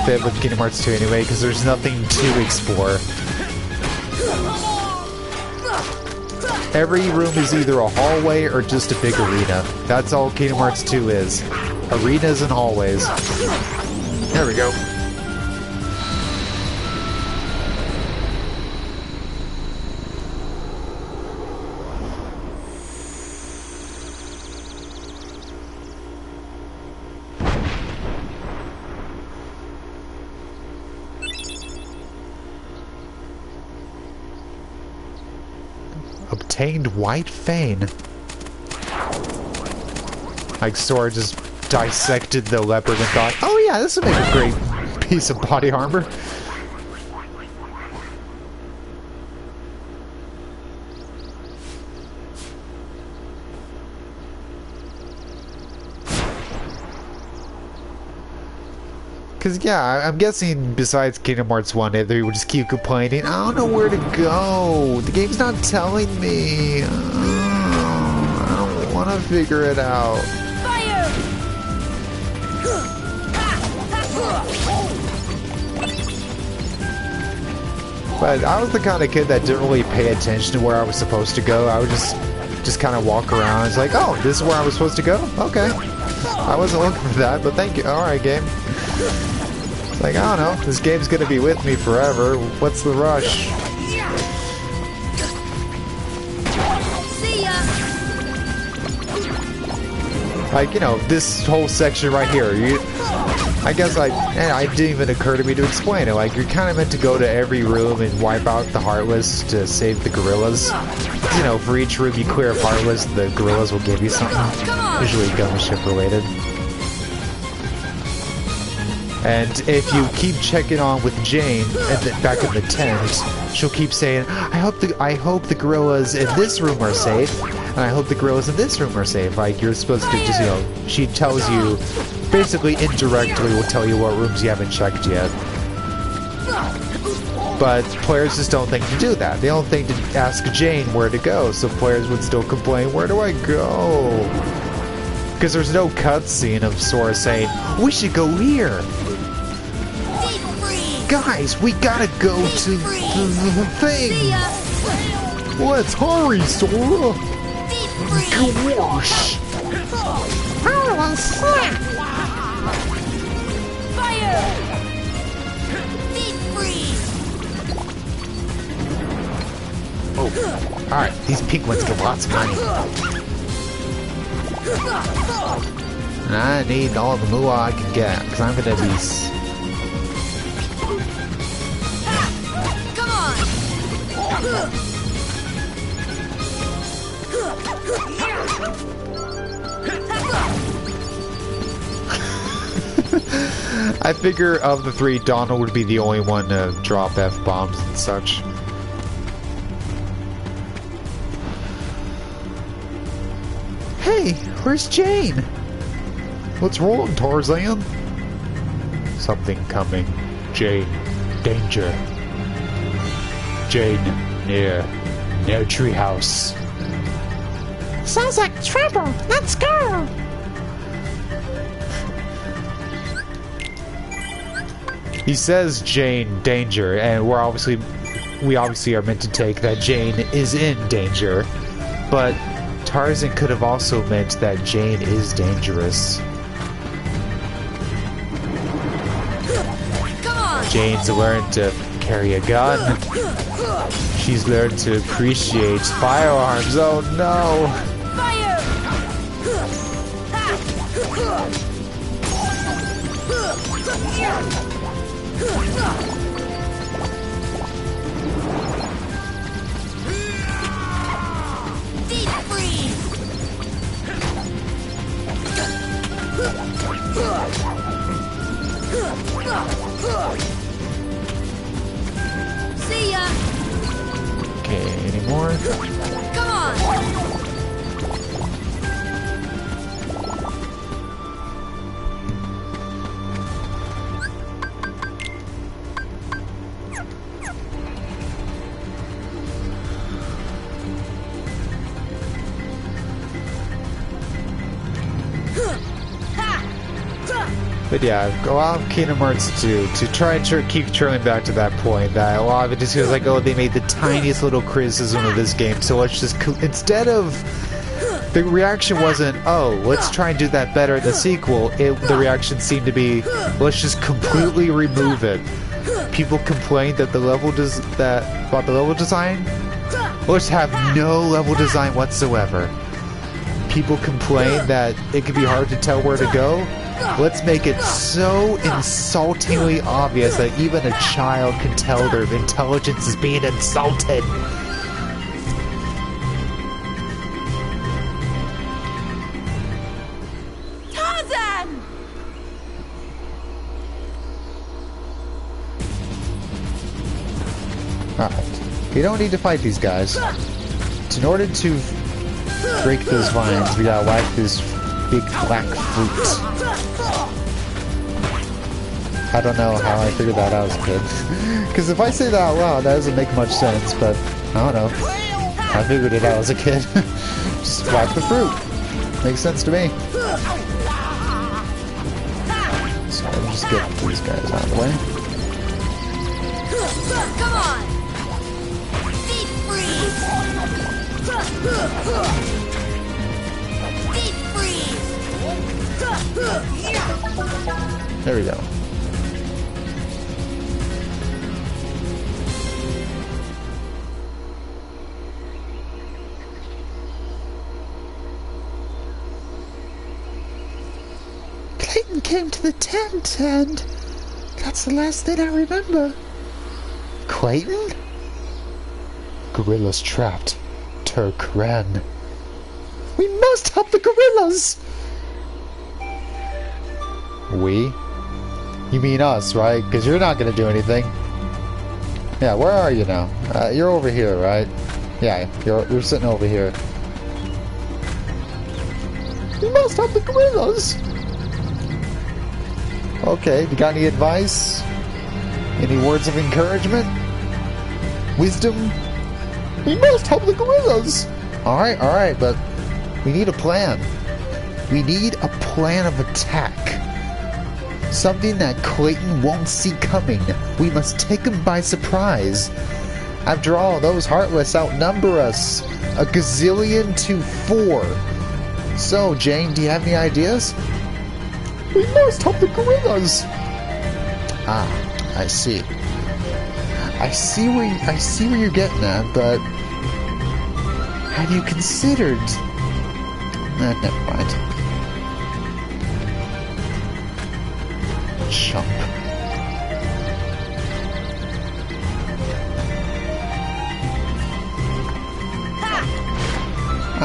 fit with Kingdom Hearts 2 anyway, because there's nothing to explore. Every room is either a hallway or just a big arena. That's all Kingdom Hearts 2 is. Arenas and hallways. There we go. Obtained White Fane. Like Sora just dissected the leopard and thought, oh yeah, this would make a great piece of body armor. Because, yeah, I'm guessing besides Kingdom Hearts 1, they would just keep complaining, I don't know where to go. The game's not telling me. I don't want to figure it out. Fire! But I was the kind of kid that didn't really pay attention to where I was supposed to go. I would just kind of walk around. It's like, oh, this is where I was supposed to go? Okay. I wasn't looking for that, but thank you. Alright, game. Like, I don't know, this game's gonna be with me forever. What's the rush? See ya. Like, you know, this whole section right here, I guess it didn't even occur to me to explain it. Like, you're kind of meant to go to every room and wipe out the Heartless to save the gorillas. You know, for each room you clear of Heartless, the gorillas will give you something. Usually gunship related. And if you keep checking on with Jane back in the tent, she'll keep saying, I hope the gorillas in this room are safe, and I hope the gorillas in this room are safe. Like, you're supposed to just, you know, she tells you, basically indirectly will tell you what rooms you haven't checked yet. But players just don't think to do that. They don't think to ask Jane where to go, so players would still complain, where do I go? Because there's no cutscene of Sora saying, we should go here. Guys, we gotta go to the thing. Let's hurry, Sora. Gouache! Holy snap! Fire! Deep freeze! Oh, alright, these pink ones give lots of money. And I need all the moolah I can get, because I'm gonna be... Come on! I figure of the three, Donald would be the only one to drop F-bombs and such. Hey, where's Jane? What's wrong, Tarzan? Something coming. Jane, danger. Jane, near treehouse. Sounds like trouble. Let's go. He says Jane, danger, and we obviously are meant to take that Jane is in danger, but Tarzan could have also meant that Jane is dangerous. Jane's learned to carry a gun. She's learned to appreciate firearms. Oh no! Fire! Deep freeze! See ya! Okay, any more? Come on! But yeah, go out of Kingdom Hearts 2 to try and keep turning back to that point. That a lot of it just feels like, oh, they made the tiniest little criticism of this game, so let's just instead of the reaction wasn't, oh, let's try and do that better in the sequel. The reaction seemed to be, let's just completely remove it. People complained that about the level design. Let's have no level design whatsoever. People complain that it could be hard to tell where to go. Let's make it so insultingly obvious that even a child can tell their intelligence is being insulted. Tarzan! Alright. We don't need to fight these guys. In order to break those vines, we gotta whack this big black fruit. I don't know how I figured that out as a kid. Because if I say that out loud, that doesn't make much sense, but I don't know. I figured it out as a kid. Just whack the fruit. Makes sense to me. So I'll just get these guys out of the way. Come on! Deep freeze! Deep freeze! There we go. Clayton came to the tent, and that's the last thing I remember. Clayton? Gorillas trapped. Turk ran. We must help the gorillas! We? You mean us, right? Because you're not gonna do anything. Yeah, where are you now? You're over here, right? Yeah, you're sitting over here. We must help the gorillas! Okay, you got any advice? Any words of encouragement? Wisdom? We must help the gorillas! Alright, but we need a plan. We need a plan of attack. Something that Clayton won't see coming. We must take him by surprise. After all, those Heartless outnumber us a gazillion to 4. So, Jane, do you have any ideas? We must help the gorillas. Ah, I see. I see where you're getting at, but have you considered? Never mind. Chump.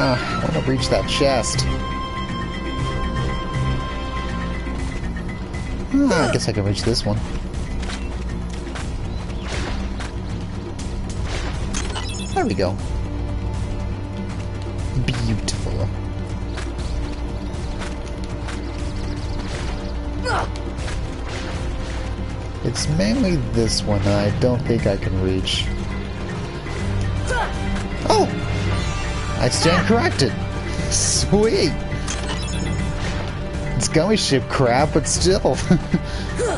I want to reach that chest. I guess I can reach this one. There we go. Beautiful. It's mainly this one that I don't think I can reach. Oh! I stand corrected. Sweet! It's gummy ship crap, but still.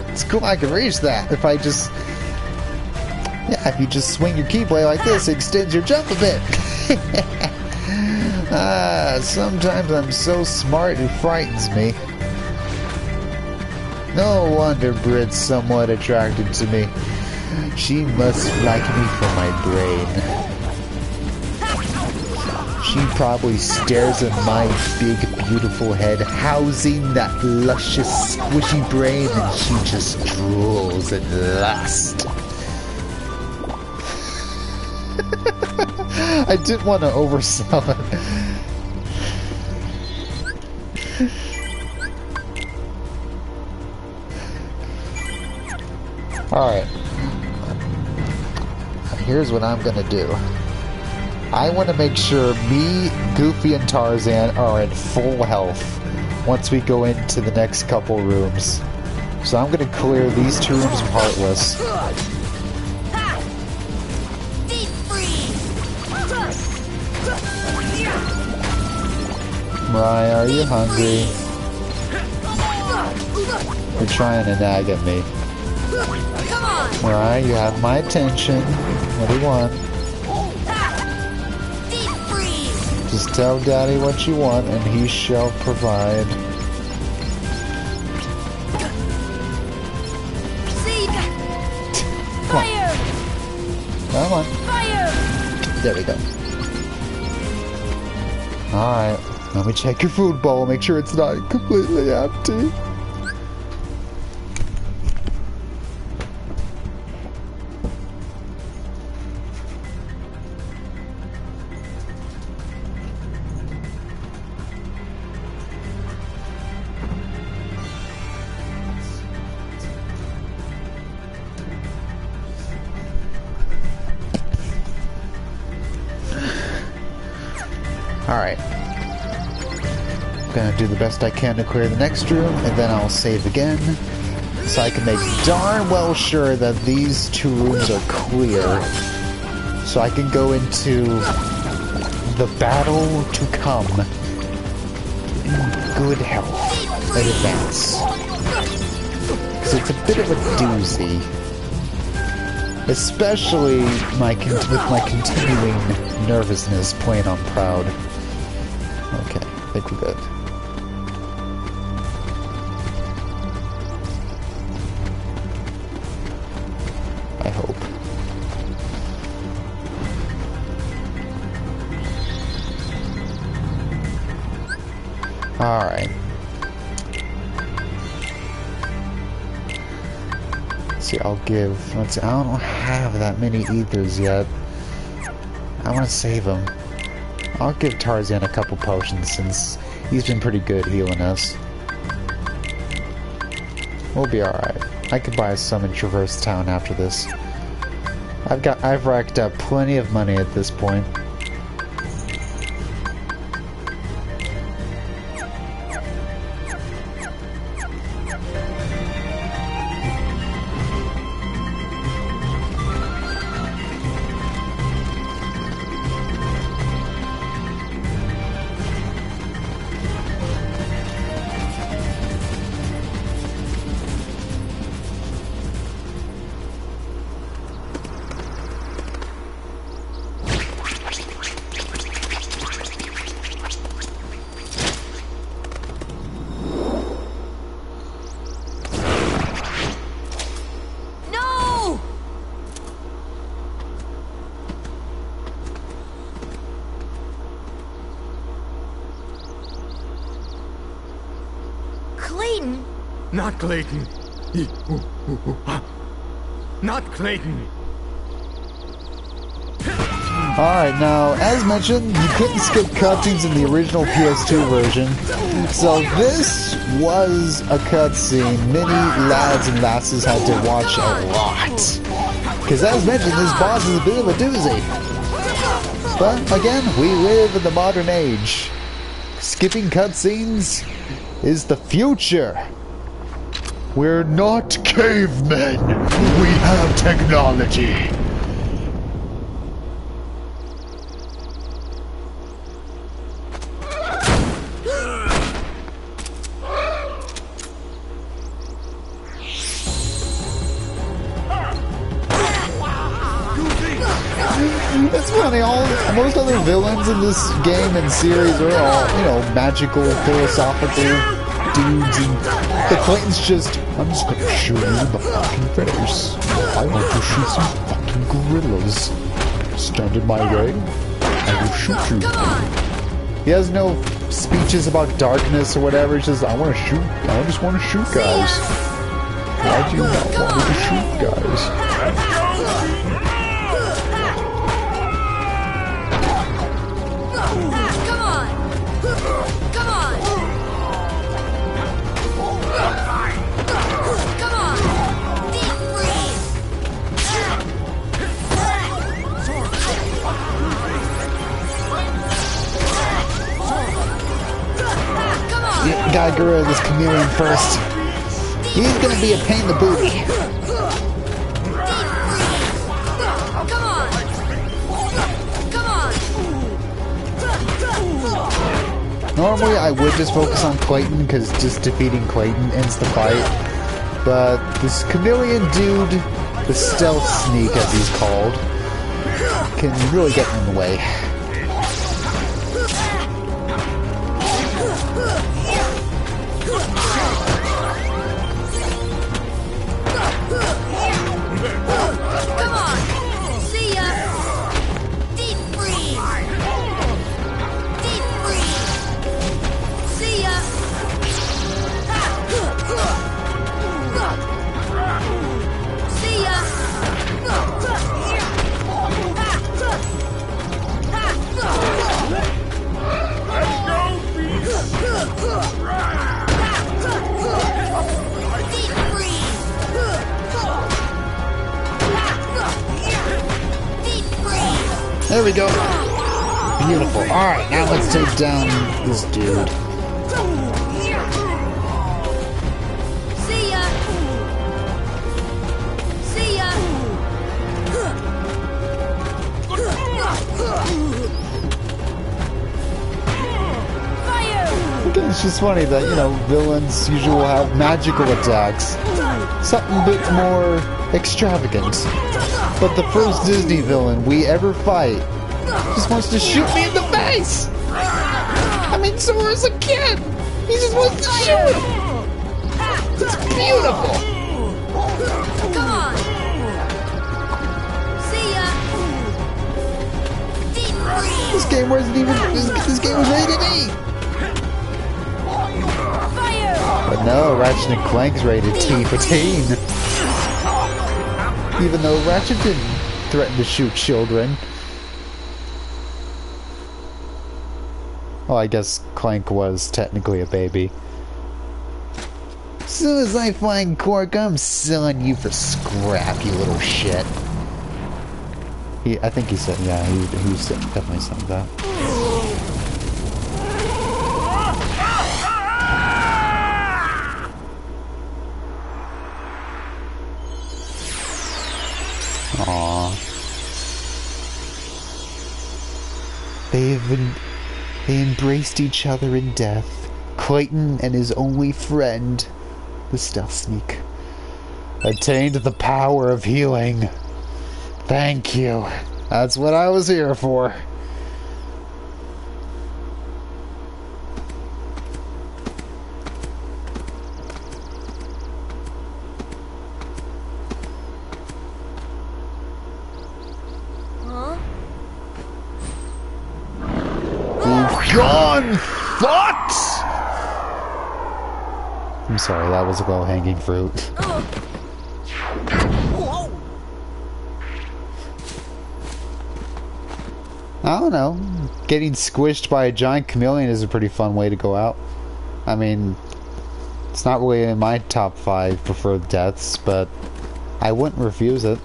It's cool I can reach that if I just... Yeah, if you just swing your keyblade like this, it extends your jump a bit. Sometimes I'm so smart it frightens me. No wonder Brit's somewhat attracted to me. She must like me for my brain. She probably stares at my big, beautiful head, housing that luscious, squishy brain, and she just drools in lust. I didn't want to oversell it. Alright. Here's what I'm gonna do. I want to make sure me, Goofy, and Tarzan are in full health once we go into the next couple rooms. So I'm going to clear these 2 rooms of Heartless. Mariah, are you hungry? You're trying to nag at me. Mariah, you have my attention. What do you want? Just tell Daddy what you want, and he shall provide. Fire! Come on. Fire! There we go. Alright, let me check your food bowl, make sure it's not completely empty. Alright. I'm gonna do the best I can to clear the next room, and then I'll save again. So I can make darn well sure that these 2 rooms are clear. So I can go into the battle to come in good health in advance. Because it's a bit of a doozy. Especially with my continuing nervousness playing on Proud. Okay, I think we're good. I hope. Alright. See, I'll give... Let's see, I don't have that many ethers yet. I want to save them. I'll give Tarzan a couple potions since he's been pretty good healing us. We'll be alright. I could buy some in Traverse Town after this. I've racked up plenty of money at this point. Not Clayton. Not Clayton. Alright, now, as mentioned, you couldn't skip cutscenes in the original PS2 version. So this was a cutscene many lads and lasses had to watch a lot. Because as mentioned, this boss is a bit of a doozy. But again, we live in the modern age. Skipping cutscenes is the future. We're not cavemen. We have technology. It's funny, most other villains in this game and series are all, you know, magical, philosophical dudes, and the Clayton's just, I'm just gonna shoot you in the fucking face. I want to shoot some fucking gorillas. Stand in my way, I will shoot you. He has no speeches about darkness or whatever, it's just, I just want to shoot guys. Why do you not want me to shoot guys? Gotta get rid of this chameleon first. He's gonna be a pain in the booty. Normally I would just focus on Clayton because just defeating Clayton ends the fight. But this chameleon dude, the stealth sneak as he's called, can really get in the way. There we go. Beautiful. Alright, now let's take down this dude. See ya! See ya! Fire! Again, it's just funny that, you know, villains usually will have magical attacks. Something a bit more extravagant. But the first Disney villain we ever fight just wants to shoot me in the face! I mean, Sora's a kid! He just wants to shoot him! It's beautiful! Come on! See ya! Deep freeze! This game wasn't even... This game was rated E! Fire! But no, Ratchet & Clank's rated T for teen. Even though Ratchet didn't threaten to shoot children. Well, I guess Clank was technically a baby. As soon as I find Cork, I'm selling you for scrap, you little shit. I think he said, yeah, he definitely said that. Aww. They embraced each other in death. Clayton and his only friend, the stealth sneak, attained the power of healing. Thank you. That's what I was here for. Gone thoughts! I'm sorry, that was a low-hanging fruit. I don't know. Getting squished by a giant chameleon is a pretty fun way to go out. I mean, it's not really in my top 5 preferred deaths, but I wouldn't refuse it.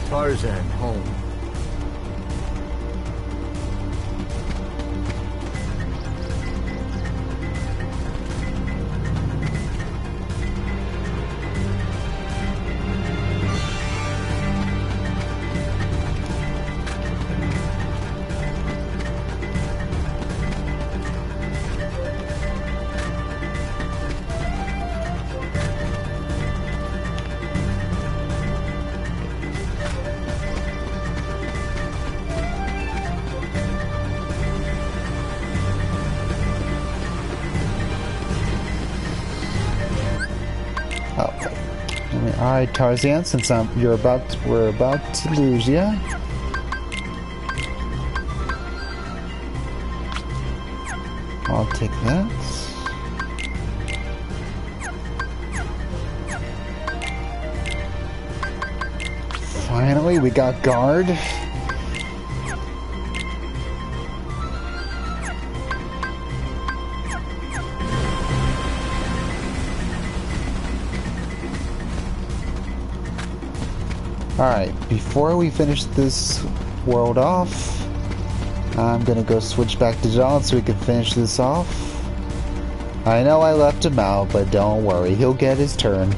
Tarzan, home. Alright, Tarzan, since we're about to lose you. I'll take that. Finally, we got guard. Alright, before we finish this world off, I'm gonna go switch back to John so we can finish this off. I know I left him out, but don't worry, he'll get his turn.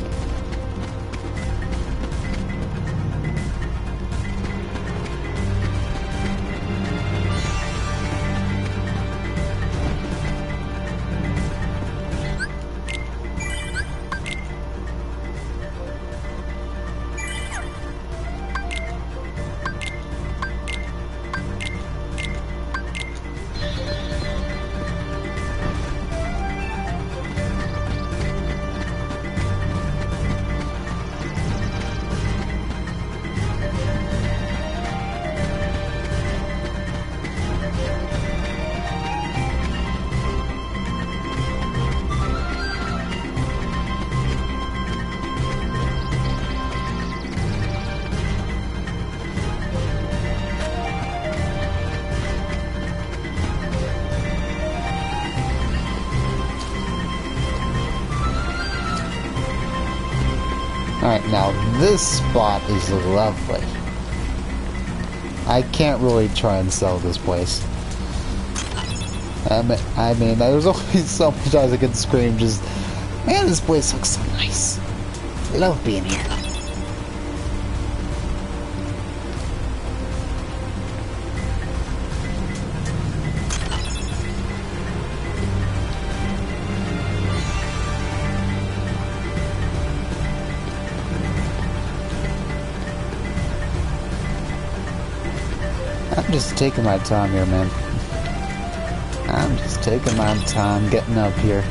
Alright, now this spot is lovely. I can't really try and sell this place. I mean, there's always so many times I can scream just, man, this place looks so nice. I love being here. I'm just taking my time here, man. I'm just taking my time getting up here.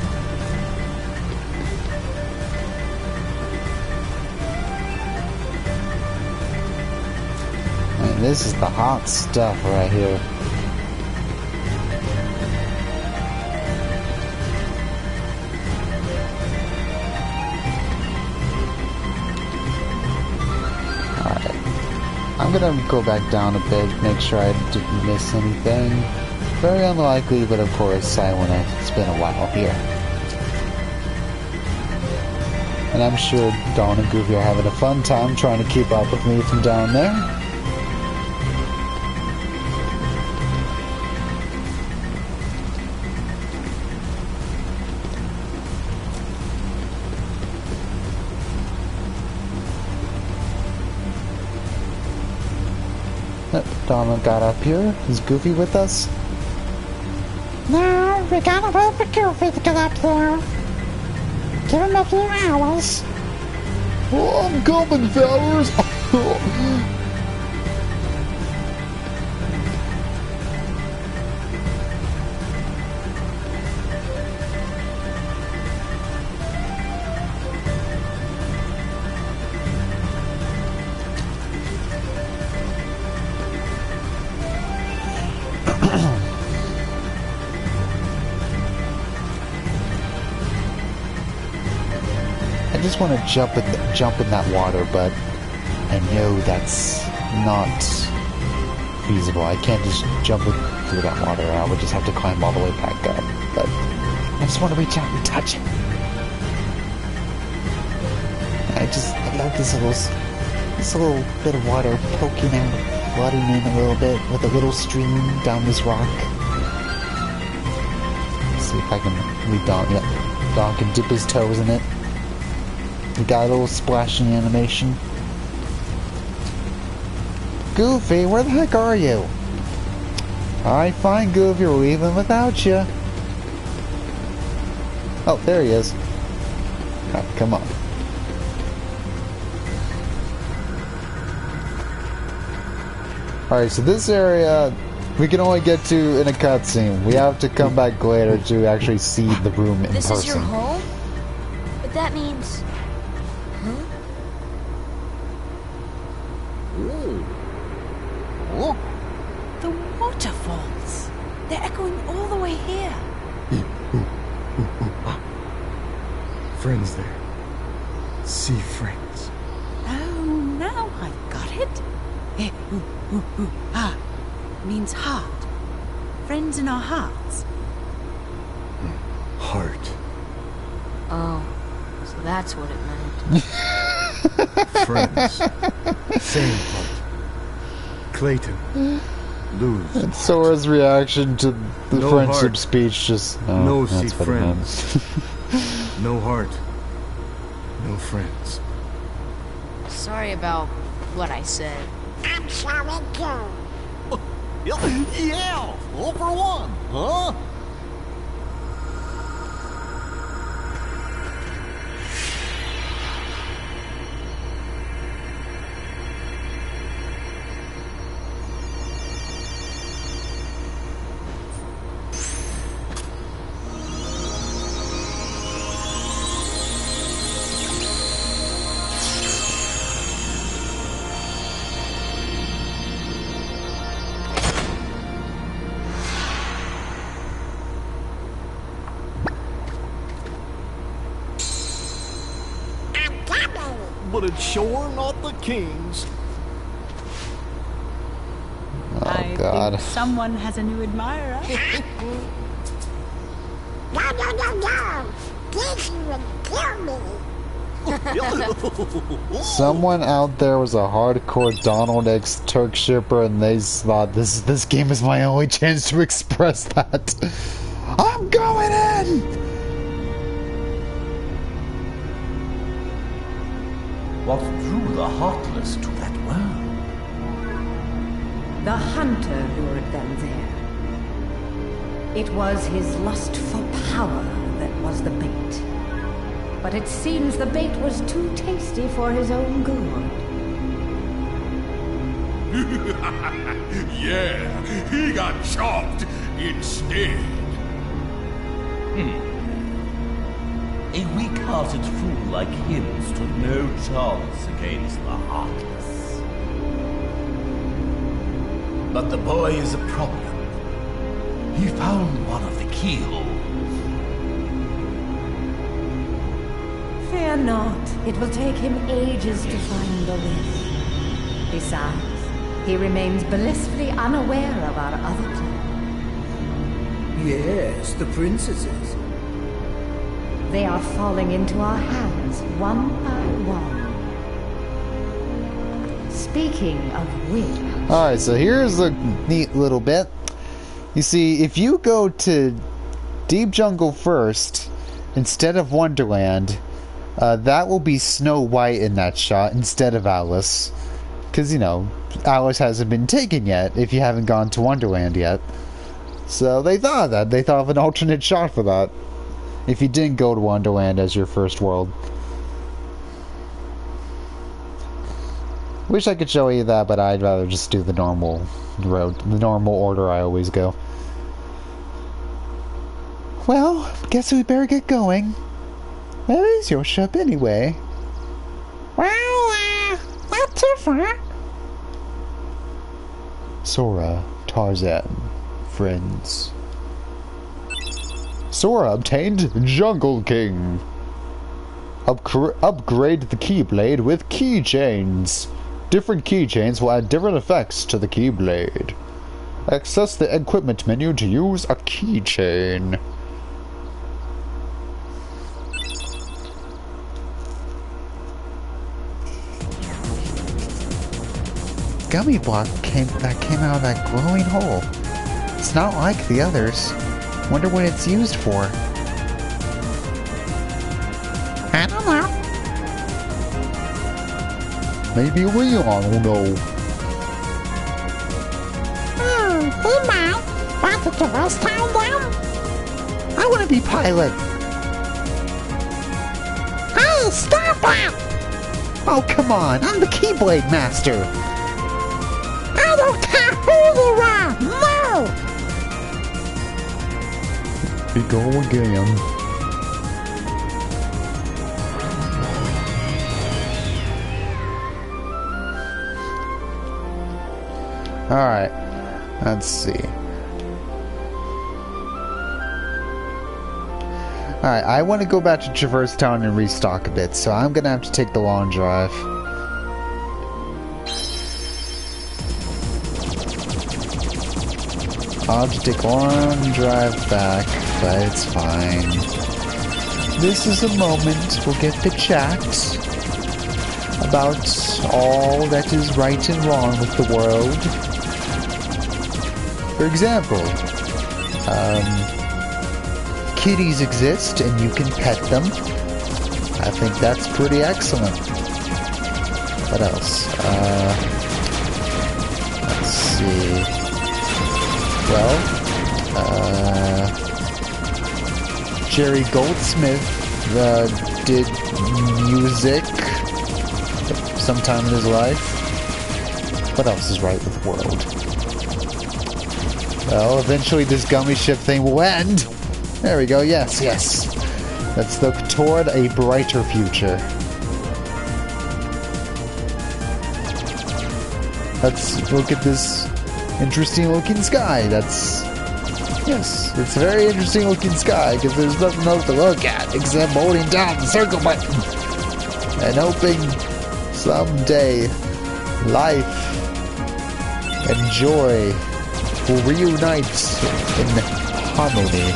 Man, this is the hot stuff right here. I'm gonna go back down a bit, make sure I didn't miss anything. Very unlikely, but of course I wanna spend a while here. And I'm sure Dawn and Goofy are having a fun time trying to keep up with me from down there. Donald got up here. Is Goofy with us? No, we gotta wait for Goofy to get up here. Give him a few hours. Oh, I'm coming, fellas. I just want to jump in that water, but I know that's not feasible. I can't just jump through that water. I would just have to climb all the way back up. But I just want to reach out and touch it. I love this little bit of water poking out, flooding in a little bit with a little stream down this rock. Let's see if I can lead Don. Yep, Don can dip his toes in it. We got a little splashing animation. Goofy, where the heck are you? Alright, fine, Goofy, we're leaving without you. Oh, there he is. Oh, come on. Alright, so this area we can only get to in a cutscene. We have to come back later to actually see the room in person. This is your home? But that means... Huh? Ooh. Oh. The waterfalls. They're echoing all the way here. Friends there. Sea friends. Oh, now I got it. Ah means heart. Friends in our hearts. Heart. Oh, so that's what it meant. Friends. Same heart. Clayton. Lose. And Sora's reaction to the No friendship heart. speech just... Oh, No that's sea what it meant. friends. No heart. No friends. Sorry about what I said. I'm sorry, too. Yeah, all for one, huh? But it's sure not the king's. Oh, I God. think someone has a new admirer. No, no, no, no. This would kill me. Someone out there was a hardcore Donald X Turk shipper, and they thought this game is my only chance to express that. I'm going in. What drew the Heartless to that world? The hunter lured them there. It was his lust for power that was the bait. But it seems the bait was too tasty for his own good. Yeah, he got chopped instead. A weak-hearted fool like him stood no chance against the Heartless. But the boy is a problem. He found one of the keyholes. Fear not. It will take him ages to find the way. Besides, he remains blissfully unaware of our other plan. Yes, the princesses. They are falling into our hands, one by one. Speaking of which... Alright, so here's a neat little bit. You see, if you go to Deep Jungle first, instead of Wonderland, that will be Snow White in that shot instead of Alice. Because, you know, Alice hasn't been taken yet if you haven't gone to Wonderland yet. So they thought of that. They thought of an alternate shot for that. If you didn't go to Wonderland as your first world. Wish I could show you that, but I'd rather just do the normal road, the normal order I always go. Well, guess we better get going. Where is your ship anyway? Well, not too far. Sora, Tarzan, friends. Sora obtained Jungle King. Upgrade the Keyblade with keychains. Different keychains will add different effects to the Keyblade. Access the equipment menu to use a keychain. Gummy block came out of that glowing hole. It's not like the others. Wonder what it's used for. I don't know. Maybe Leon will know. He might. Want to give us time down? I want to be pilot. Hey, stop that! Oh, come on. I'm the Keyblade Master. I don't care who you are! No! We go again. Alright. Let's see. Alright, I want to go back to Traverse Town and restock a bit, so I'm gonna have to take the long drive. I'll have to take a long drive back, but it's fine. This is a moment we'll get to chat about all that is right and wrong with the world. For example, kitties exist and you can pet them. I think that's pretty excellent. What else? Let's see. Well, Jerry Goldsmith did music sometime in his life. What else is right with the world? Well, eventually this gummy ship thing will end. There we go, yes, yes. Let's look toward a brighter future. Let's look at this interesting looking sky. Yes, it's a very interesting looking sky because there's nothing else to look at except holding down the circle button and hoping someday life and joy will reunite in harmony.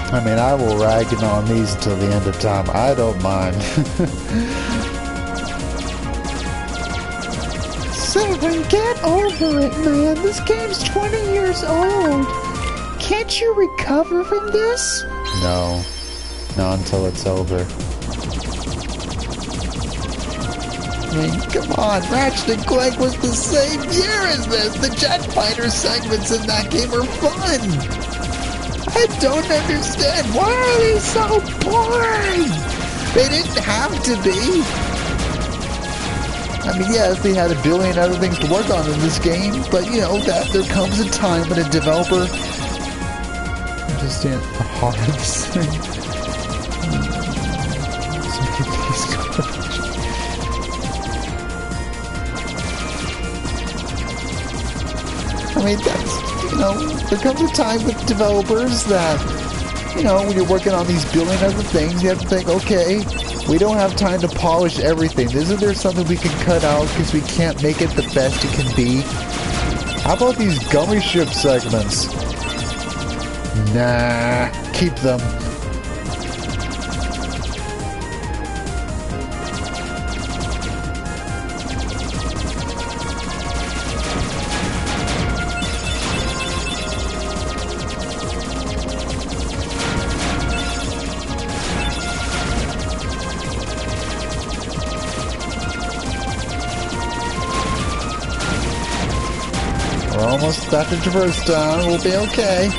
I mean, I will rag on these until the end of time. I don't mind. Seven, get over it, man. This game's 20 years old. Can't you recover from this? No. Not until it's over. I mean, come on. Ratchet & Clank was the same year as this. The jet fighter segments in that game are fun. I don't understand. Why are they so boring? They didn't have to be. I mean, yes, they had a billion other things to work on in this game, but you know that there comes a time when a developer understand the hard thing. I mean, that's, you know, there comes a time with developers that, you know, when you're working on these billion other things, you have to think, okay, we don't have time to polish everything. Isn't there something we can cut out because we can't make it the best it can be? How about these gummy ship segments? Nah, keep them. almost at the traverse town. We'll be okay.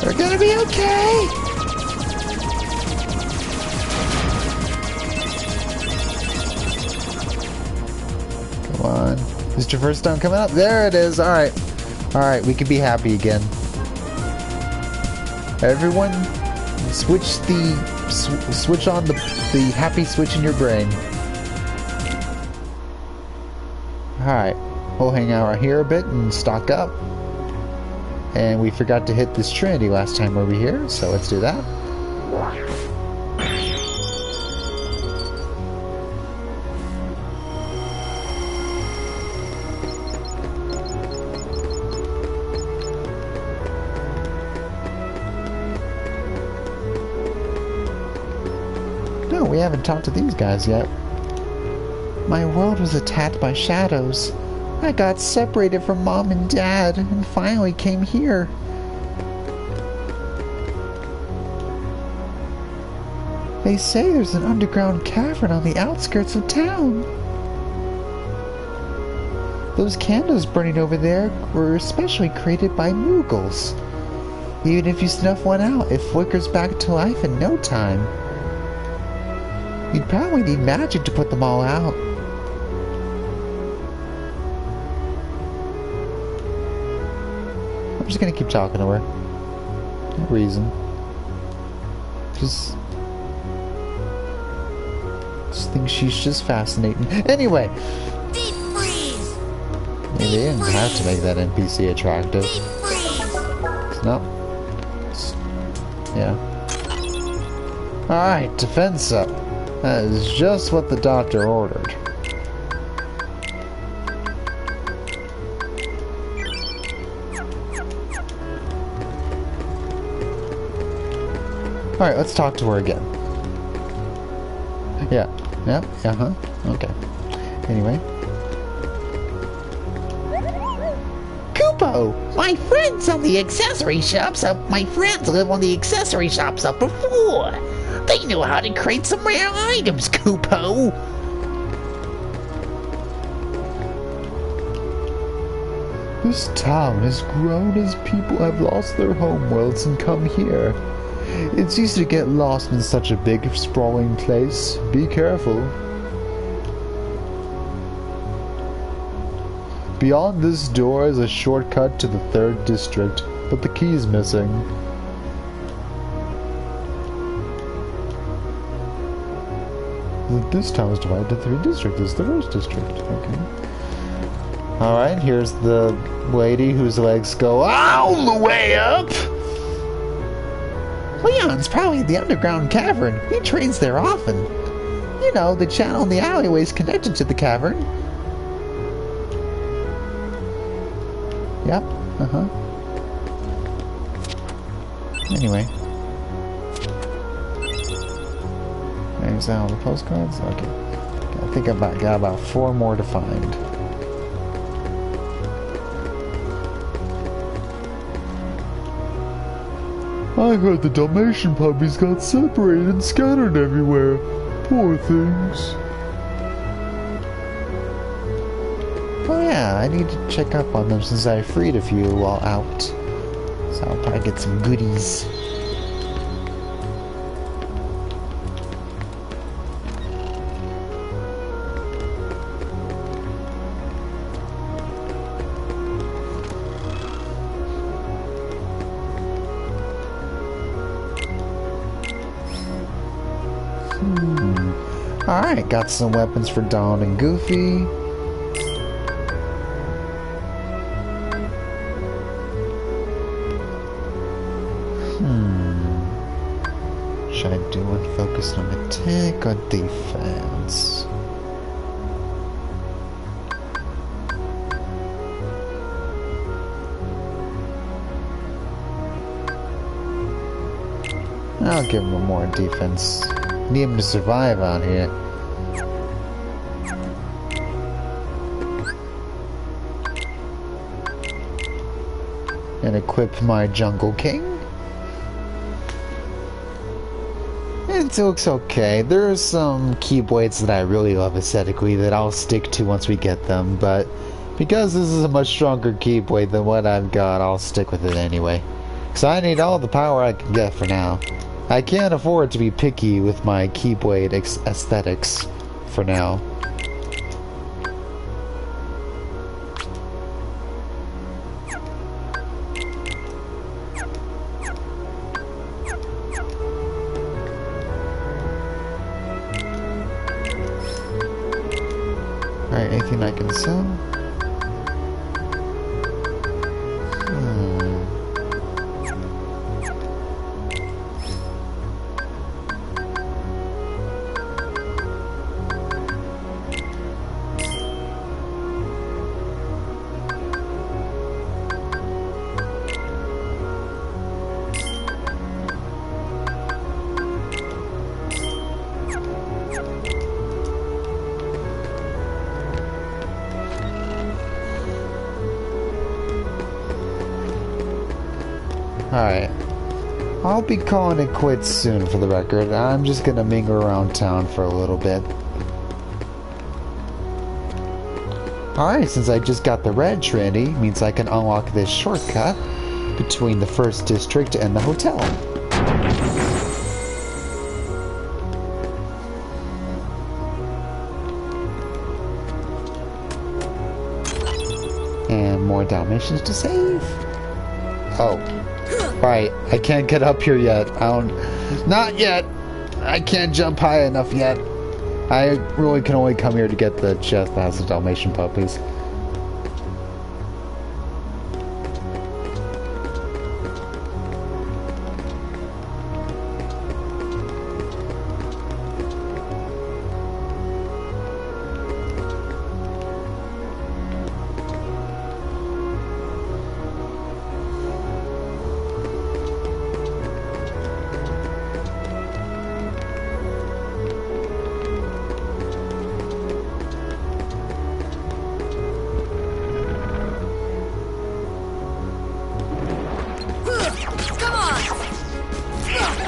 We're gonna be okay. Come on. Is traverse town coming up? There it is. Alright. Alright, we can be happy again. Everyone, switch on the happy switch in your brain. Alright, we'll hang out right here a bit and stock up. And we forgot to hit this Trinity last time we were here, so let's do that. No, we haven't talked to these guys yet. My world was attacked by shadows. I got separated from Mom and Dad and finally came here. They say there's an underground cavern on the outskirts of town. Those candles burning over there were especially created by Moogles. Even if you snuff one out, it flickers back to life in no time. You'd probably need magic to put them all out. I'm just gonna keep talking to her. No reason. Just think she's just fascinating. Anyway! Maybe they didn't have to make that NPC attractive. No. Yeah. Alright, defense up. That is just what the doctor ordered. Alright, let's talk to her again. Yeah. Okay. Anyway. Kupo! My friends on the accessory shops my friends live on the accessory shops up before. They know how to create some rare items, Kupo! This town has grown as people have lost their homeworlds and come here. It's easy to get lost in such a big, sprawling place. Be careful. Beyond this door is a shortcut to the 3rd district, but the key is missing. This town is divided into 3 districts. This is the 1st district. Okay. Alright, here's the lady whose legs go all the way up! Leon's probably in the underground cavern. He trains there often. You know, the channel in the alleyways connected to the cavern. Yep, Anyway. Is that all the postcards? Okay. I think I got about 4 more to find. I heard the Dalmatian puppies got separated and scattered everywhere. Poor things. Oh yeah, I need to check up on them since I freed a few while out. So I'll probably get some goodies. Alright, got some weapons for Dawn and Goofy. Should I do one focused on attack or defense? I'll give him a more defense. Need him to survive out here. And equip my Jungle King. It looks okay. There are some Keyblades that I really love aesthetically that I'll stick to once we get them, but Because this is a much stronger Keyblade than what I've got, I'll stick with it anyway. Because I need all the power I can get for now. I can't afford to be picky with my Keyblade aesthetics for now. Alright, anything I can sell? Alright. I'll be calling it quits soon for the record. I'm just gonna mingle around town for a little bit. Alright, since I just got the red Trinity, means I can unlock this shortcut between the first district and the hotel. And more Dalmatians to save. Oh. Right, I can't get up here yet. Not yet. I can't jump high enough yet. I really can only come here to get the chest that has the Dalmatian puppies.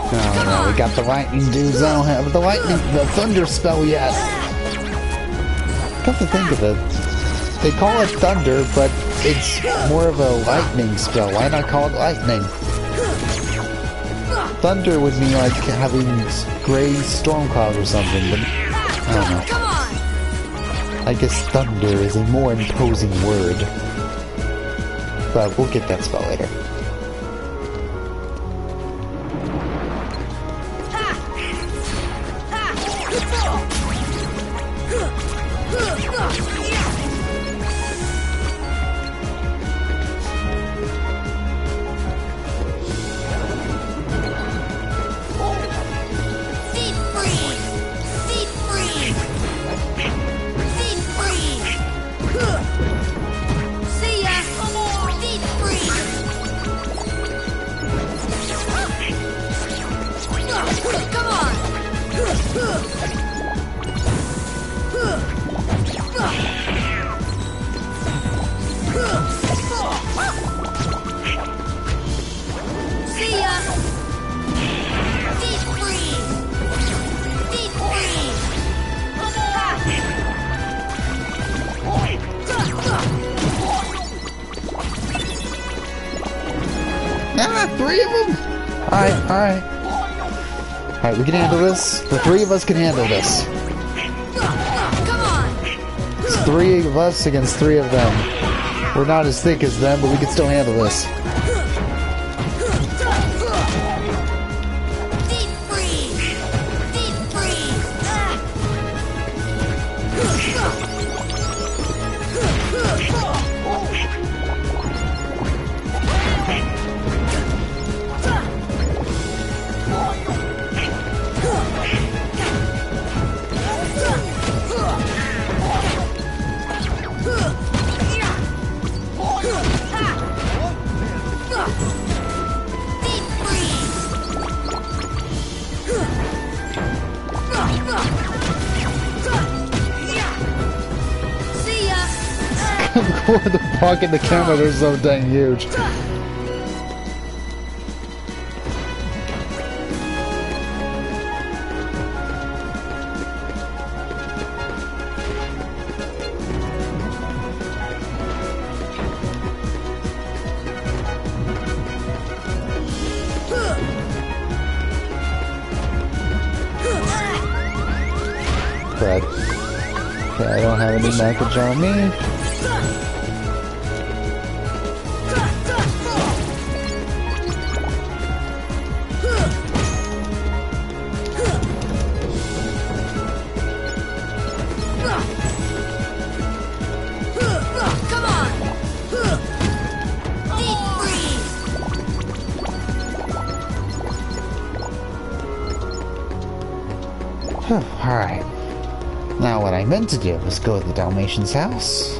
Oh no, we got the lightning dudes. I don't have the thunder spell yet. Come to think of it, they call it thunder, but it's more of a lightning spell. Why not call it lightning? Thunder would mean like having gray storm clouds or something, but I don't know. I guess thunder is a more imposing word. But we'll get that spell later. Three of them? Alright. Alright, we can handle this. The three of us can handle this. It's three of us against three of them. We're not as thick as them, but we can still handle this. The block in the camera, they're so dang huge. crud. Okay, I don't have any package on me. Alright. Now what I meant to do was go to the Dalmatian's house.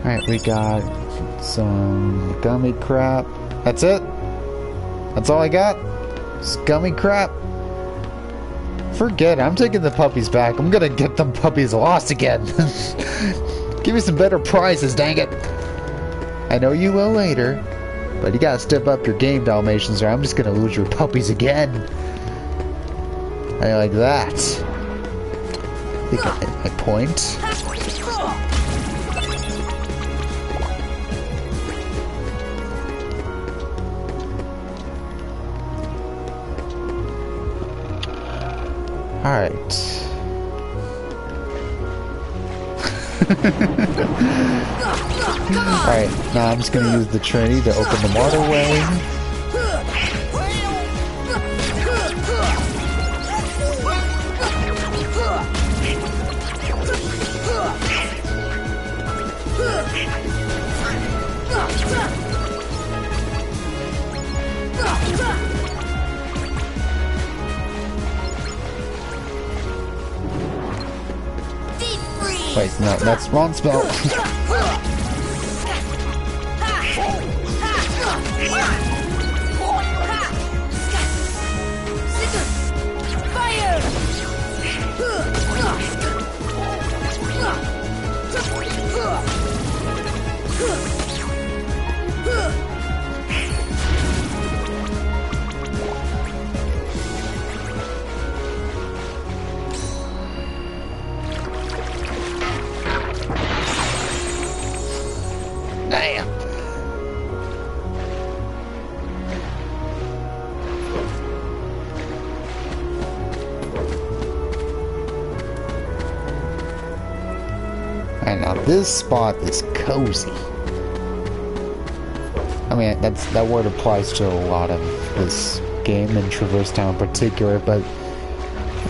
Alright, we got some gummy crap. That's it? That's all I got? Just gummy crap? Forget it, I'm taking the puppies back. I'm gonna get them puppies lost again. Give me some better prizes, dang it. I know you will later, but you gotta step up your game, Dalmatians, or I'm just gonna lose your puppies again. I like that. I think I hit my point. Alright. Alright, now I'm just gonna use the Trinity to open the waterway. Wait, no, that's wrong spell. Damn. And now this spot is cozy. I mean, that word applies to a lot of this game and Traverse Town in particular, but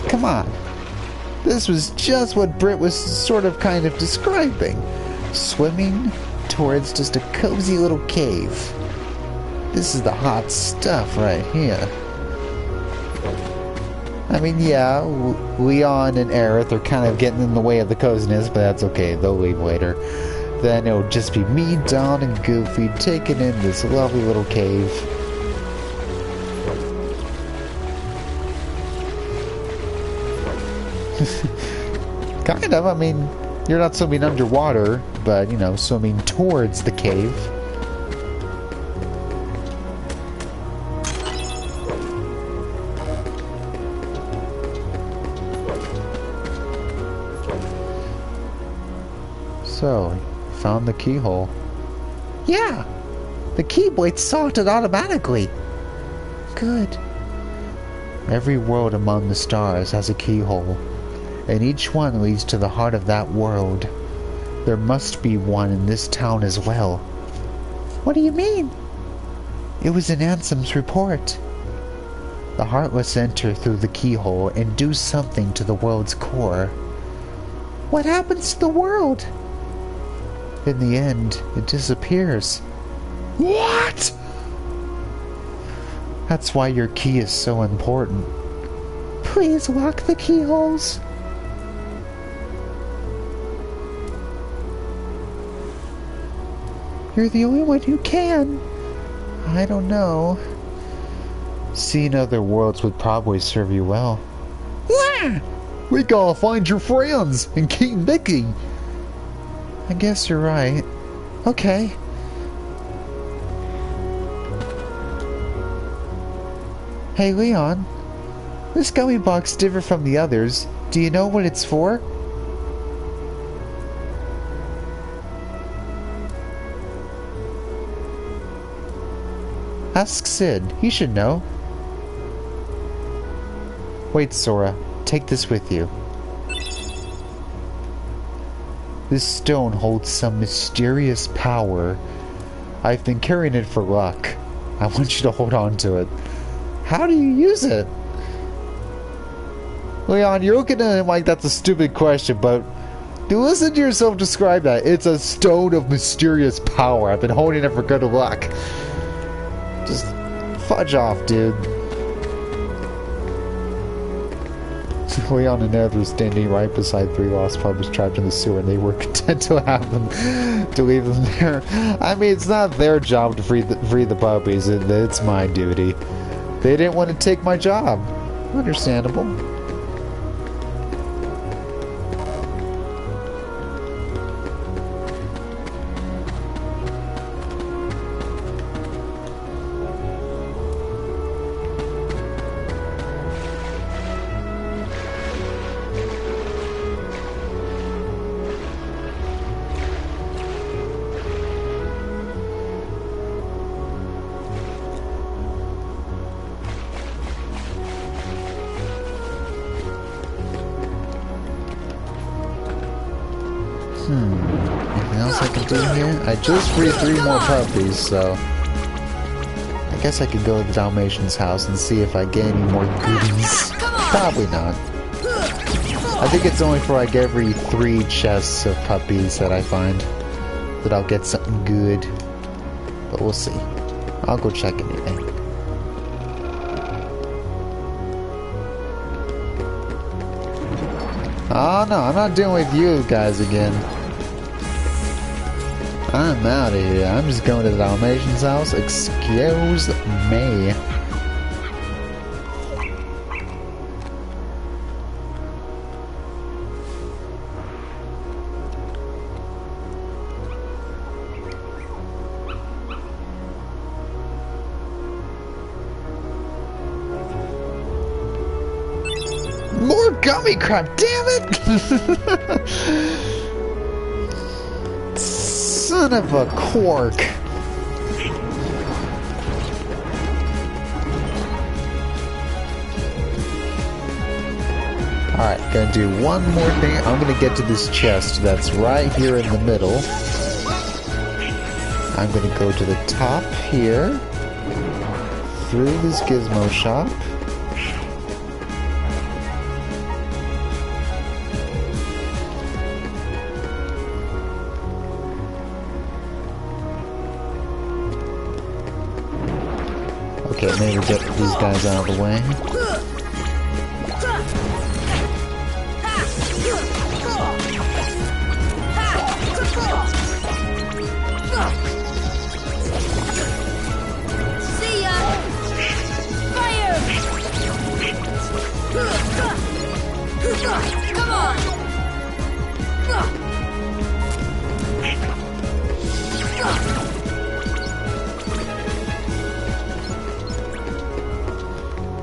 come on. This was just what Britt was sort of kind of describing. Swimming towards just a cozy little cave. This is the hot stuff right here. I mean, yeah, Leon and Aerith are kind of getting in the way of the coziness, but that's okay, they'll leave later. Then it'll just be me, Dawn, and Goofy taking in this lovely little cave. Kind of, I mean, you're not swimming underwater, but, you know, swimming towards the cave. So, found the keyhole. Yeah! The keyblade sorted automatically! Good. Every world among the stars has a keyhole, and each one leads to the heart of that world. There must be one in this town as well. What do you mean? It was in Ansem's report. The Heartless enter through the keyhole and do something to the world's core. What happens to the world? In the end, it disappears. What? That's why your key is so important. Please lock the keyholes. You're the only one who can. I don't know. Seeing other worlds would probably serve you well. Yeah! We gotta find your friends and keep Mickey. I guess you're right. Okay. Hey, Leon. This gummy box is different from the others. Do you know what it's for? Ask Sid. He should know. Wait, Sora. Take this with you. This stone holds some mysterious power. I've been carrying it for luck. I want you to hold on to it. How do you use it? Leon, you're looking at him like that's a stupid question, but listen to yourself describe that. It's a stone of mysterious power. I've been holding it for good luck. Just fudge off, dude. Leon and Ed were standing right beside three lost puppies trapped in the sewer, and they were content to have them, to leave them there. I mean, it's not their job to free the puppies, it's my duty. They didn't want to take my job. Understandable. Anything else I can do here? I just freed 3 more puppies, so I guess I could go to the Dalmatian's house and see if I get any more goodies. Probably not. I think it's only for like every 3 chests of puppies that I find that I'll get something good. But we'll see. I'll go check anyway. Oh no, I'm not dealing with you guys again. I'm out of here. I'm just going to the Dalmatian's house. Excuse me. More gummy crap, damn it! Son of a cork. Alright, gonna do one more thing. I'm gonna get to this chest that's right here in the middle. I'm gonna go to the top here, through this gizmo shop. Okay, maybe get these guys out of the way. See ya! Fire! Come on!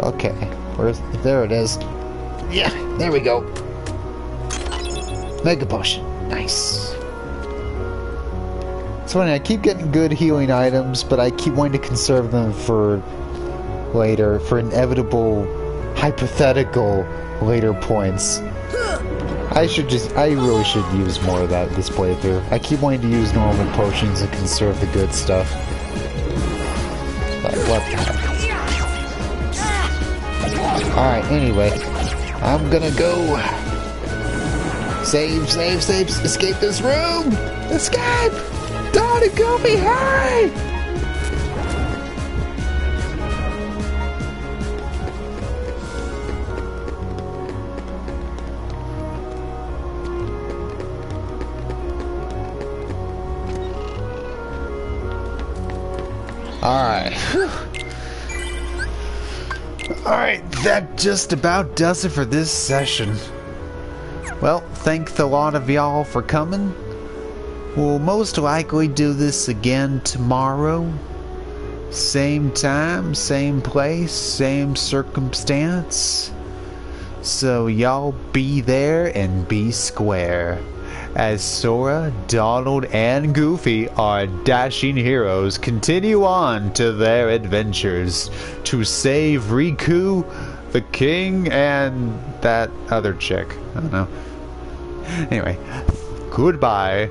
Okay, there it is. Yeah, there we go. Mega Potion. Nice. It's funny, I keep getting good healing items, but I keep wanting to conserve them for later, for inevitable, hypothetical later points. I really should use more of that this playthrough. I keep wanting to use normal potions and conserve the good stuff. But what the heck. Alright, anyway, I'm gonna go save, escape this room! Escape! Donnie, Goofy, hurry! Alright. Alright, that just about does it for this session. Well, thank the lot of y'all for coming. We'll most likely do this again tomorrow. Same time, same place, same circumstance. So y'all be there and be square. As Sora, Donald, and Goofy, our dashing heroes, continue on to their adventures to save Riku, the king, and that other chick. I don't know. Anyway, goodbye.